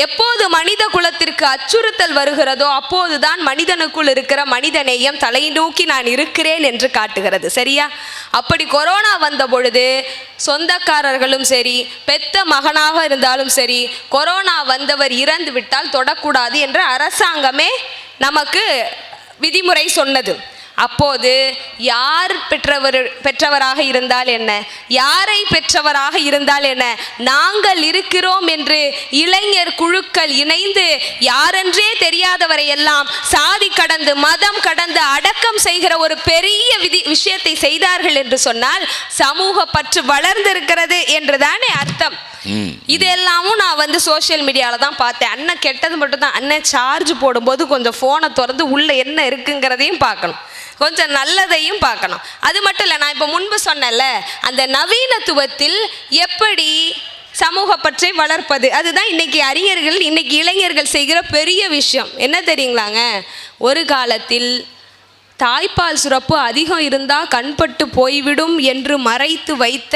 எப்போது மனித குலத்திற்கு அச்சுறுத்தல் வருகிறதோ அப்போதுதான் மனிதனுக்குள் இருக்கிற மனிதநேயம் தலை நோக்கி நான் இருக்கிறேன் என்று காட்டுகிறது. சரியா? அப்படி கொரோனா வந்த பொழுது சொந்தக்காரர்களும் சரி, பெத்த மகனாக இருந்தாலும் சரி, கொரோனா வந்தவர் இறந்து விட்டால் தொடக்கூடாது என்று அரசாங்கமே நமக்கு விதிமுறை சொன்னது. அப்போது யார் பெற்றவராக இருந்தால் என்ன, யாரை பெற்றவராக இருந்தால் என்ன, நாங்கள் இருக்கிறோம் என்று இளைஞர் குழுக்கள் இணைந்து யாரென்றே தெரியாதவரை எல்லாம் சாதி கடந்து மதம் கடந்து அடக்கம் செய்கிற ஒரு பெரிய விஷயத்தை செய்தார்கள் என்று சொன்னால் சமூக பற்று வளர்ந்திருக்கிறது என்றுதானே அர்த்தம். இதெல்லாமும் நான் வந்து சோசியல் மீடியால தான் பார்த்தேன். அண்ணன் கெட்டது மட்டும் தான், அண்ணன் சார்ஜ் போடும்போது கொஞ்சம் ஃபோனை திறந்து உள்ள என்ன இருக்குங்கிறதையும் பார்க்கணும், கொஞ்சம் நல்லதையும் பார்க்கணும். அது மட்டும் இல்லை, நான் இப்போ முன்பு சொன்னேன்ல, அந்த நவீனத்துவத்தில் எப்படி சமூக பற்றை வளர்ப்பது, அதுதான் இன்னைக்கு அறிஞர்கள் இன்னைக்கு இளைஞர்கள் செய்கிற பெரிய விஷயம். என்ன தெரியுங்களாங்க, ஒரு காலத்தில் தாய்ப்பால் சுரப்பு அதிகம் இருந்தால் கண்பட்டு போய்விடும் என்று மறைத்து வைத்த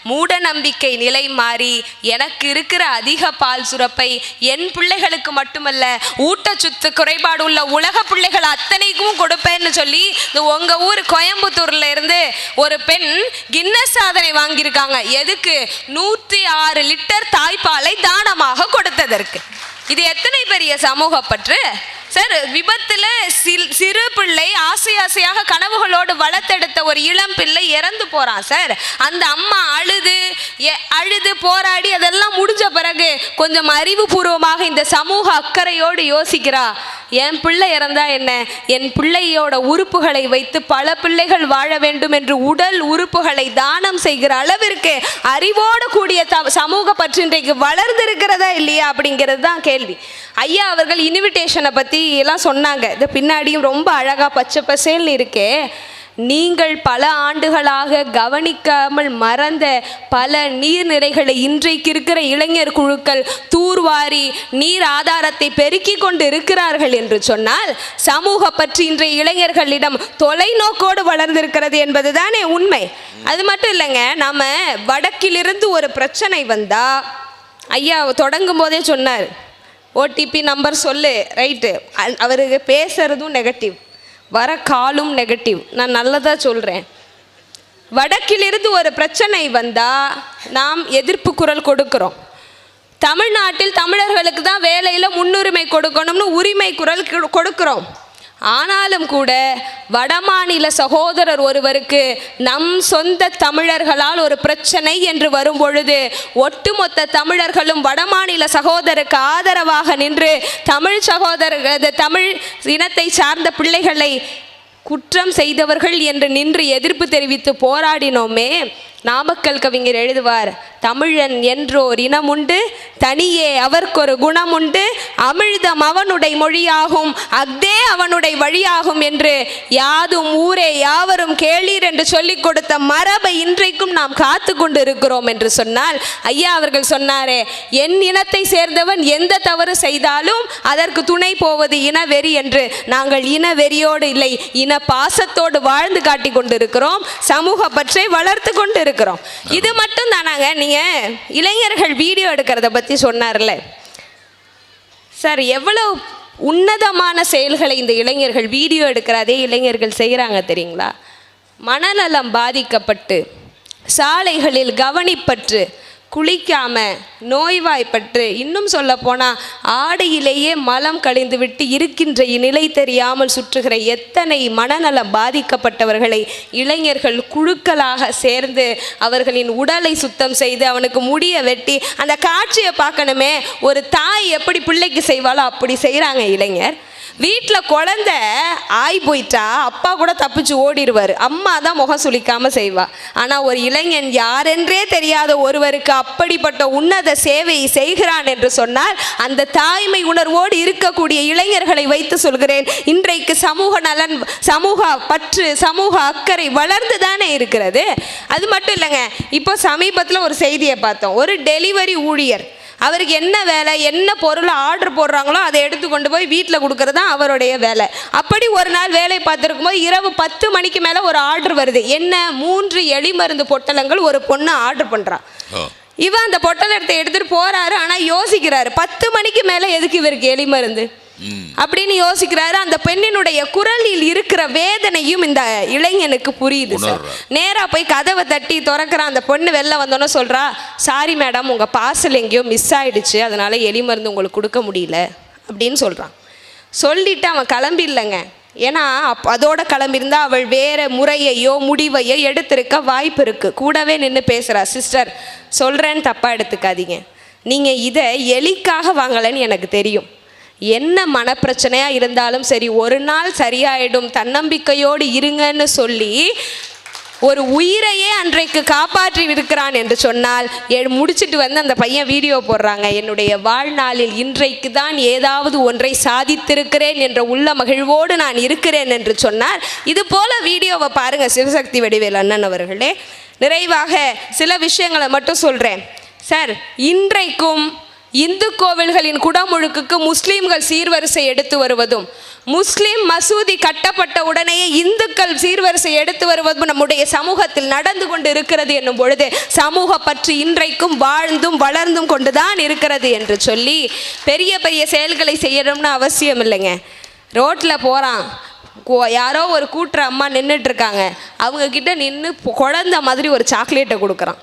மூட நம்பிக்கை நிலை மாறி எனக்கு இருக்கிற அதிக பால் சுரப்பை என் பிள்ளைகளுக்கு மட்டுமல்ல ஊட்டச்சத்து குறைபாடு உள்ள உலக பிள்ளைகள் அத்தனைக்கும் கொடுப்பேன்னு சொல்லி இந்த உங்கள் ஊர் கோயம்புத்தூர்ல இருந்து ஒரு பெண் கின்னஸ் சாதனை வாங்கியிருக்காங்க. எதுக்கு? 106 லிட்டர் தாய்ப்பாலை தானமாக கொடுத்ததற்கு. இது எத்தனை பெரிய சமூக பற்று சார். விபத்துல சிறு பிள்ளை ஆசையாக கனவுகளோடு வளர்த்தெடுத்த ஒரு இளம் பிள்ளை இறந்து போறான் சார். அந்த அம்மா அழுது போராடி அதெல்லாம் முடிஞ்ச பிறகு கொஞ்சம் அறிவுபூர்வமாக இந்த சமூக அக்கறையோடு யோசிக்கிறா, என் பிள்ளை இறந்தா என்ன, என் பிள்ளையோட உறுப்புகளை வைத்து பல பிள்ளைகள் வாழ வேண்டும் என்று உடல் உறுப்புகளை தானம் செய்கிற அளவிற்கு அறிவோடு கூடிய சமூக பற்று இன்றைக்கு வளர்ந்திருக்கிறதா இல்லையா அப்படிங்கிறது தான் கேள்வி. ஐயா அவர்கள் இன்விடேஷனை பற்றி எல்லாம் சொன்னாங்க. இது பின்னாடியும் ரொம்ப அழகாக பச்சை பசேல்னு இருக்கே. நீங்கள் பல ஆண்டுகளாக கவனிக்காமல் மறந்த பல நீர்நிலைகளை இன்றைக்கு இருக்கிற இளைஞர் குழுக்கள் தூர்வாரி நீர் ஆதாரத்தை பெருக்கி கொண்டு இருக்கிறார்கள் என்று சொன்னால் சமூக பற்றி இன்றைய இளைஞர்களிடம் தொலைநோக்கோடு வளர்ந்திருக்கிறது என்பதுதானே உண்மை. அது மட்டும் இல்லைங்க, நம்ம வடக்கிலிருந்து ஒரு பிரச்சனை வந்தா ஐயா தொடங்கும் போதே சொன்னார், ஓடிபி நம்பர் சொல்லு, ரைட்டு. அவருக்கு பேசுறதும் நெகட்டிவ், வர காலும் நெகட்டிவ். நான் நல்லதாக சொல்கிறேன். வடக்கிலிருந்து ஒரு பிரச்சனை வந்தால் நாம் எதிர்ப்பு குரல் கொடுக்கிறோம். தமிழ்நாட்டில் தமிழர்களுக்கு தான் வேலையில் முன்னுரிமை கொடுக்கணும்னு உரிமை குரல் கொடுக்கிறோம். ஆனாலும் கூட வடமாநில சகோதரர் ஒருவருக்கு நம் சொந்த தமிழர்களால் ஒரு பிரச்சனை என்று வரும் பொழுது ஒட்டுமொத்த தமிழர்களும் வடமாநில சகோதரருக்கு ஆதரவாக நின்று தமிழ் சகோதரர்கள், தமிழ் இனத்தை சார்ந்த பிள்ளைகளை குற்றம் செய்தவர்கள் என்று நின்று எதிர்ப்பு தெரிவித்து போராடினோமே. நாமக்கல் கவிஞர் எழுதுவார், தமிழன் என்றோர் இனமுண்டு, தனியே அவர்க்கொரு குணமுண்டு, அமிழ்தம் அவனுடைய மொழியாகும், அஃதே அவனுடைய வழியாகும் என்று யாதும் ஊரே யாவரும் கேளீர் என்று சொல்லிக் கொடுத்த மரபை இன்றைக்கும் நாம் காத்து கொண்டு இருக்கிறோம் என்று சொன்னால், ஐயா அவர்கள் சொன்னாரே, என் இனத்தை சேர்ந்தவன் எந்த தவறு செய்தாலும் அதற்கு துணை போவது இனவெறி என்று. நாங்கள் இனவெறியோடு இல்லை, இன பாசத்தோடு வாழ்ந்து காட்டி கொண்டிருக்கிறோம், சமூக பற்றை வளர்த்து கொண்டு இருக்கிறோம். இது மட்டும் தானாங்க. நீங்க இளைஞர்கள் வீடியோ எடுக்கிறத பத்தி சொன்னார்ல சார், எவ்வளவு உன்னதமான செயல்களை இந்த இளைஞர்கள் வீடியோ எடுக்கிற அதே இளைஞர்கள் செய்கிறாங்க தெரியுங்களா? மனநலம் பாதிக்கப்பட்டு சாலைகளில் கவனிப்பற்று, குளிக்காம நோய்வாய்ப்பற்று, இன்னும் சொல்ல போனால் ஆடையிலேயே மலம் கழிந்து விட்டு இருக்கின்ற நிலை தெரியாமல் சுற்றுகிற எத்தனை மனநலம் பாதிக்கப்பட்டவர்களை இளைஞர்கள் குழுக்களாக சேர்ந்து அவர்களின் உடலை சுத்தம் செய்து அவனுக்கு முடிய வெட்டி அந்த காட்சியை பார்க்கணுமே. ஒரு தாய் எப்படி பிள்ளைக்கு செய்வாளோ அப்படி செய்கிறாங்க இளைஞர். வீட்டில் குழந்தை ஆய் போயிட்டா அப்பா கூட தப்பிச்சு ஓடிடுவார், அம்மா தான் முகம் சுளிக்காமல் செய்வா. ஆனால் ஒரு இளைஞன் யாரென்றே தெரியாத ஒருவருக்கு அப்படிப்பட்ட உன்னத சேவையை செய்கிறான் என்று சொன்னால் அந்த தாய்மை உணர்வோடு இருக்கக்கூடிய இளைஞர்களை வைத்து சொல்கிறேன், இன்றைக்கு சமூக நலன், சமூக பற்று, சமூக அக்கறை வளர்ந்து தானே இருக்கிறது. அது மட்டும் இல்லைங்க, இப்போ சமீபத்தில் ஒரு செய்தியை பார்த்தோம். ஒரு டெலிவரி ஊழியர், அவருக்கு என்ன வேலை, என்ன பொருள் ஆர்டர் போடுறாங்களோ அதை எடுத்து கொண்டு போய் வீட்டில் கொடுக்கறது தான் அவருடைய வேலை. அப்படி ஒரு நாள் வேலை பார்த்துருக்கும் போது இரவு 10 மணிக்கு மேலே ஒரு ஆர்டர் வருது. என்ன, 3 எலி மருந்து பொட்டலங்கள் ஒரு பொண்ணு ஆர்டர் பண்ணுறான். இவன் அந்த பொட்டலத்தை எடுத்துகிட்டு போகிறாரு. ஆனால் யோசிக்கிறாரு, 10 மணிக்கு மேலே எதுக்கு இவருக்கு எலி மருந்து அப்படின்னு யோசிக்கிறாரு. அந்த பெண்ணினுடைய குரலில் இருக்கிற வேதனையும் இந்த இளைஞனுக்கு புரியுது சார். நேராக போய் கதவை தட்டி திறக்கிறான். அந்த பொண்ணு வெளில வந்தோன்னே சொல்கிறா, சாரி மேடம், உங்கள் பார்சல் எங்கேயோ மிஸ் ஆகிடுச்சு, அதனால் எலி மருந்து உங்களுக்கு கொடுக்க முடியல அப்படின்னு சொல்கிறான். சொல்லிவிட்டு அவன் கிளம்பிடலைங்க. ஏன்னா அதோட கிளம்பியிருந்தா அவள் வேறு முறையையோ முடிவையோ எடுத்திருக்க வாய்ப்பு இருக்குது. கூடவே நின்று பேசுகிறா, சிஸ்டர் சொல்கிறேன்னு தப்பாக எடுத்துக்காதீங்க, நீங்கள் இதை எலிக்காக வாங்கலைன்னு எனக்கு தெரியும், என்ன மனப்பிரச்சனையாக இருந்தாலும் சரி ஒரு நாள் சரியாயிடும், தன்னம்பிக்கையோடு இருங்கன்னு சொல்லி ஒரு உயிரையே அன்றைக்கு காப்பாற்றி இருக்கிறான் என்று சொன்னால், முடிச்சுட்டு வந்து அந்த பையன் வீடியோ போடுறாங்க, என்னுடைய வாழ்நாளில் இன்றைக்கு தான் ஏதாவது ஒன்றை சாதித்திருக்கிறேன் என்ற உள்ள மகிழ்வோடு நான் இருக்கிறேன் என்று சொன்னார். இது போல வீடியோவை பாருங்கள் சிவசக்தி வடிவேல் அண்ணன் அவர்களே. நிறைவாக சில விஷயங்களை மட்டும் சொல்கிறேன் சார். இன்றைக்கும் இந்து கோவில்களின் குடமுழுக்குக்கு முஸ்லீம்கள் சீர்வரிசை எடுத்து வருவதும், முஸ்லீம் மசூதி கட்டப்பட்ட உடனேயே இந்துக்கள் சீர்வரிசை எடுத்து வருவதும் நம்முடைய சமூகத்தில் நடந்து கொண்டு இருக்கிறது என்னும் பொழுது சமூக பற்றி இன்றைக்கும் வாழ்ந்தும் வளர்ந்தும் கொண்டுதான் இருக்கிறது என்று சொல்லி பெரிய பெரிய செயல்களை செய்யணும்னு அவசியம் இல்லைங்க. ரோட்டில் போகிறான், யாரோ ஒரு கூட்டுற அம்மா நின்றுட்டுருக்காங்க, அவங்கக்கிட்ட நின்று குழந்த மாதிரி ஒரு சாக்லேட்டை கொடுக்குறான்.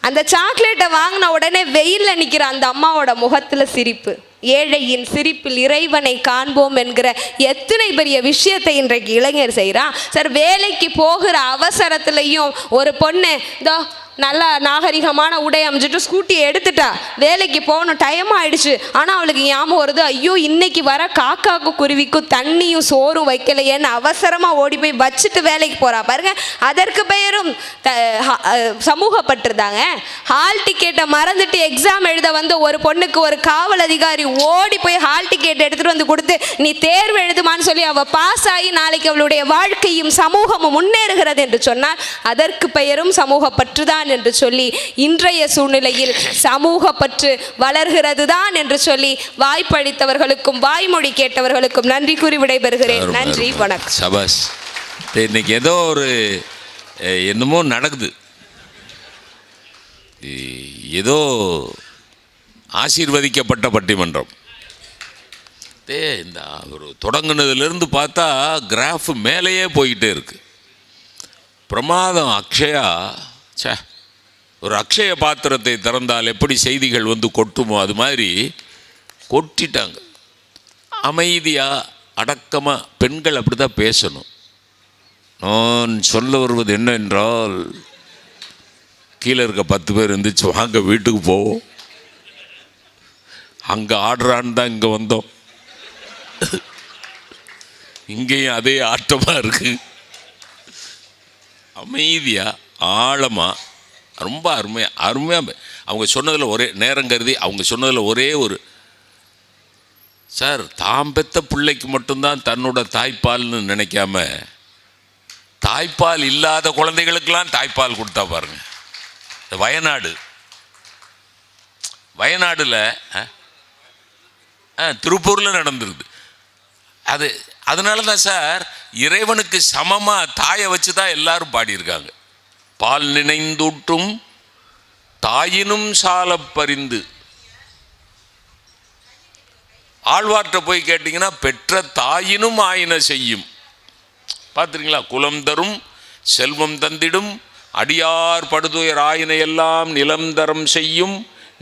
அந்த சாக்லேட்டை வாங்கின உடனே வெயிலில் நிற்கிற அந்த அம்மாவோட முகத்தில் சிரிப்பு. ஏழையின் சிரிப்பில் இறைவனை காண்போம் என்கிற எத்தனை பெரிய விஷயத்தை இன்றைக்கு இளைஞர் செய்கிறான் சார். வேலைக்கு போகிற அவசரத்துலையும் ஒரு பொண்ணு இதோ நல்லா நாகரிகமான உடை அமைஞ்சிட்டு ஸ்கூட்டியை எடுத்துட்டா, வேலைக்கு போகணும், டைம் ஆயிடுச்சு. ஆனால் அவளுக்கு ஞாபகம் வருது, ஐயோ இன்னைக்கு வர காக்காக்கும் குருவிக்கும் தண்ணியும் சோறும் வைக்கலையேன்னு அவசரமாக ஓடி போய் வச்சுட்டு வேலைக்கு போகிறா பாருங்க. அதற்கு பெயரும் சமூகப்பட்டிருந்தாங்க. ஹால் டிக்கெட்டை மறந்துட்டு எக்ஸாம் எழுத வந்த ஒரு பொண்ணுக்கு ஒரு காவல் அதிகாரி ஓடி போய் ஹால் டிக்கெட் எடுத்துகிட்டு வந்து கொடுத்து, நீ தேர்வு எழுதுமான்னு சொல்லி அவள் பாஸ் ஆகி நாளைக்கு அவளுடைய வாழ்க்கையும் சமூகமும் முன்னேறுகிறது என்று சொன்னால் அதற்கு பெயரும் சமூக பற்றுதான் என்று சொல்லி இன்றைய சூழ்நிலையில் சமூக பற்று வளர்கிறது தான் என்று சொல்லி வாய்ப்பளித்தவர்களுக்கும் வாய்மொழி கேட்டவர்களுக்கும் நன்றி கூறி விடைபெறுகிறேன். நன்றி, வணக்கம். சபாஸ். இன்னைக்கு ஏதோ ஒரு என்னமோ நடக்குது, ஏதோ ஆசீர்வதிக்கப்பட்ட பட்டிமன்றம். இந்த ஒரு தொடங்குனதுலேருந்து பார்த்தா கிராஃப் மேலேயே போய்கிட்டே இருக்கு. பிரமாதம். அக்ஷயா, சே, ஒரு அக்ஷய பாத்திரத்தை திறந்தால் எப்படி செய்திகள் வந்து கொட்டுமோ அது மாதிரி கொட்டிட்டாங்க. அமைதியாக அடக்கமாக பெண்கள் அப்படி தான் பேசணும். நான் சொல்ல வருவது என்னவென்றால், கீழே இருக்க 10 பேர் இருந்துச்சு, வாங்க வீட்டுக்கு போவோம், அங்கே ஆடுறான்னு தான் இங்கே வந்தோம், இங்கேயும் அதே ஆட்டமாக இருக்கு. அமைதியாக ஆழமாக ரொம்ப அருமையாக அவங்க சொன்னதில் ஒரே நேரம் கருதி அவங்க சொன்னதில் ஒரே ஒரு, சார் தாம் பெத்த பிள்ளைக்கு மட்டும்தான் தன்னோட தாய்ப்பால்னு நினைக்காம தாய்ப்பால் இல்லாத குழந்தைகளுக்கெல்லாம் தாய்ப்பால் கொடுத்தா பாருங்க. வயநாடில் திருப்பூரில் நடந்துருது அது. அதனால தான் சார் இறைவனுக்கு சமமாக தாயை வச்சு தான் எல்லாரும் பாடியிருக்காங்க. பால் நினைந்தூட்டும் தாயினும் சால பரிந்து. ஆழ்வார்ட்ட போய் கேட்டிங்கன்னா பெற்ற தாயினும் ஆயின செய்யும். பார்த்துருங்களா? குலம் தரும் செல்வம் தந்திடும் அடியார் படுதுயர் ஆயின எல்லாம் நிலம் தரம் செய்யும்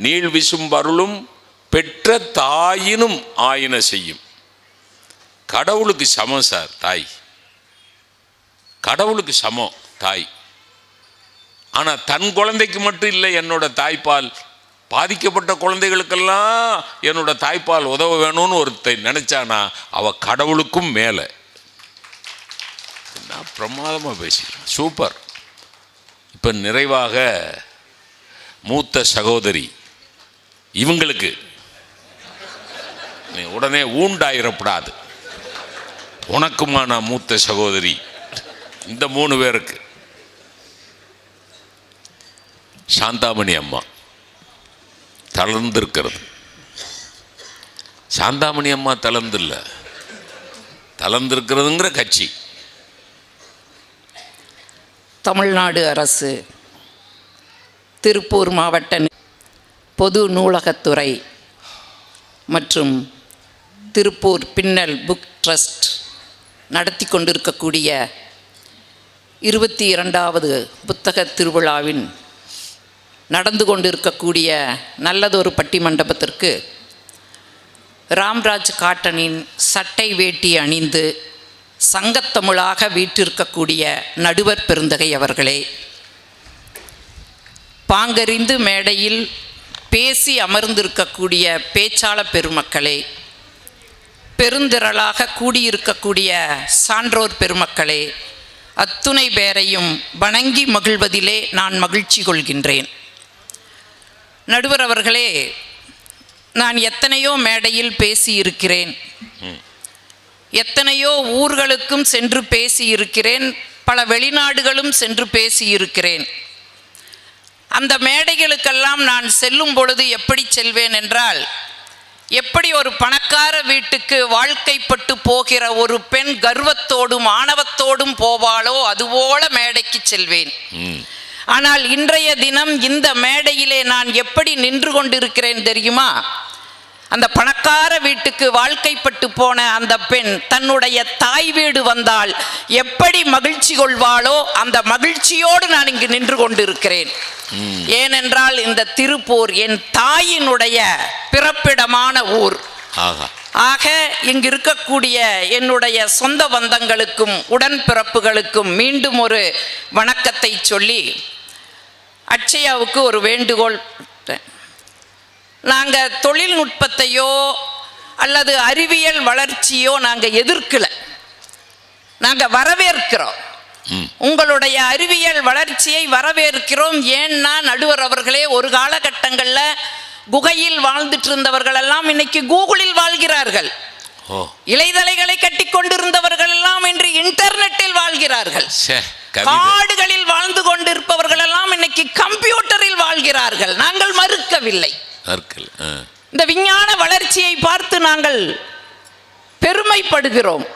நீள் விசும் அருளும் பெற்ற தாயினும் ஆயின செய்யும். கடவுளுக்கு சமம் சார் தாய், கடவுளுக்கு சமம் தாய். ஆனால் தன் குழந்தைக்கு மட்டும் இல்லை என்னோட தாய்ப்பால், பாதிக்கப்பட்ட குழந்தைகளுக்கெல்லாம் என்னோட தாய்ப்பால் உதவ வேணும்னு ஒருத்தர் நினைச்சானா அவள் கடவுளுக்கும் மேலே. நான் பிரமாதமாக பேசிக்கிறேன், சூப்பர். இப்போ நிறைவாக மூத்த சகோதரி இவங்களுக்கு நீ உடனே ஊண்டாயிரப்படாது. உனக்குமா நான் மூத்த சகோதரி, இந்த 3 பேருக்கு. சாந்தாமணி அம்மா தளர்ந்திருக்கிறது. சாந்தாமணி அம்மா தளர்ந்தில்லை, தளர்ந்திருக்கிறதுங்கிற கட்சி. தமிழ்நாடு அரசு திருப்பூர் மாவட்ட பொது நூலகத்துறை மற்றும் திருப்பூர் பின்னல் புக் ட்ரஸ்ட் நடத்தி கொண்டிருக்கக்கூடிய 22வது புத்தக திருவிழாவின் நடந்து கொண்டிருக்கக்கூடிய நல்லதொரு பட்டிமண்டபத்திற்கு ராம்ராஜ் காட்டனின் சட்டை வேட்டி அணிந்து சங்கத்தமிழாக வீற்றிருக்கக்கூடிய நடுவர் பெருந்தகை அவர்களே, பாங்கறிந்து மேடையில் பேசி அமர்ந்திருக்கக்கூடிய பேச்சாளர் பெருமக்களே, பெருந்திரளாக கூடியிருக்கக்கூடிய சான்றோர் பெருமக்களே, அத்துணை பேரையும் வணங்கி மகிழ்வதிலே நான் மகிழ்ச்சி கொள்கின்றேன். நடுவர் அவர்களே, நான் எத்தனையோ மேடையில் பேசியிருக்கிறேன், எத்தனையோ ஊர்களுக்கும் சென்று பேசியிருக்கிறேன், பல வெளிநாடுகளும் சென்று பேசியிருக்கிறேன். அந்த மேடைகளுக்கெல்லாம் நான் செல்லும் பொழுது எப்படி செல்வேன் என்றால், எப்படி ஒரு பணக்கார வீட்டுக்கு வாழ்க்கைப்பட்டு போகிற ஒரு பெண் கர்வத்தோடும் ஆணவத்தோடும் போவாளோ அதுபோல மேடைக்கு செல்வேன். ஆனால் இன்றைய தினம் இந்த மேடையிலே நான் எப்படி நின்று கொண்டிருக்கிறேன் தெரியுமா? அந்த பணக்கார வீட்டுக்கு வாழ்க்கைப்பட்டு போன அந்த பெண் தன்னுடைய தாய் வீடு வந்தால் எப்படி மகிழ்ச்சி கொள்வாளோ அந்த மகிழ்ச்சியோடு நான் இங்கு நின்று கொண்டிருக்கிறேன். ஏனென்றால் இந்த திருப்பூர் என் தாயினுடைய பிறப்பிடமான ஊர். ஆக இங்கு இருக்கக்கூடிய என்னுடைய சொந்த பந்தங்களுக்கும் உடன்பிறப்புகளுக்கும் மீண்டும் ஒரு வணக்கத்தை சொல்லி, அட்சயாவுக்கு ஒரு வேண்டுகோள். நாங்கள் தொழில்நுட்பத்தையோ அல்லது அறிவியல் வளர்ச்சியோ நாங்கள் எதிர்க்கலை, நாங்கள் வரவேற்கிறோம். உங்களுடைய அறிவியல் வளர்ச்சியை வரவேற்கிறோம். ஏன்னா நடுவர் அவர்களே, ஒரு காலகட்டங்களில் குகையில் வாழ்ந்துட்டு இருந்தவர்கள் எல்லாம் இன்னைக்கு கூகுளில் வாழ்கிறார்கள். இலைதலைகளை கட்டி கொண்டிருந்தவர்கள் எல்லாம் இன்று இன்டர்நெட்டில் வாழ்கிறார்கள். காடுகளில் வாழ்ந்து கொண்டிருப்பவர்கள் எல்லாம் இன்னைக்கு கம்ப்யூட்டரில் வாழ்கிறார்கள். நாங்கள் மறுக்கவில்லை. இந்த விஞ்ஞான வளர்ச்சியை பார்த்து நாங்கள் பெருமைப்படுகிறோம்.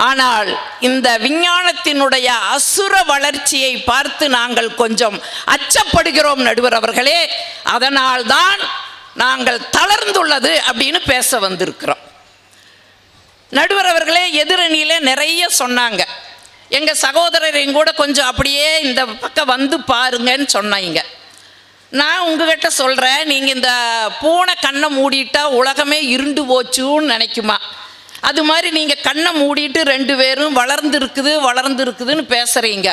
ஆனால் இந்த விஞ்ஞானத்தினுடைய அசுர வளர்ச்சியை பார்த்து நாங்கள் கொஞ்சம் அச்சப்படுகிறோம் நடுவர் அவர்களே. அதனால்தான் நாங்கள் தளர்ந்துள்ளது அப்படின்னு பேச வந்திருக்கிறோம். நடுவர் அவர்களே, எதிரணியில நிறைய சொன்னாங்க. எங்க சகோதரரையும் கூட கொஞ்சம் அப்படியே இந்த பக்கம் வந்து பாருங்கன்னு சொன்னாங்க. நான் உங்ககிட்ட சொல்றேன், நீங்க இந்த பூனை கண்ணை மூடிட்டா உலகமே இருண்டு போச்சுன்னு நினைக்குமா? அது மாதிரி நீங்க கண்ணை மூடிட்டு ரெண்டு பேரும் வளர்ந்துருக்குதுன்னு பேசுறீங்க.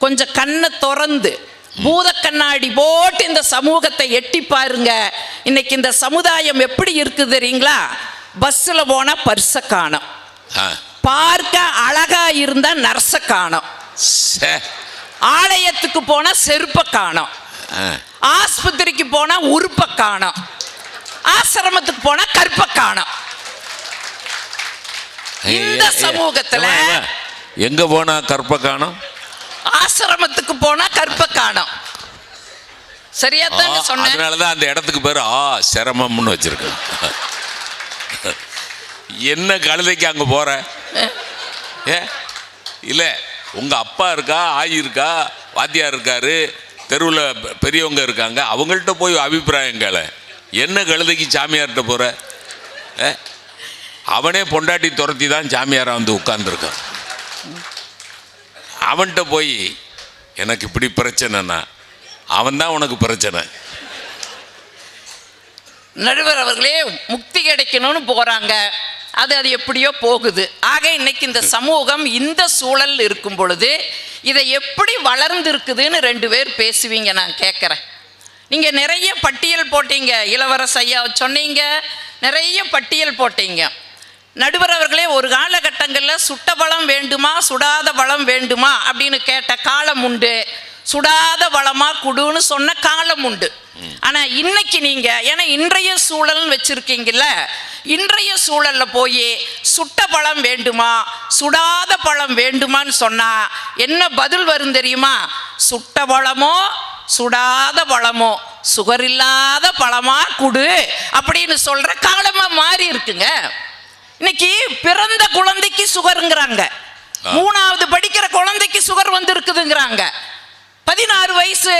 கொஞ்சம் கண்ணை திறந்து பூத கண்ணாடி போட்டு இந்த சமூகத்தை எட்டி பாருங்க. இன்னைக்கு இந்த சமுதாயம் எப்படி இருக்குது தெரியுங்களா? பஸ்ஸில் போனால் பர்ஸை காணோம், பார்க்க அழகா இருந்தா நர்ஸை காணோம், ஆலயத்துக்கு போனா செருப்பை காணோம், ஆஸ்பத்திரிக்கு போனா உறுப்பை காணோம், ஆசிரமத்துக்கு போனா கற்பை காணோம். இந்த சமூகத்துல எங்க போனா கற்பை காணோம், ஆசிரமத்துக்கு போனா கற்பை காணோம். சரியா தாங்க சொன்னேன். அதனாலதான் அந்த இடத்துக்கு பேரு சிரமம்னு வச்சிருக்கேன். என்ன கழுதைக்கு அங்க போற? இல்ல உங்க அப்பா இருக்கா, ஆயி இருக்கா, வாத்தியார் இருக்காரு, தெருவில் பெரியவங்க இருக்காங்க, அவங்கள்ட்ட போய் அபிப்பிராயம் கேள. என்ன கழுதைக்கு சாமியார்கிட்ட போற? அவனே பொண்டாட்டி துரத்தி தான் சாமியாரா வந்து உட்கார்ந்துருக்கான். அவன்கிட்ட போய் எனக்கு இப்படி பிரச்சனைனா அவன் தான் உனக்கு பிரச்சனை. நடுவர் அவர்களே, முக்தி கிடைக்கணும்னு போறாங்க, அது எப்படியோ போகுது. ஆக இன்னைக்கு இந்த சமூகம் இந்த சூழல் இருக்கும் பொழுது இதை எப்படி வளர்ந்து இருக்குதுன்னு ரெண்டு பேர் பேசுவீங்க. நான் கேட்குறேன். நீங்க நிறைய பட்டியல் போட்டீங்க, இளவரச ஐயா சொன்னீங்க, நிறைய பட்டியல் போட்டீங்க. நடுவர் அவர்களே, ஒரு காலகட்டங்களில் சுட்ட பழம் வேண்டுமா சுடாத பழம் வேண்டுமா அப்படின்னு கேட்ட காலம் உண்டு, சுடாத பழமா குடுன்னு சொன்ன காலம் உண்டு. ஆனா இன்னைக்கு நீங்க, ஏன்னா இன்றைய சூழல்னு வச்சிருக்கீங்கல்ல, இன்றைய சூழல்ல போய் சுட்ட பழம் வேண்டுமா சுடாத பழம் வேண்டுமான்னு சொன்னா என்ன பதில் வரும் தெரியுமா? சுட்ட பழமோ சுடாத பழமோ சுகர் இல்லாத பழமா குடு அப்படின்னு சொல்ற காலமா மாறி இருக்குங்க. இன்னைக்கு பிறந்த குழந்தைக்கு சுகருங்கிறாங்க, 3வது படிக்கிற குழந்தைக்கு சுகர் வந்து இருக்குதுங்கிறாங்க, 16 வயசு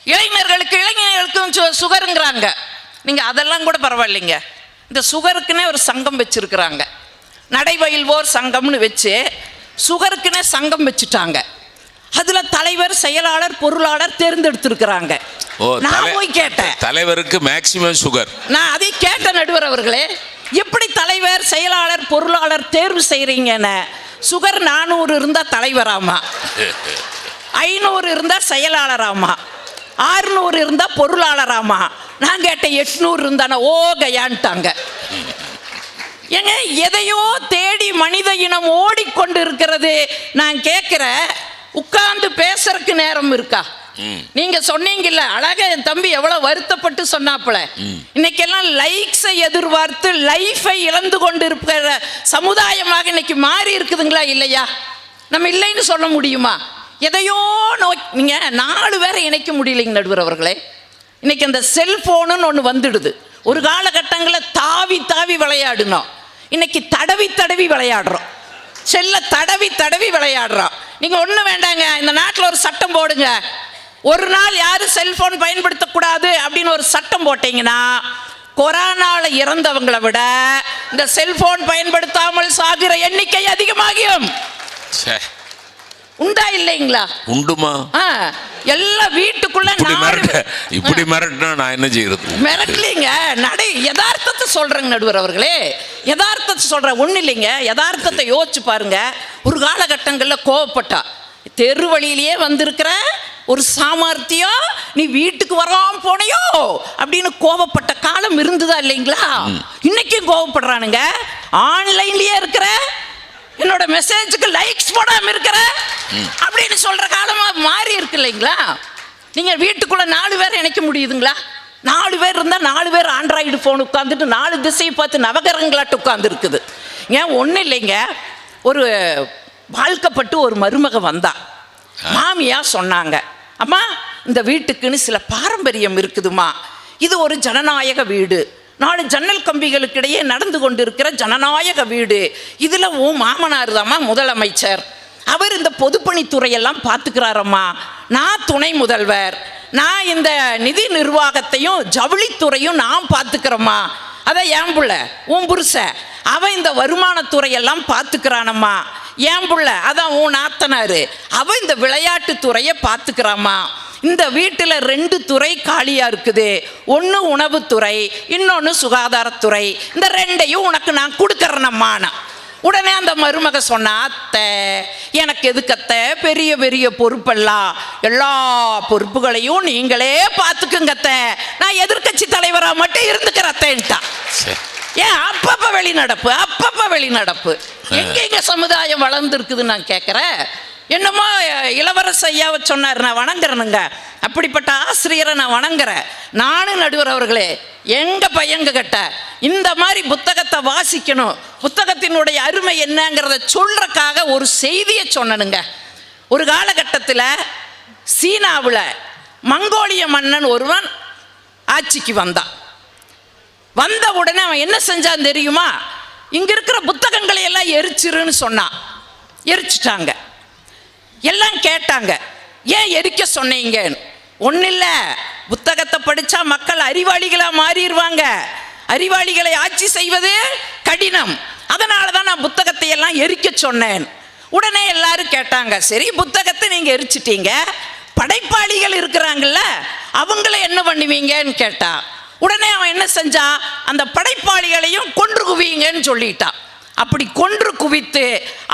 இளைஞர்களுக்கும் சுகருங்கிறாங்க. நீங்க அதெல்லாம் கூட பரவாயில்லைங்க. இந்த சுகருக்குன்னே ஒரு சங்கம் வச்சிருக்கிறாங்க, நடைபயில்வோர் சங்கம்னு வச்சு சுகருக்குன்னே சங்கம் வச்சுட்டாங்க. அதுல தலைவர், செயலாளர், பொருளாளர் தேர்ந்தெடுத்திருக்கிறாங்க. நான் போய் கேட்டேன், தலைவருக்கு மேக்ஸிமம் சுகர். நான் அதை கேட்ட நடுவர் அவர்களே, எப்படி தலைவர், செயலாளர், பொருளாளர் தேர்வு செய்யறீங்கன்னு. சுகர் 400 இருந்தா தலைவராமா, 500 இருந்தா செயலாளராமா, 600 இருந்தா பொருளாளராமா. நான் கேட்டேன் 800 இருந்தானே ஓ கையான்ட்டாங்க. ஏங்க, எதையோ தேடி மனித இனம் ஓடிக்கொண்டு இருக்கிறது. நான் கேட்கிறேன், உட்கார்ந்து பேசுறதுக்கு நேரம் இருக்கா? நீங்க சொன்னீங்கல்ல அழகா, என் தம்பி எவ்வளவு வருத்தப்பட்டு சொன்னாப்புல, இன்னைக்கெல்லாம் லைக்ஸை எதிர்பார்த்து லைஃபை இழந்து கொண்டு இருக்கிற சமுதாயமாக இன்னைக்கு மாறி இருக்குதுங்களா இல்லையா? நம்ம இல்லைன்னு சொல்ல முடியுமா? எதையோ நீங்க 4 பேரை இணைக்க முடியலைங்க நடுவர் அவர்களே. இன்னைக்கு அந்த செல்போனுன்னு ஒன்று வந்துடுது. ஒரு காலகட்டங்களில் தாவி தாவி விளையாடணும், இன்னைக்கு தடவி தடவி விளையாடுறோம், செல்ல தடவி தடவி விளையாடுறோம். நீங்க ஒண்ணு வேண்டாங்க, இந்த நாட்டில் ஒரு சட்டம் போடுங்க, ஒரு நாள் யாரும் செல்போன் பயன்படுத்தக்கூடாது அப்படின்னு ஒரு சட்டம் போட்டீங்கன்னா கொரோனால இறந்தவங்களை விட இந்த செல்போன் பயன்படுத்தாமல் சாகிற எண்ணிக்கை அதிகமாகியும். உண்டா இல்லைங்களா? உண்டுமா? எல்லாம் வீட்டுக்குள்ள இப்படி மிரட்டினா நான் என்ன செய்யறது? மிரட்டலிங்க, யதார்த்தத்தை சொல்றேங்க நடுவர் அவர்களே, யதார்த்தத்தை சொல்றேன். ஒண்ணு இல்லைங்க, யதார்த்தத்தை யோசிச்சு பாருங்க. ஒரு காலகட்டங்களில் கோவப்பட்டா தெரு வழியிலேயே வந்திருக்கிற ஒரு சாமர்த்தியம், நீ வீட்டுக்கு வராம போனையோ அப்படின்னு கோபப்பட்ட காலம் இருந்ததா இல்லைங்களா? இன்னைக்கும் கோபப்படுறானுங்க. ஆன்லைன்லயே இருக்கிற, என்னோட மெசேஜுக்கு லைக்ஸ் போடாம இருக்கிற அப்படின்னு சொல்ற காலமா மாறி இருக்கு இல்லைங்களா? நீங்க வீட்டுக்குள்ள 4 பேர் இணைக்க முடியுதுங்களா? 4 பேர் இருந்தால் 4 பேர் ஆண்ட்ராய்டு ஃபோன் உட்காந்துட்டு 4 திசையை பார்த்து நவகரங்களாட்டு உட்காந்து இருக்குது. ஏன் ஒன்றும் இல்லைங்க, ஒரு வாழ்க்கப்பட்டு ஒரு மருமக வந்தா, மாமியா சொன்னாங்க, அம்மா இந்த வீட்டுக்குன்னு சில பாரம்பரியம் இருக்குதுமா, இது ஒரு ஜனநாயக வீடு, 4 ஜன்னல் கம்பிகளுக்கிடையே நடந்து கொண்டு இருக்கிற ஜனநாயக வீடு, இதில் உன் மாமனார் தாம்மா முதலமைச்சர், அவர் இந்த பொதுப்பணித்துறையெல்லாம் பார்த்துக்கிறாரம்மா, நான் துணை முதல்வர், நான் இந்த நிதி நிர்வாகத்தையும் ஜவுளித்துறையும் நான் பார்த்துக்கிறேம்மா, அதான் என் புள்ள உன் புருஷ அவன் இந்த வருமானத்துறையெல்லாம் பார்த்துக்கிறானம்மா, என் புள்ள அதான் உன் நாத்தனாரு அவன் இந்த விளையாட்டுத்துறையை பார்த்துக்கிறாம்மா, இந்த வீட்டில் 2 துறை காலியாக இருக்குது, ஒன்று உணவுத்துறை, இன்னொன்று சுகாதாரத்துறை, இந்த 2ஐயும் உனக்கு நான் கொடுக்குறேனம்மாண்ணா. உடனே அந்த மருமக சொன்னா, அத்தை எனக்கு எதுக்கு அத்தை பெரிய பெரிய பொறுப்பெல்லாம், எல்லா பொறுப்புகளையும் நீங்களே பார்த்துக்குங்க அத்தை, நான் எதிர்கட்சி தலைவராக மட்டும் இருந்துக்கிறேன்ட்டா. ஏன் அப்பப்ப வெளிநடப்பு எங்க சமுதாயம் வளர்ந்துருக்குது நான் கேட்குறேன். என்னமோ இளவரச ஐயாவை சொன்னார், நான் வணங்குறேனுங்க, அப்படிப்பட்ட ஆசிரியரை நான் வணங்குறேன். நானும் நடுவர் அவர்களே, எங்க பையங்க கிட்ட இந்த மாதிரி புத்தகத்தை வாசிக்கணும், புத்தகத்தினுடைய அருமை என்னங்கிறத சொல்றதுக்காக ஒரு செய்தியை சொன்னனுங்க. ஒரு காலகட்டத்தில் சீனாவில் மங்கோலிய மன்னன் ஒருவன் ஆட்சிக்கு வந்தான். வந்த உடனே அவன் என்ன செஞ்சான் தெரியுமா? இங்க இருக்கிற புத்தகங்களை எல்லாம் எரிச்சிருன்னு சொன்னான். எரிச்சிட்டாங்க. எல்லாம் கேட்டாங்க, ஏன் எரிக்க சொன்னீங்க? ஒன்றும் இல்லை, புத்தகத்தை படித்தா மக்கள் அறிவாளிகளாக மாறிடுவாங்க, அறிவாளிகளை ஆட்சி செய்வது கடினம், அதனால தான் நான் புத்தகத்தை எல்லாம் எரிக்க சொன்னேன். உடனே எல்லாரும் கேட்டாங்க, சரி புத்தகத்தை நீங்கள் எரிச்சிட்டீங்க, படைப்பாளிகள் இருக்கிறாங்கல்ல அவங்கள என்ன பண்ணுவீங்கன்னு கேட்டா, உடனே அவன் என்ன செஞ்சா, அந்த படைப்பாளிகளையும் கொன்று குவிங்கன்னு சொல்லிட்டான். அப்படி கொன்று குவித்து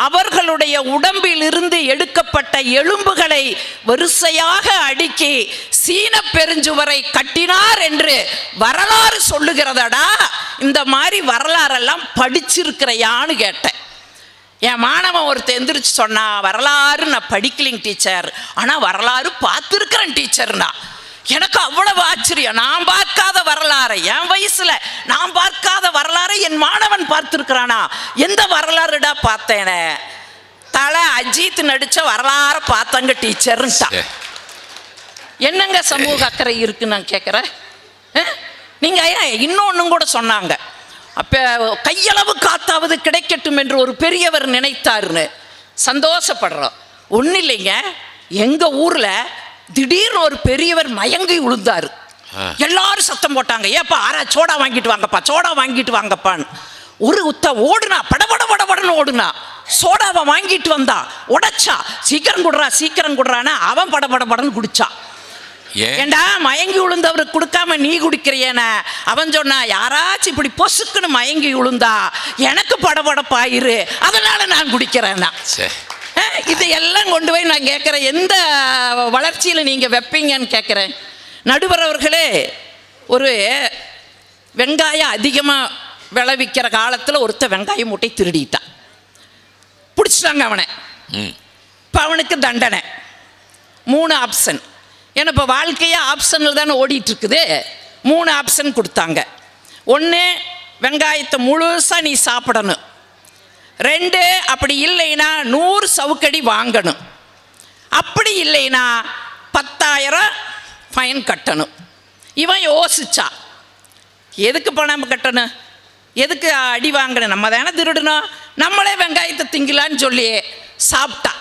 அவர்களுடைய உடம்பில் இருந்து எடுக்கப்பட்ட எலும்புகளை வரிசையாக அடுக்கி சீன பெருஞ்சுவரை கட்டினார் என்று வரலாறு சொல்லுகிறதடா. இந்த மாதிரி வரலாறெல்லாம் படிச்சிருக்கிறையான்னு கேட்டேன். என் மாணவன் ஒருத்தர் எந்திரிச்சு சொன்னா, வரலாறு நான் படிக்கலிங் டீச்சர், ஆனால் வரலாறு பார்த்துருக்கிறேன் டீச்சர்னா. எனக்கு அவ்வளவு ஆச்சரியம். நான் பார்க்காத வரலாறை, என் வயசுல நான் பார்க்காத வரலாறை என் மாணவன் பார்த்துருக்கிறானா? எந்த வரலாறுடா பார்த்தேனே? தலை அஜித் நடிச்ச வரலாறு பார்த்தங்க டீச்சர்ன்ட்டா. என்னங்க சமூக அக்கறை இருக்கு நான் கேட்குறேன். நீங்க இன்னொன்னும் கூட சொன்னாங்க, அப்போ கையளவு காத்தாவது கிடைக்கட்டும் என்று ஒரு பெரியவர் நினைத்தாருன்னு சந்தோஷப்படுறோம். ஒன்றும் இல்லைங்க, எங்கள் ஊரில் திடீர்னு ஒரு பெரியவர் மயங்கி விழுந்தாரு. எல்லாரும் சத்தம் போட்டாங்க, ஏப்பா ஆரா சோடா வாங்கிட்டு வாங்கப்பா, சோடா வாங்கிட்டு வாங்கப்பான்னு. ஒரு ஓடுனா, படபடன்னு ஓடுனா, சோடாவை வாங்கிட்டு வந்தா, உடைச்சா, சீக்கிரம் குடுறானா அவன் படபடன்னு குடிச்சான். ஏண்டா மயங்கி விழுந்தவருக்கு கொடுக்காம நீ குடிக்கிறியன? அவன் சொன்னா, யாராச்சும் இப்படி பொசுக்குன்னு மயங்கி விழுந்தா எனக்கு படபடப்பாயிரு, அதனால நான் குடிக்கிறேன்னா. இதையெல்லாம் கொண்டு போய் நான் கேட்குறேன், எந்த வளர்ச்சியில் நீங்கள் வைப்பீங்கன்னு கேட்குறேன். நடுவர் அவர்களே, ஒரு வெங்காயம் அதிகமாக விளைவிக்கிற காலத்தில் ஒருத்தர் வெங்காய மூட்டை திருடிட்டான். பிடிச்சிட்டாங்க அவனை. இப்போ அவனுக்கு தண்டனை 3 ஆப்ஷன். ஏன்னா இப்போ வாழ்க்கையே ஆப்ஷனில் தானே ஓடிட்டுருக்குது. 3 ஆப்ஷன் கொடுத்தாங்க. 1, வெங்காயத்தை முழுசாக நீ சாப்பிடணும். 2, அப்படி இல்லைன்னா 100 சவுக்கடி வாங்கணும். அப்படி இல்லைன்னா 10,000 ஃபைன் கட்டணும். இவன் யோசிச்சா, எதுக்கு பணம் கட்டணும், எதுக்கு அடி வாங்கணும், நம்ம தானே திருடணும், நம்மளே வெங்காயத்தை திங்கலான்னு சொல்லி சாப்பிட்டா.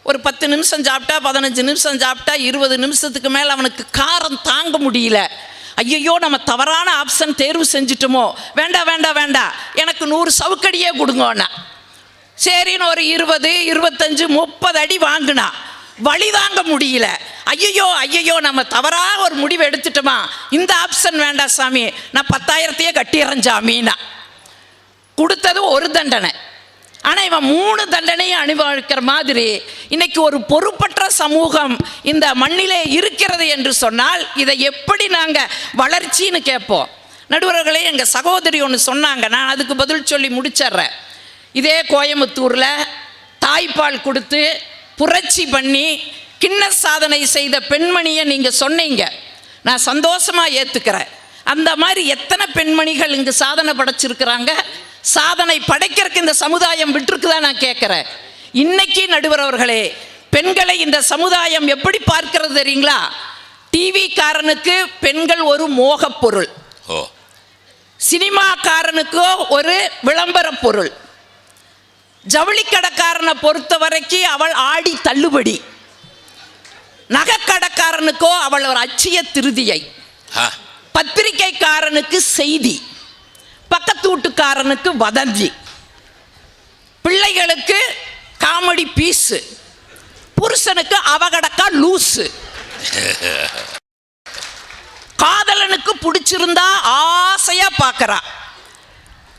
ஒரு 10 நிமிஷம் சாப்பிட்டா, 15 நிமிஷம் சாப்பிட்டா, 20 நிமிஷத்துக்கு மேலே அவனுக்கு காரம் தாங்க முடியல. ஐயோ நம்ம தவறான ஆப்ஷன் தேர்வு செஞ்சிட்டோமோ, வேண்டாம் எனக்கு 100 சவுக்கடியே கொடுங்கண்ணா. சரின்னு ஒரு 20, 25, 30 அடி வாங்கினா, வழி தாங்க முடியல. ஐயோ நம்ம தவறாக ஒரு முடிவு எடுத்துட்டோமா, இந்த ஆப்ஷன் வேண்டாம் சாமி, நான் 10,000த்தையே கட்டிடுறேன் சாமின்னா. கொடுத்தது ஒரு தண்டனை. ஆனால் இவன் 3 தண்டனையும் அனுபவிக்கிற மாதிரி இன்னைக்கு ஒரு பொறுப்பற்ற சமூகம் இந்த மண்ணிலே இருக்கிறது என்று சொன்னால் இதை எப்படி நாங்கள் வளர்ச்சின்னு கேட்போம். நடுவர்களே, எங்கள் சகோதரி ஒன்று சொன்னாங்க, நான் அதுக்கு பதில் சொல்லி முடிச்சிட்றேன். இதே கோயம்புத்தூரில் தாய்ப்பால் கொடுத்து புரட்சி பண்ணி கின்னஸ் சாதனை செய்த பெண்மணியை நீங்கள் சொன்னீங்க, நான் சந்தோஷமாக ஏற்றுக்கிறேன். அந்த மாதிரி எத்தனை பெண்மணிகள் இங்கு சாதனை படைச்சிருக்கிறாங்க? சாதனை படைக்கிறதுக்கு இந்த சமுதாயம் விட்டுருக்குதா நான் கேட்குறேன். இன்னைக்கு நடுவர் அவர்களே, பெண்களை இந்த சமுதாயம் எப்படி பார்க்கிறது தெரியுங்களா? டிவிக்காரனுக்கு பெண்கள் ஒரு மோகப் பொருள், சினிமாக்காரனுக்கோ ஒரு விளம்பர பொருள், ஜவுளிக்கடைக்காரனை பொறுத்த வரைக்கும் அவள் ஆடி தள்ளுபடி, நகைக்கடைக்காரனுக்கோ அவள் ஒரு அட்சய திருதியை, பத்திரிகைக்காரனுக்கு செய்தி, பக்கத்து வீட்டுக்காரனுக்கு வதந்தி, பிள்ளைகளுக்கு காமெடி பீஸு, புருஷனுக்கு அவகடக்கா லூஸு, காதலனுக்கு பிடிச்சிருந்தா ஆசையா பார்க்கறா,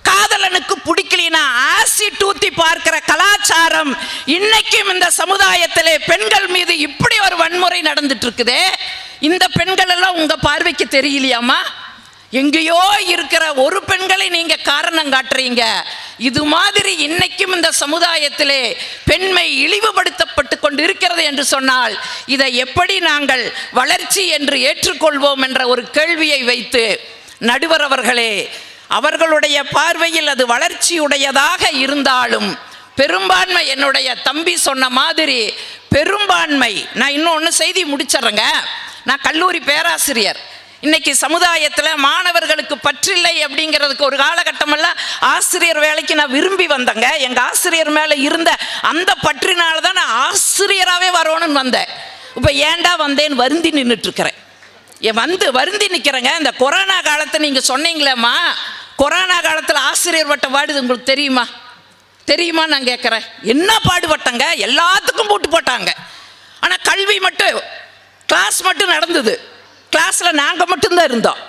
காதலனுக்கு பிடிக்கலினா ஆசிட் ஊத்தி பார்க்கிற கலாச்சாரம் இன்னைக்கும் இந்த சமுதாயத்திலே பெண்கள் மீது இப்படி ஒரு வன்முறை நடந்துட்டு இருக்குதே. இந்த பெண்கள் எல்லாம் உங்க பார்வைக்கு தெரியலையாமா? எங்கேயோ இருக்கிற ஒரு பெண்களை நீங்க காரணம் காட்டுறீங்க. இது மாதிரி இன்னைக்கும் இந்த சமுதாயத்திலே பெண்மை இழிவுபடுத்தப்பட்டு கொண்டு இருக்கிறது என்று சொன்னால் இதை எப்படி நாங்கள் வளர்ச்சி என்று ஏற்றுக்கொள்வோம் என்ற ஒரு கேள்வியை வைத்து, நடுவர் அவர்களே, அவர்களுடைய பார்வையில் அது வளர்ச்சியுடையதாக இருந்தாலும் பெரும்பான்மை, என்னுடைய தம்பி சொன்ன மாதிரி பெரும்பான்மை, நான் இன்னொன்று செய்தி முடிச்சிடுறேங்க. நான் கல்லூரி பேராசிரியர். இன்னைக்கு சமுதாயத்தில் மாணவர்களுக்கு பற்றில்லை அப்படிங்கிறதுக்கு ஒரு காலகட்டமெல்லாம் ஆசிரியர் வேலைக்கு நான் விரும்பி வந்தேங்க. எங்கள் ஆசிரியர் மேலே இருந்த அந்த பற்றினால தான் நான் ஆசிரியராகவே வரணும்னு வந்தேன். இப்போ ஏண்டா வந்தேன்னு வருந்தி நின்றுட்டுருக்கிறேன். வருந்தி நிற்கிறேங்க. இந்த கொரோனா காலத்தை நீங்கள் சொன்னீங்களேம்மா, கொரோனா காலத்தில் ஆசிரியர் பட்ட பாடு உங்களுக்கு தெரியுமா நான் கேட்குறேன். என்ன பாடுபட்டங்க, எல்லாத்துக்கும் போட்டு போட்டாங்க. ஆனால் கல்வி மட்டும், கிளாஸ் மட்டும் நடந்தது. கிளாஸில் நாங்கள் மட்டும்தான் இருந்தோம்.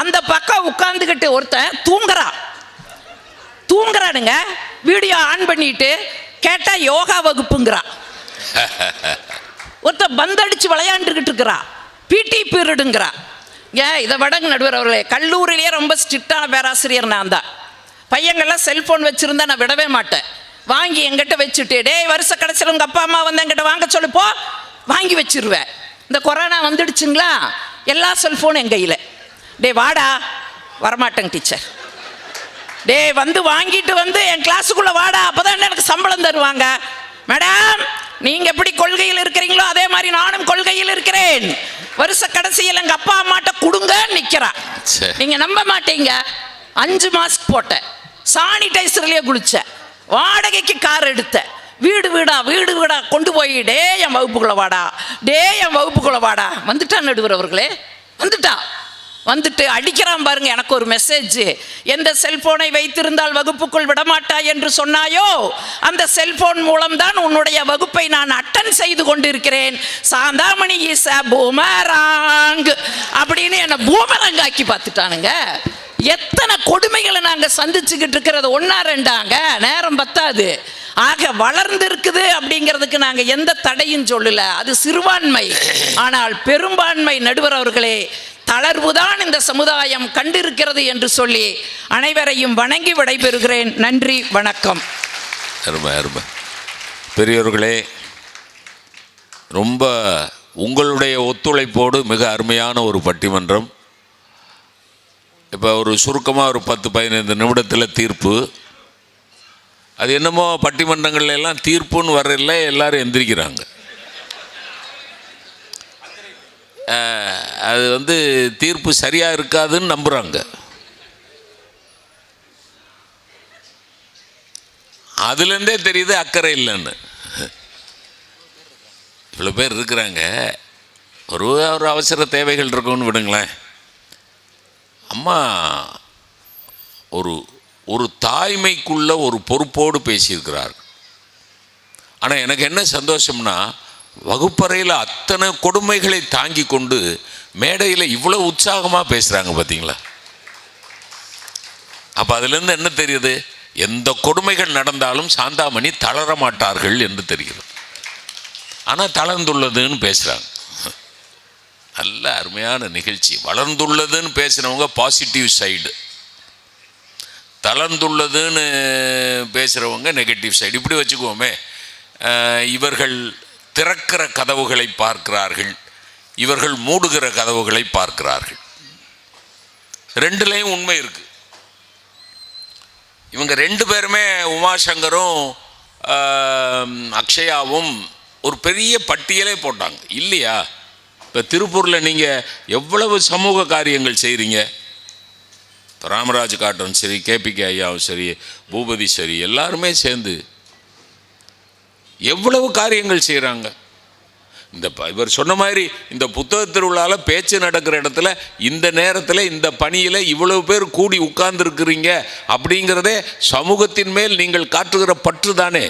அந்த பக்கம் உட்காந்துக்கிட்டு ஒருத்தன் தூங்குறானுங்க. வீடியோ ஆன் பண்ணிட்டு கேட்டால் யோகா வகுப்புங்கிறா. ஒருத்தன் பந்தடிச்சு விளையாண்டுக்கிட்டு இருக்கிறா, பிடி பீரியடுங்கிறா. இதை விடங்க நடுவர் அவர்களே, கல்லூரியிலேயே ரொம்ப ஸ்ட்ரிக்டான பேராசிரியர் நான் தான். பையங்கள்லாம் செல்ஃபோன் வச்சுருந்தா நான் விடவே மாட்டேன். வாங்கி எங்கிட்ட வச்சுட்டு, டேய் வருஷ கடைசியில் உங்கள் அப்பா அம்மா வந்து எங்கிட்ட வாங்க சொல்லுப்போ, வாங்கி வச்சிருவேன். இந்த கொரோனா வந்துடுச்சுங்களா, எல்லா செல்ஃபோனும் என் கையில். டே வாடா, வரமாட்டேங்க டீச்சர். டே வாங்கிட்டு என் கிளாஸுக்குள்ளே வாடா, அப்போ தான் எனக்கு சம்பளம் தருவாங்க. மேடம், நீங்கள் எப்படி கொள்கையில் இருக்கிறீங்களோ அதே மாதிரி நானும் கொள்கையில் இருக்கிறேன். வருஷ கடைசியில் எங்கள் அப்பா அம்மாட்ட கொடுங்க நிற்கிறா. நீங்கள் நம்ப மாட்டீங்க, 5 மாஸ்க் போட்டேன், சானிடைசர்லேயே குளித்தேன், வாடகைக்கு கார் எடுத்தேன், வீடு வீடா கொண்டு போய் டே என் வகுப்புக்குள்ள வாடா வந்துட்டா நடுவர் அவர்களே. வந்துட்டு அடிக்கிறான் பாருங்க. எனக்கு ஒரு மெசேஜ், எந்த செல்போனை வைத்திருந்தால் வகுப்புக்குள் விடமாட்டா என்று சொன்னாயோ அந்த செல்போன் மூலம்தான் உன்னுடைய வகுப்பை நான் அட்டன் செய்து கொண்டிருக்கிறேன். சாந்தாமணி இஸ் அ பூமராங் அப்படின்னு என்னை பூமராங் ஆக்கி பார்த்துட்டானுங்க. எத்தனை கொடுமைகளை நாங்கள் சந்திச்சுக்கிட்டு இருக்கிறது 1-2 நேரம் பத்தாது. ஆக வளர்ந்து இருக்குது அப்படிங்கிறதுக்கு நாங்கள் எந்த தடையும் சொல்லல. அது சிறுபான்மை. ஆனால் பெரும்பான்மை நடுவர் அவர்களே, தளர்வுதான் இந்த சமுதாயம் கண்டிருக்கிறது என்று சொல்லி அனைவரையும் வணங்கி விடைபெறுகிறேன். நன்றி, வணக்கம். அருமை. பெரியவர்களே, ரொம்ப உங்களுடைய ஒத்துழைப்போடு மிக அருமையான ஒரு பட்டிமன்றம். இப்போ ஒரு சுருக்கமாக ஒரு 10-15 நிமிடத்தில் தீர்ப்பு. அது என்னமோ பட்டிமன்றங்கள்ல எல்லாம் தீர்ப்புன்னு வர்றதில்ல, எல்லாரும் எந்திரிக்கிறாங்க. அது தீர்ப்பு சரியாக இருக்காதுன்னு நம்புகிறாங்க. அதுலேருந்தே தெரியுது அக்கறை இல்லைன்னு. இவ்வளோ பேர் இருக்கிறாங்க, ஒரு அவசர தேவைகள் இருக்குன்னு விடுங்களேன். அம்மா ஒரு தாய்மைக்குள்ள ஒரு பொறுப்போடு பேசியிருக்கிறார். ஆனால் எனக்கு என்ன சந்தோஷம்னா, வகுப்பறையில் அத்தனை கொடுமைகளை தாங்கி கொண்டு மேடையில் இவ்வளோ உற்சாகமாக பேசுகிறாங்க பார்த்தீங்களா. அப்போ அதுலேருந்து என்ன தெரியுது, எந்த கொடுமைகள் நடந்தாலும் சாந்தாமணி தளர மாட்டார்கள் என்று தெரிகிறது. ஆனால் தளர்ந்துள்ளதுன்னு பேசுகிறாங்க. நல்ல அருமையான நிகழ்ச்சி. வளர்ந்துள்ளதுன்னு பேசுகிறவங்க பாசிட்டிவ் சைடு, தளர்ந்துள்ளதுன்னு பேசுகிறவங்க நெகட்டிவ் சைடு. இப்படி வச்சுக்குவோமே, இவர்கள் திறக்கிற கதவுகளை பார்க்கிறார்கள், இவர்கள் மூடுகிற கதவுகளை பார்க்கிறார்கள். ரெண்டுலேயும் உண்மை இருக்கு. இவங்க ரெண்டு பேருமே, உமாசங்கரும் அக்ஷயாவும் ஒரு பெரிய பட்டியலே போட்டாங்க இல்லையா? இப்போ திருப்பூரில் நீங்கள் எவ்வளவு சமூக காரியங்கள் செய்கிறீங்க. இப்போ ராமராஜ் காட்டும் சரி, கேபிகே ஐயாவும் சரி, பூபதி சரி, எல்லாருமே சேர்ந்து எவ்வளவு காரியங்கள் செய்கிறாங்க. இந்த இவர் சொன்ன மாதிரி இந்த புத்தக திருவிழாவில் பேச்சு நடக்கிற இடத்துல இந்த நேரத்தில் இந்த பணியில் இவ்வளவு பேர் கூடி உட்கார்ந்துருக்கிறீங்க அப்படிங்கிறதே சமூகத்தின் மேல் நீங்கள் காட்டுகிற பற்று தானே.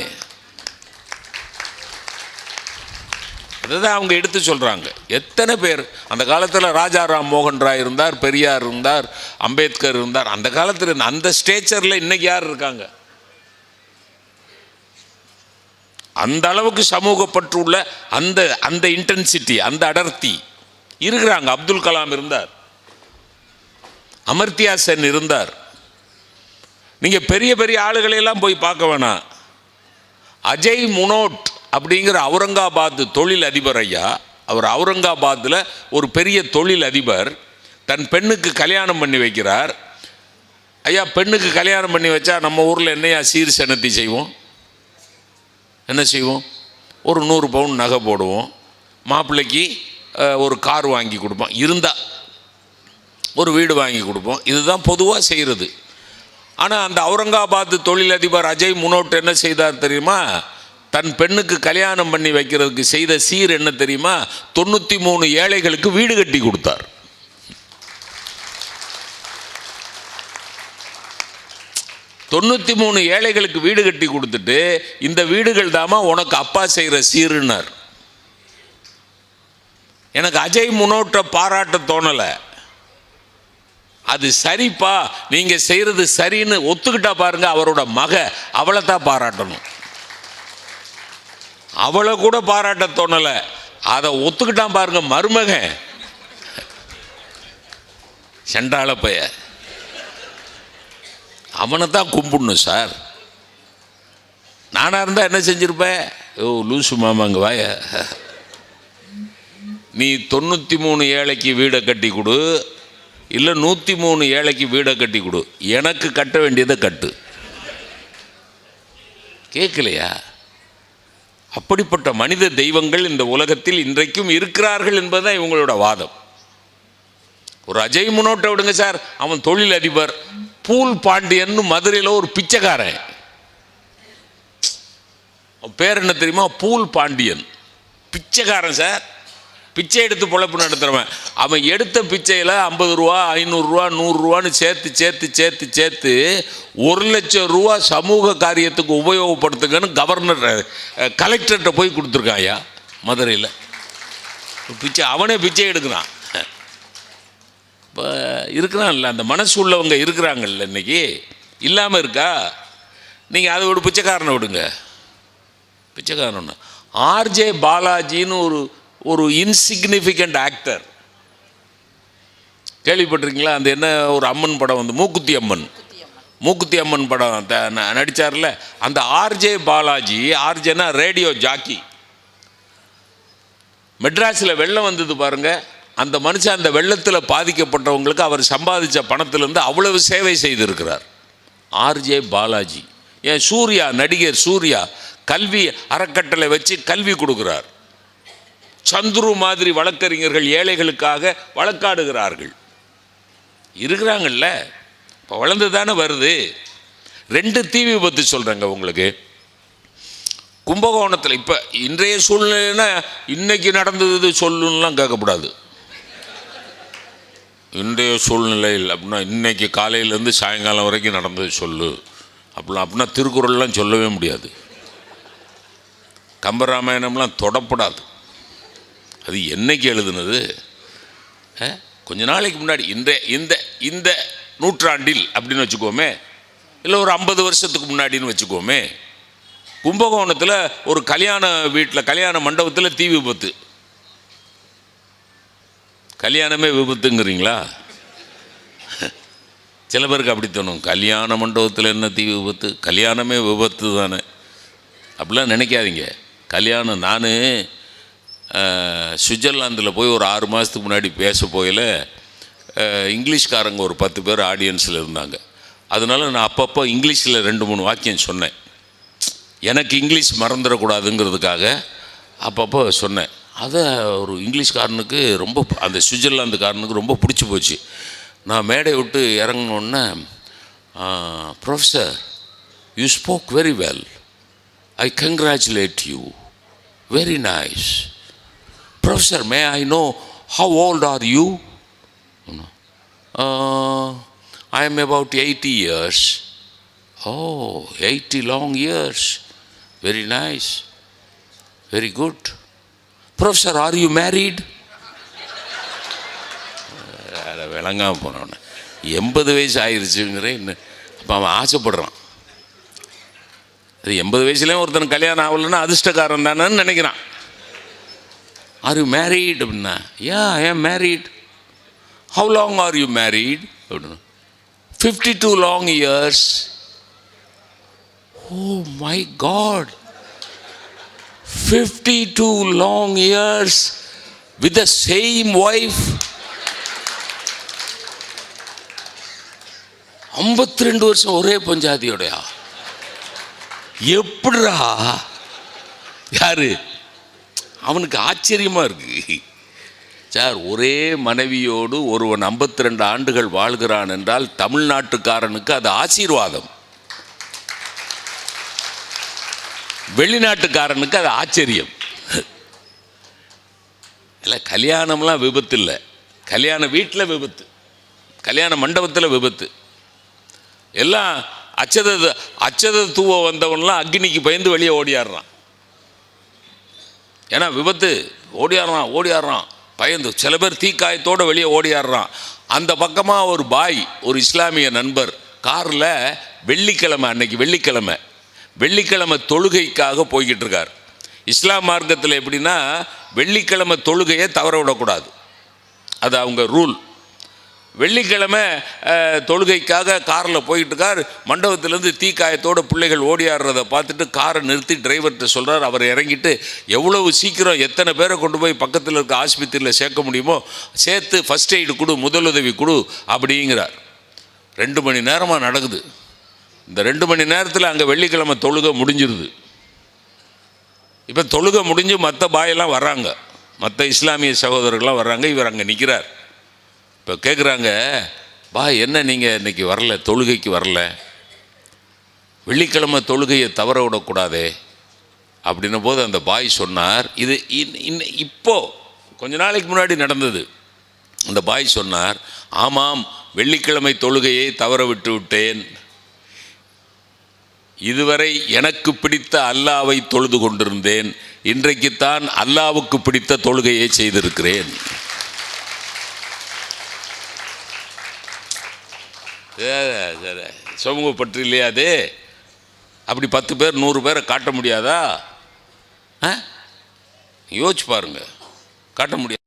அதுதான் அவங்க எடுத்து சொல்கிறாங்க. எத்தனை பேர் அந்த காலத்தில் ராஜாராம் மோகன் ராய் இருந்தார், பெரியார் இருந்தார், அம்பேத்கர் இருந்தார். அந்த காலத்தில் அந்த ஸ்டேச்சரில் இன்னைக்கு யார் இருக்காங்க? அந்த அளவுக்கு சமூக பற்று உள்ள அந்த அந்த இன்டென்சிட்டி, அந்த அடர்த்தி இருக்கிறாங்க. அப்துல் கலாம் இருந்தார், அமர்த்தியா சென் இருந்தார். நீங்கள் பெரிய பெரிய ஆளுகளையெல்லாம் போய் பார்க்க வேணாம். அஜய் முனோட் அப்படிங்கிற அவுரங்காபாத் தொழில் அதிபர் ஐயா, அவர் அவுரங்காபாத்தில் ஒரு பெரிய தொழில் அதிபர், தன் பெண்ணுக்கு கல்யாணம் பண்ணி வைக்கிறார். ஐயா, பெண்ணுக்கு கல்யாணம் பண்ணி வச்சா நம்ம ஊரில் என்னையா சீர் செனத்தி செய்வோம்? என்ன செய்வோம்? ஒரு 100 பவுன் நகை போடுவோம், மாப்பிள்ளைக்கு ஒரு கார் வாங்கி கொடுப்போம், இருந்தால் ஒரு வீடு வாங்கி கொடுப்போம். இதுதான் பொதுவாக செய்கிறது. ஆனால் அந்த அவுரங்காபாத் தொழிலதிபர் அஜய் முனோட் என்ன செய்தார் தெரியுமா? தன் பெண்ணுக்கு கல்யாணம் பண்ணி வைக்கிறதுக்கு செய்த சீர் என்ன தெரியுமா? 93 ஏழைகளுக்கு வீடு கட்டி கொடுத்தார். தொண்ணூற்றி 3 ஏழைகளுக்கு வீடு கட்டி கொடுத்துட்டு, இந்த வீடுகள் தாமா உனக்கு அப்பா செய்கிற சீருன்னார். எனக்கு அஜய் முனோட்டை பாராட்ட தோணலை. அது சரிப்பா, நீங்கள் செய்கிறது சரின்னு ஒத்துக்கிட்டா பாருங்க, அவரோட மக அவளை தான் பாராட்டணும். அவளை கூட பாராட்ட தோணலை, அதை ஒத்துக்கிட்டான் பாருங்க மருமகன், செண்டாள பைய, அவனை தான் கும்பிடணும் சார். நானாக இருந்தால் என்ன செஞ்சிருப்பேன்? ஓ லூசு மாமாங்க வாய, நீ 93 ஏழைக்கு வீடை கட்டி கொடு, இல்லை 103 ஏழைக்கு வீடை கட்டி கொடு, எனக்கு கட்ட வேண்டியதை கட்டு. கேட்கலையா? அப்படிப்பட்ட மனித தெய்வங்கள் இந்த உலகத்தில் இன்றைக்கும் இருக்கிறார்கள் என்பதுதான் இவங்களோட வாதம். ஒரு அஜய் முனோட்டை விடுங்க சார், அவன் தொழில் அதிபர். பூல் பாண்டியன் மதுரையில் ஒரு பிச்சைக்காரன், பேர் என்ன தெரியுமா? பூல் பாண்டியன். பிச்சைக்காரன் சார், பிச்சை எடுத்து பொழப்பு நடத்துறவன். அவன் எடுத்த பிச்சையில் 50 ரூபா, 500 ரூபா, 100 ரூபான்னு சேர்த்து சேர்த்து சேர்த்து சேர்த்து 1 லட்சம் ரூபா சமூக காரியத்துக்கு உபயோகப்படுத்துங்கன்னு கவர்னர் கலெக்டர்கிட்ட போய் கொடுத்துருக்கான் ஐயா மதுரையில். பிச்சை அவனே பிச்சை எடுக்கிறான். இப்போ இருக்கிறான்ல, அந்த மனசு உள்ளவங்க இருக்கிறாங்கல்ல, இன்னைக்கு இல்லாமல் இருக்கா? நீங்கள் அதை விட பிச்சைக்காரனை விடுங்க. பிச்சைக்காரன் ஆர்ஜே பாலாஜின்னு ஒரு இன்சிக்னிஃபிகண்ட் ஆக்டர், கேள்விப்பட்டிருக்கீங்களா? அந்த என்ன ஒரு அம்மன் படம் வந்து மூக்குத்தி அம்மன் படம் நடித்தார்ல, அந்த ஆர்ஜே பாலாஜி, ஆர்ஜேனா ரேடியோ ஜாக்கி. மெட்ராஸில் வெள்ளம் வந்தது பாருங்க, அந்த மனுஷன் அந்த வெள்ளத்தில் பாதிக்கப்பட்டவங்களுக்கு அவர் சம்பாதிச்ச பணத்திலிருந்து அவ்வளவு சேவை செய்திருக்கிறார் ஆர்ஜே பாலாஜி. ஏன் சூர்யா, நடிகர் சூர்யா கல்வி அறக்கட்டளை வச்சு கல்வி கொடுக்கிறார். சந்துரு மாதிரி வழக்கறிஞர்கள் ஏழைகளுக்காக வழக்காடுகிறார்கள். இருக்கிறாங்கல்ல, இப்போ வளர்ந்து தானே வருது. 2 தீ விபத்து சொல்கிறேங்க உங்களுக்கு. கும்பகோணத்தில் இப்போ இன்றைய சூழ்நிலைன்னா இன்னைக்கு நடந்தது சொல்லுன்னெலாம் கேட்கக்கூடாது. இன்றைய சூழ்நிலையில் அப்படின்னா இன்னைக்கு காலையிலேருந்து சாயங்காலம் வரைக்கும் நடந்தது சொல்லு அப்படின்னா திருக்குறள்லாம் சொல்லவே முடியாது. கம்பராமாயணம்லாம் தொடப்படாது. அது என்னைக்கு எழுதுனது? கொஞ்ச நாளைக்கு முன்னாடி, இந்த நூற்றாண்டில் அப்படின்னு வச்சுக்கோமே, இல்லை ஒரு 50 வருஷத்துக்கு முன்னாடின்னு வச்சுக்கோமே. கும்பகோணத்தில் ஒரு கல்யாண வீட்டில், கல்யாண மண்டபத்தில் தீ விபத்து. கல்யாணமே விபத்துங்கிறீங்களா? சில பேருக்கு அப்படி தோணும், கல்யாண மண்டபத்தில் என்ன தீ விபத்து, கல்யாணமே விபத்து தானே. அப்படிலாம் நினைக்காதீங்க. கல்யாணம், நான் சுவிட்சர்லாந்தில் போய் ஒரு 6 மாதத்துக்கு முன்னாடி பேச போயில் இங்கிலீஷ்காரங்க ஒரு 10 பேர் ஆடியன்ஸில் இருந்தாங்க. அதனால நான் அப்பப்போ இங்கிலீஷில் 2-3 வாக்கியம் சொன்னேன். எனக்கு இங்கிலீஷ் மறந்துடக்கூடாதுங்கிறதுக்காக அப்பப்போ சொன்னேன். அதை ஒரு இங்கிலீஷ்காரனுக்கு ரொம்ப, அந்த சுவிட்சர்லாந்துக்காரனுக்கு ரொம்ப பிடிச்சி போச்சு. நான் மேடை விட்டு இறங்கினோன்னே, professor, you spoke very well, I congratulate you, very nice. Professor, may I know how old are you? I am about 80 years. Oh, 80 long years. Very nice. Very good. Professor, are you married? விளங்காம போனவன 80 வயசு ஆயிடுச்சுங்கிறேன். இன்னும் அப்போ அவன் ஆசைப்படுறான். அது 80 வயசுலேயும் ஒருத்தன் கல்யாணம் ஆகலைன்னா அதிர்ஷ்டக்காரன் தானேன்னு நினைக்கிறான். Are you married? அப்படின்னா, yeah, I am married. How long are you married? 52 long years. Oh my God, 52 long years with the same wife. 52 வருஷம் ஒரே பஞ்சாதியோடையா? எப்படிரா? யாரு? அவனுக்கு ஆச்சரியமா இருக்கு. சார், ஒரே மனைவியோடு ஒருவன் 52 ஆண்டுகள் வாழ்கிறான் என்றால் தமிழ்நாட்டுக்காரனுக்கு அது ஆசீர்வாதம், வெளிநாட்டுக்காரனுக்கு அது ஆச்சரியம். இல்லை, கல்யாணம்லாம் விபத்து இல்லை, கல்யாண வீட்டில் விபத்து, கல்யாண மண்டபத்தில் விபத்து. எல்லாம் அச்சத தூவ வந்தவன்லாம் அக்னிக்கு பயந்து வெளியே ஓடியாடுறான். ஏன்னா விபத்து, ஓடியாடுறான் பயந்து. சில பேர் தீக்காயத்தோடு வெளியே ஓடியாடுறான். அந்த பக்கமாக ஒரு பாய், ஒரு இஸ்லாமிய நண்பர் காரில் வெள்ளிக்கிழமை, அன்னைக்கு வெள்ளிக்கிழமை தொழுகைக்காக போய்கிட்டு இருக்கார். இஸ்லாம் மார்க்கத்தில் எப்படின்னா, வெள்ளிக்கிழமை தொழுகையை தவற விடக்கூடாது, அது அவங்க ரூல். வெள்ளிக்கிழமை தொழுகைக்காக காரில் போய்கிட்டு இருக்கார். மண்டபத்திலேருந்து தீக்காயத்தோடு பிள்ளைகள் ஓடியாடுறதை பார்த்துட்டு காரை நிறுத்தி டிரைவர்கிட்ட சொல்கிறார். அவர் இறங்கிட்டு, எவ்வளவு சீக்கிரம் எத்தனை பேரை கொண்டு போய் பக்கத்தில் இருக்க ஆஸ்பத்திரியில் சேர்க்க முடியுமோ சேர்த்து ஃபஸ்ட் எய்டு கொடு, முதலுதவி கொடு அப்படிங்கிறார். 2 மணி நேரமாக நடக்குது. இந்த 2 மணி நேரத்தில் அங்கே வெள்ளிக்கிழமை தொழுகை முடிஞ்சிருது. இப்போ தொழுகை முடிஞ்சு மற்ற பாயெல்லாம் வர்றாங்க, மற்ற இஸ்லாமிய சகோதரர்கள்லாம் வர்றாங்க. இவர் அங்கே நிற்கிறார். இப்போ கேட்குறாங்க, பாய் என்ன நீங்கள் இன்றைக்கி வரல, தொழுகைக்கு வரல, வெள்ளிக்கிழமை தொழுகையை தவற விடக்கூடாதே அப்படின்ன போது அந்த பாய் சொன்னார், இது இப்போது கொஞ்ச நாளைக்கு முன்னாடி நடந்தது. அந்த பாய் சொன்னார், ஆமாம், வெள்ளிக்கிழமை தொழுகையை தவற விட்டு விட்டேன். இதுவரை எனக்கு பிடித்த அல்லாவை தொழுது கொண்டிருந்தேன், இன்றைக்குத்தான் அல்லாவுக்கு பிடித்த தொழுகையை செய்திருக்கிறேன். சமூகப்பற்று இல்லையா அது? அப்படி 10 பேர் 100 பேரை காட்ட முடியாதா? யோசிச்சு பாருங்க, காட்ட முடியாது.